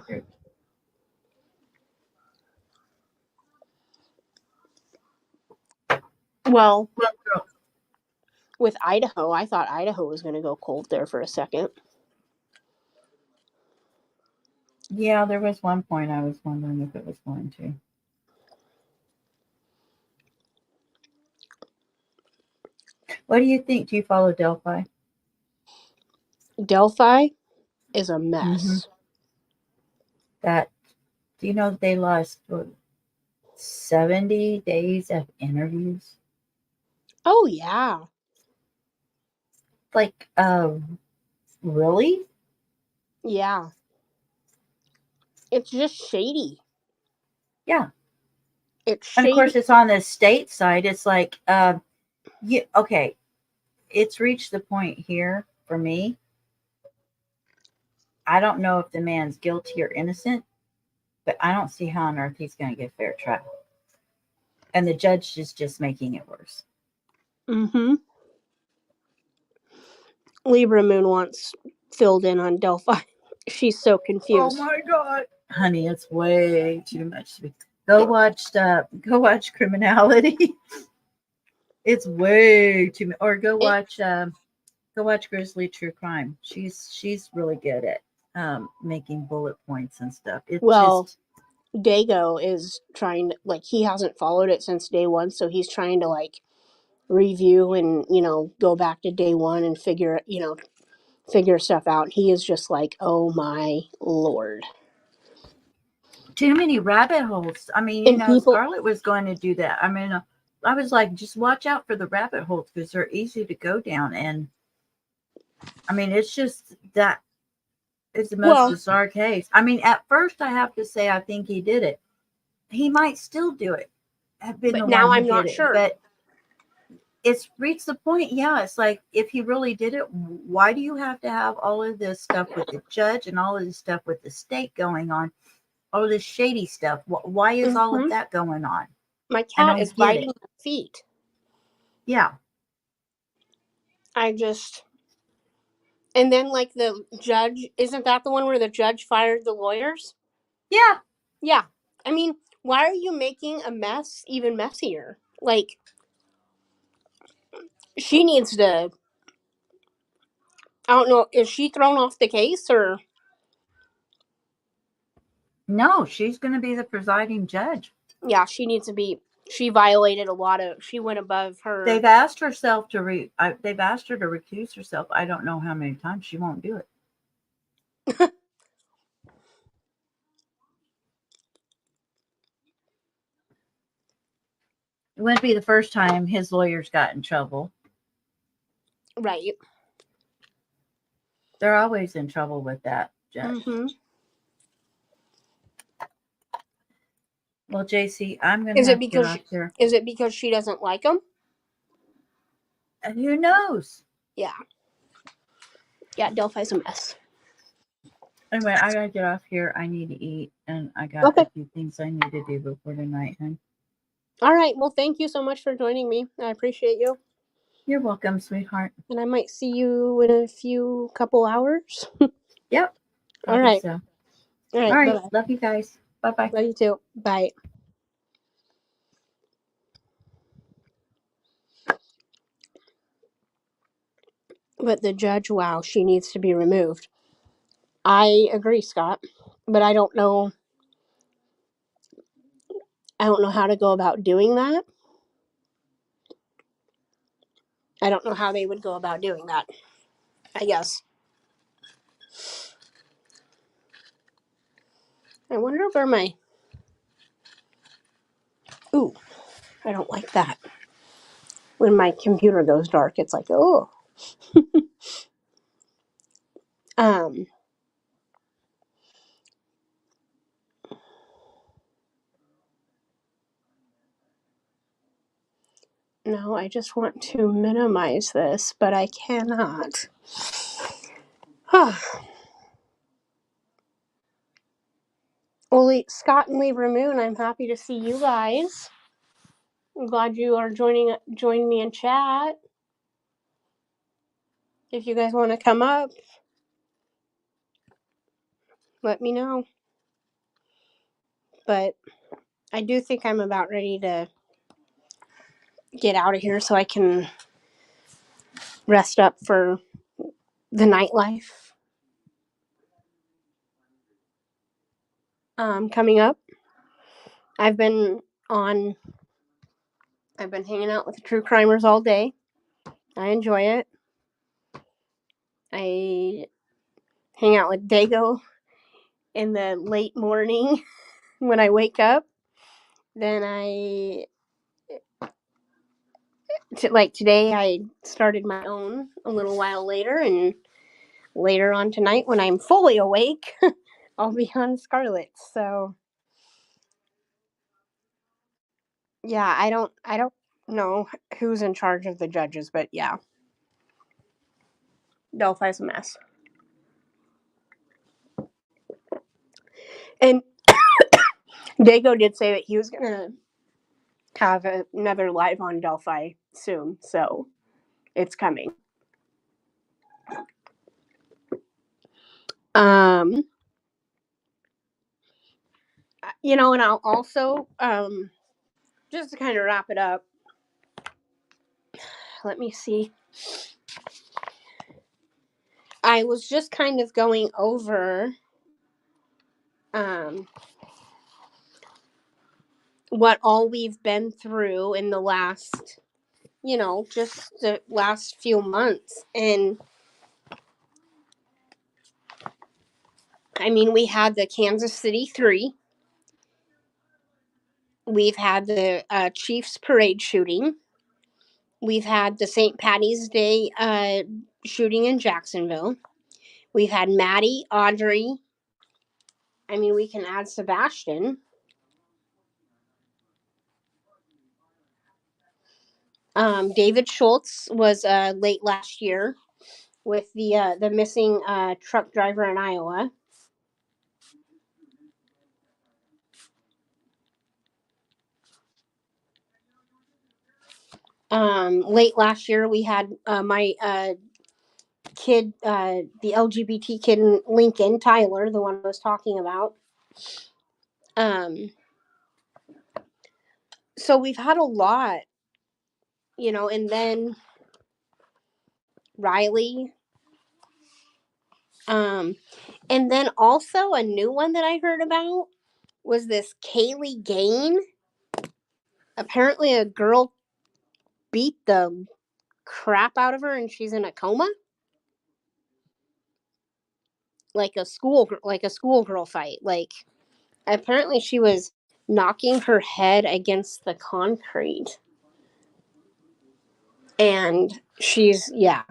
Well, with Idaho, I thought Idaho was going to go cold there for a second. Yeah, there was one point I was wondering if it was going to. What do you think? Do you follow Delphi? Delphi is a mess. Do you know they lost 70 days of interviews? Oh, yeah. Like, really? Yeah. It's just shady. Yeah. It's And of shady. course, it's on the state side. It's like, okay, it's reached the point here for me. I don't know if the man's guilty or innocent, but I don't see how on earth he's going to get fair trial. And the judge is just making it worse. Mm-hmm. Libra Moon wants filled in on Delphi. She's so confused. Oh my god, honey, it's way too much to be. Go watch Criminality. It's way too. Or go watch Grizzly True Crime. She's really good at making bullet points and stuff. It's Well, just Dago is trying to, like, he hasn't followed it since day one, so he's trying to, like, review and, go back to day one and figure stuff out. He is just like, oh my Lord. too many rabbit holes. I mean, And people, Scarlett was going to do that. I mean, I was like, just watch out for the rabbit holes because they're easy to go down. And I mean, it's just that it's the most bizarre case. I mean, at first, I have to say, I think he did it. He might still do it. Have been but the now one who I'm not did it, sure. but it's reached the point. Yeah, it's like if he really did it, why do you have to have all of this stuff with the judge and all of this stuff with the state going on? All this shady stuff. Why is all of that going on? My cat is biting my feet. Yeah. And then, like, the judge, isn't that the one where the judge fired the lawyers? Yeah. Yeah. I mean, why are you making a mess even messier? Like, she needs to, I don't know, is she thrown off the case or? No, she's going to be the presiding judge. Yeah, she needs to be. She violated she went above her. They've asked herself to they've asked her to recuse herself. I don't know how many times. She won't do it. It wouldn't be the first time his lawyers got in trouble. Right. They're always in trouble with that judge. Mm-hmm. Well, JC, I'm going to have to get off here. Is it because she doesn't like him? And who knows? Yeah. Yeah, Delphi's a mess. Anyway, I got to get off here. I need to eat, and I got a few things I need to do before tonight, hon. All right. Well, thank you so much for joining me. I appreciate you. You're welcome, sweetheart. And I might see you in a couple hours. Yep. All right. So. All right. Bye-bye. Love you guys. Bye-bye. Love you too. Bye. But the judge, wow, she needs to be removed. I agree, Scott, but I don't know how to go about doing that. I don't know how they would go about doing that, I guess. I wonder where Ooh, I don't like that. When my computer goes dark, it's like, oh. No, I just want to minimize this, but I cannot. Well, Scott and Libra Moon, I'm happy to see you guys. I'm glad you are joining me in chat. If you guys want to come up, let me know. But I do think I'm about ready to get out of here so I can rest up for the nightlife coming up. I've been hanging out with the true crimers all day. I enjoy it. I hang out with Dago in the late morning when I wake up. Then today I started my own a little while later, and later on tonight when I'm fully awake, I'll be on Scarlett's. So Yeah, I don't know who's in charge of the judges, but yeah, Delphi's a mess. And Dago did say that he was gonna have another live on Delphi soon, so it's coming. Um, and I'll also just to kind of wrap it up. Let me see. I was just kind of going over um what all we've been through in the last, just the last few months. And I mean, we had the Kansas City 3. We've had the Chiefs parade shooting. We've had the St. Patty's Day shooting in Jacksonville. We've had Maddie, Audrey. I mean, we can add Sebastian. David Schultz was late last year with the missing truck driver in Iowa. Late last year, we had my kid, the LGBT kid in Lincoln, Tyler, the one I was talking about. So we've had a lot, and then Riley. And then also a new one that I heard about was this Kaylee Gain. Apparently, a girl beat the crap out of her, and she's in a coma, like a schoolgirl fight. Like, apparently, she was knocking her head against the concrete, and yeah.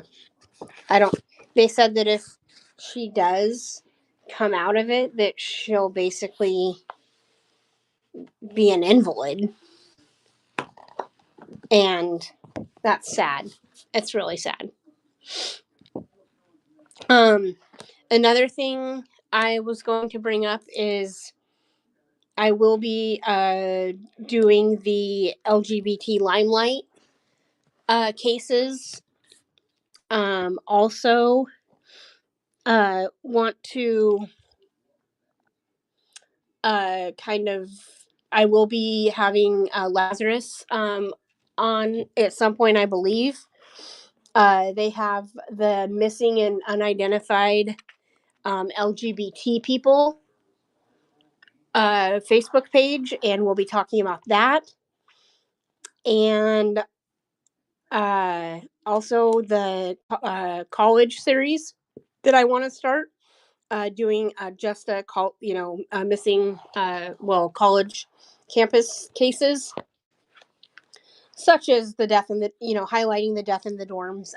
I don't. They said that if she does come out of it, that she'll basically be an invalid, and that's sad. It's really sad. Another thing I was going to bring up is I will be doing the LGBT limelight cases. Also, want to kind of. I will be having Lazarus on at some point, I believe. They have the missing and unidentified LGBT people Facebook page, and we'll be talking about that. And also the college series that I want to start doing just missing college campus cases, such as the death in the highlighting the death in the dorms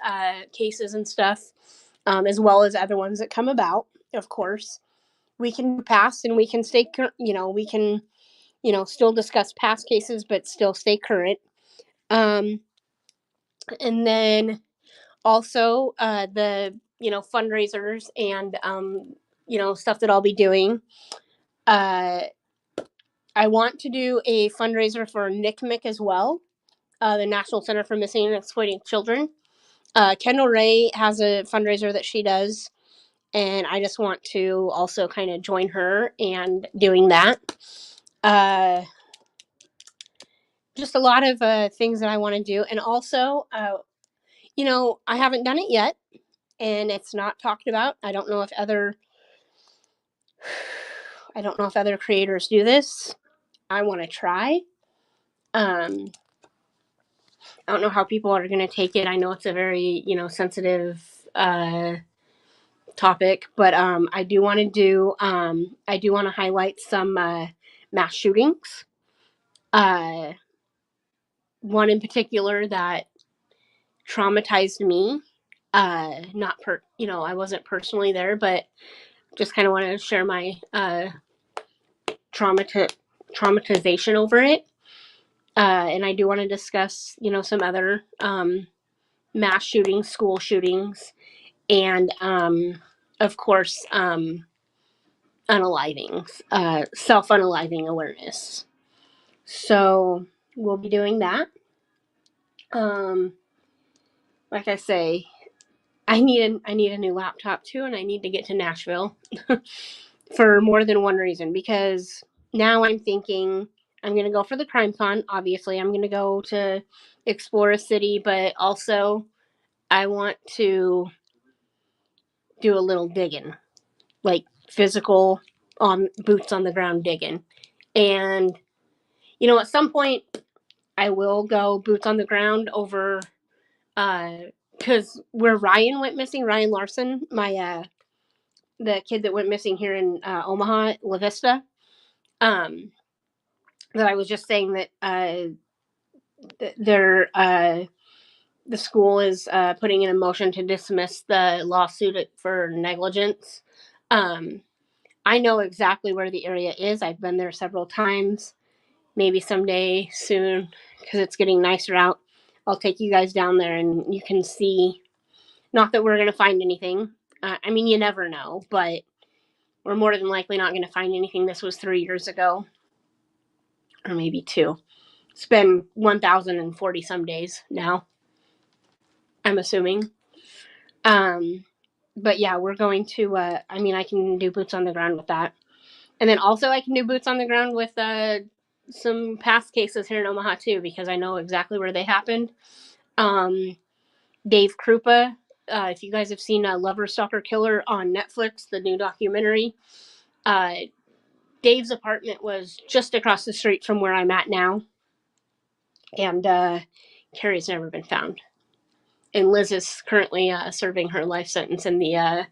cases and stuff, as well as other ones that come about. Of course, we can pass and we can stay. We can still discuss past cases, but still stay current. Um, and then also the fundraisers and stuff that I'll be doing. Uh, I want to do a fundraiser for NCMEC as well, the National Center for Missing and Exploiting Children. Kendall Ray has a fundraiser that she does, and I just want to also kind of join her and doing that. Just a lot of things that I want to do, and also, I haven't done it yet, and it's not talked about. I don't know if other creators do this. I want to try. I don't know how people are going to take it. I know it's a very, sensitive topic, but I do want to highlight some mass shootings. One in particular that traumatized me. Not I wasn't personally there, but just kind of want to share my traumatization over it. And I do want to discuss, some other mass shootings, school shootings, and of course, unalivings, self-unaliving awareness. So we'll be doing that. Like I say, I need a new laptop too, and I need to get to Nashville for more than one reason. Because now I'm thinking I'm gonna go for the Crime Con. Obviously, I'm gonna go to explore a city, but also I want to do a little digging, like physical on boots on the ground digging. And at some point I will go boots on the ground over because where Ryan went missing, Ryan Larson, my the kid that went missing here in Omaha, La Vista, that I was just saying that they're the school is putting in a motion to dismiss the lawsuit for negligence. I know exactly where the area is. I've been there several times. Maybe someday soon, because it's getting nicer out, I'll take you guys down there and you can see. Not that we're going to find anything. I mean, you never know, but we're more than likely not going to find anything. This was 3 years ago, or maybe 2. It's been 1,040 some days now, I'm assuming. But yeah, we're going to, I can do boots on the ground with that. And then also I can do boots on the ground with some past cases here in Omaha too, because I know exactly where they happened. Dave Krupa, if you guys have seen Lover Stalker Killer on Netflix, the new documentary, Dave's apartment was just across the street from where I'm at now. And Carrie's never been found. And Liz is currently serving her life sentence in the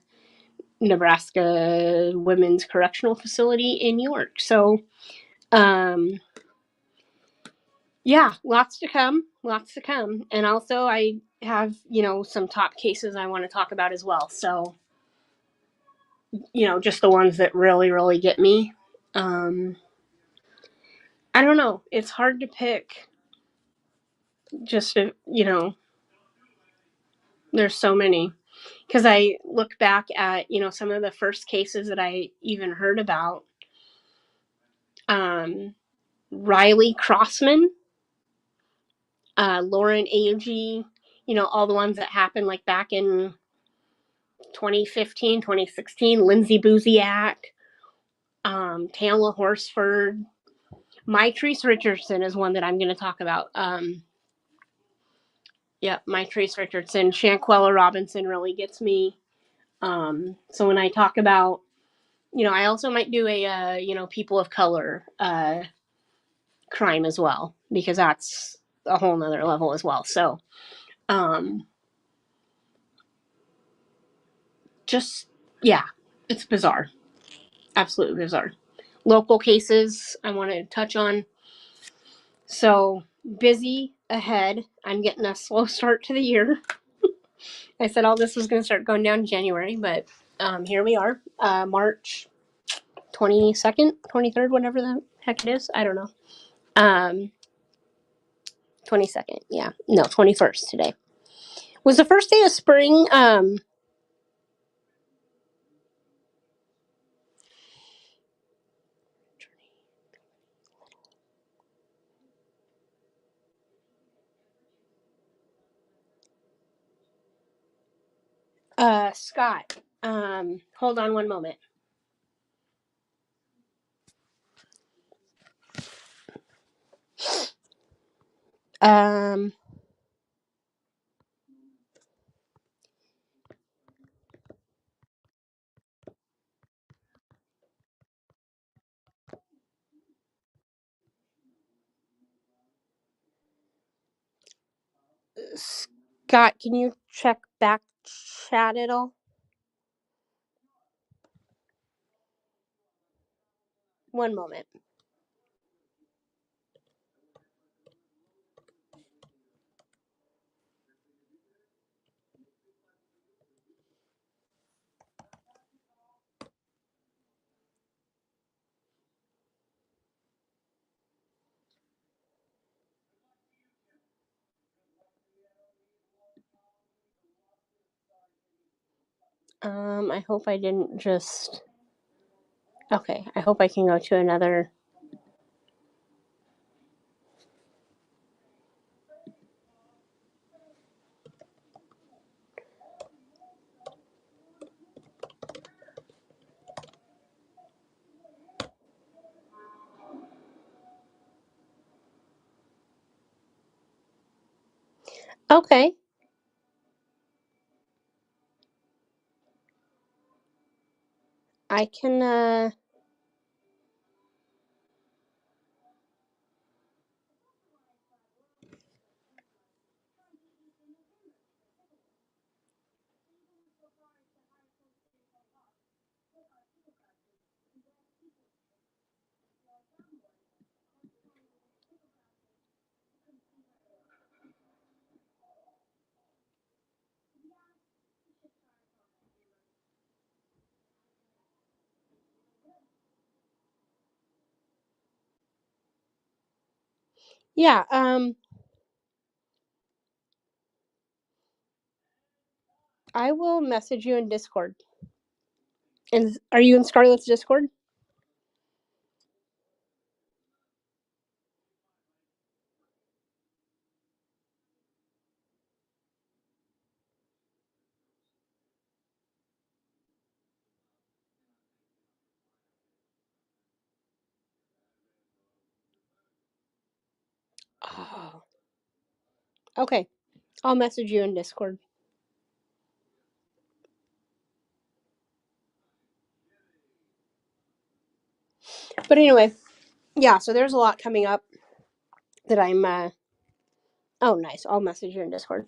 Nebraska Women's Correctional Facility in York. So, yeah, lots to come. And also I have, some top cases I want to talk about as well. So, just the ones that really, really get me. I don't know. It's hard to pick just there's so many. Because I look back at, some of the first cases that I even heard about. Riley Crossman, Lauren Agee, all the ones that happened like back in 2015, 2016, Lindsay Buziak, Tamla Horsford. Mytrice Richardson is one that I'm going to talk about. Mytrice Richardson. Shanquella Robinson really gets me. So when I talk about, I also might do a, people of color crime as well, because that's a whole nother level as well. So, just, yeah, it's bizarre. Absolutely bizarre. Local cases I want to touch on. So busy ahead. I'm getting a slow start to the year. I said all this was going to start going down in January, but here we are, March 22nd, 23rd, whatever the heck it is. I don't know. 22nd. Yeah. No, 21st today. Was the first day of spring. Scott, hold on one moment. Um, Scott, can you check back chat at all? One moment. I hope I didn't just... Okay, I hope I can go to another... Okay. I can, yeah, I will message you in Discord. And are you in Scarlett's Discord? Oh. Okay. I'll message you in Discord. But anyway, yeah, so there's a lot coming up that I'm oh nice. I'll message you in Discord.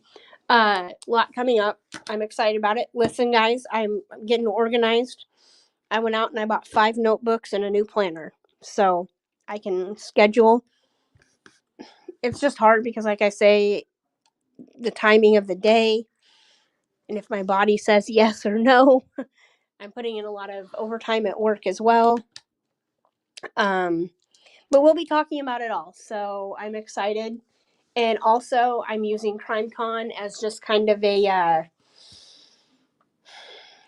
A lot coming up. I'm excited about it. Listen, guys, I'm getting organized. I went out and I bought 5 notebooks and a new planner. So I can schedule. It's just hard because like I say, the timing of the day, and if my body says yes or no. I'm putting in a lot of overtime at work as well. But we'll be talking about it all. So I'm excited. And also, I'm using CrimeCon as just kind of a,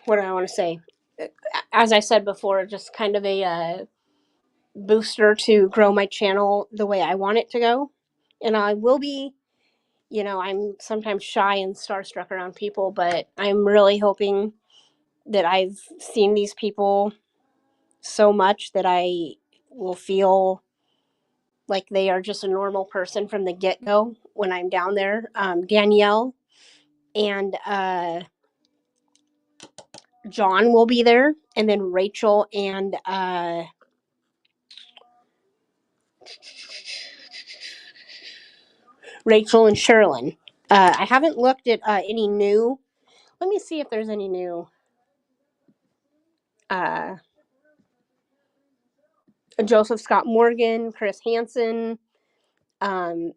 what do I want to say? As I said before, just kind of a booster to grow my channel the way I want it to go. And I will be, I'm sometimes shy and starstruck around people, but I'm really hoping that I've seen these people so much that I will feel like they are just a normal person from the get-go when I'm down there. Danielle and John will be there, and then Rachel and Sherilyn. I haven't looked at any new. Let me see if there's any new. Uh, Joseph Scott Morgan, Chris Hansen, um,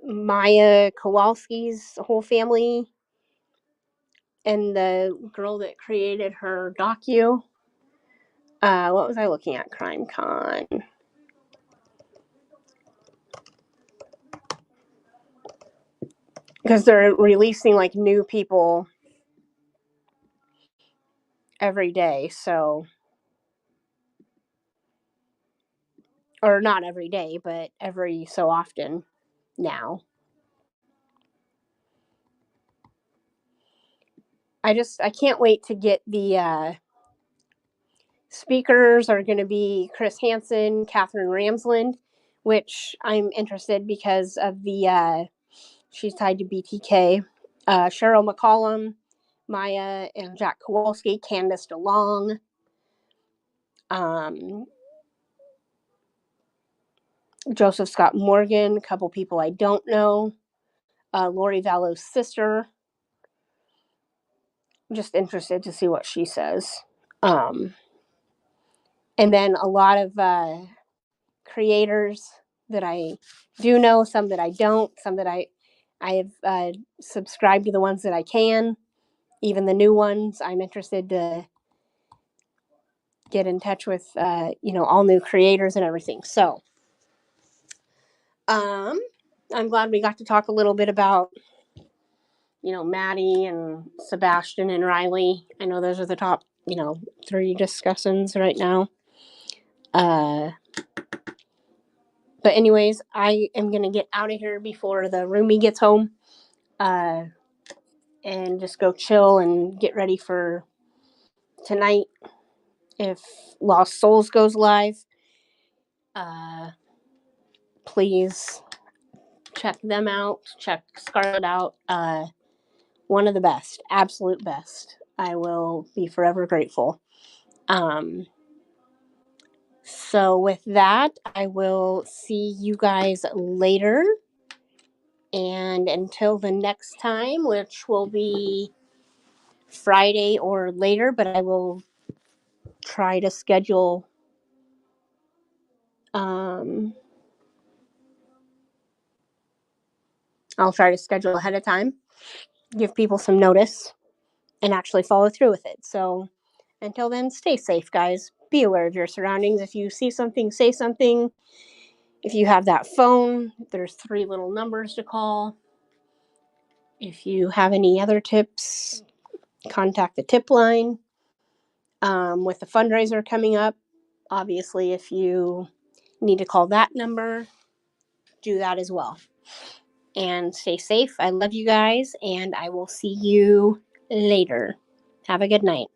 Maya Kowalski's whole family, and the girl that created her docu. What was I looking at? CrimeCon. Because they're releasing like new people every day, so, or not every day, but every so often now. I can't wait to get the speakers are going to be Chris Hansen, Catherine Ramsland, which I'm interested because of she's tied to BTK, Cheryl McCollum, Maya and Jack Kowalski, Candace DeLong, Joseph Scott Morgan, a couple people I don't know, Lori Vallow's sister. I'm just interested to see what she says. And then a lot of creators that I do know, some that I don't, some that I have subscribed to the ones that I can, even the new ones. I'm interested to get in touch with, all new creators and everything. So, I'm glad we got to talk a little bit about Maddie and Sebastian and Riley. I know those are the top, 3 discussants right now. But anyways, I am going to get out of here before the roomie gets home. And just go chill and get ready for tonight. If Lost Souls goes live, please check them out. Check Scarlet out. One of the best, absolute best. I will be forever grateful. So with that, I will see you guys later. And until the next time, which will be Friday or later, but I will try to schedule I'll try to schedule ahead of time, give people some notice, and actually follow through with it. So until then, stay safe, guys. Be aware of your surroundings. If you see something, say something. If you have that phone, there's 3 little numbers to call. If you have any other tips, contact the tip line. With the fundraiser coming up, obviously, if you need to call that number, do that as well. And stay safe. I love you guys, and I will see you later. Have a good night.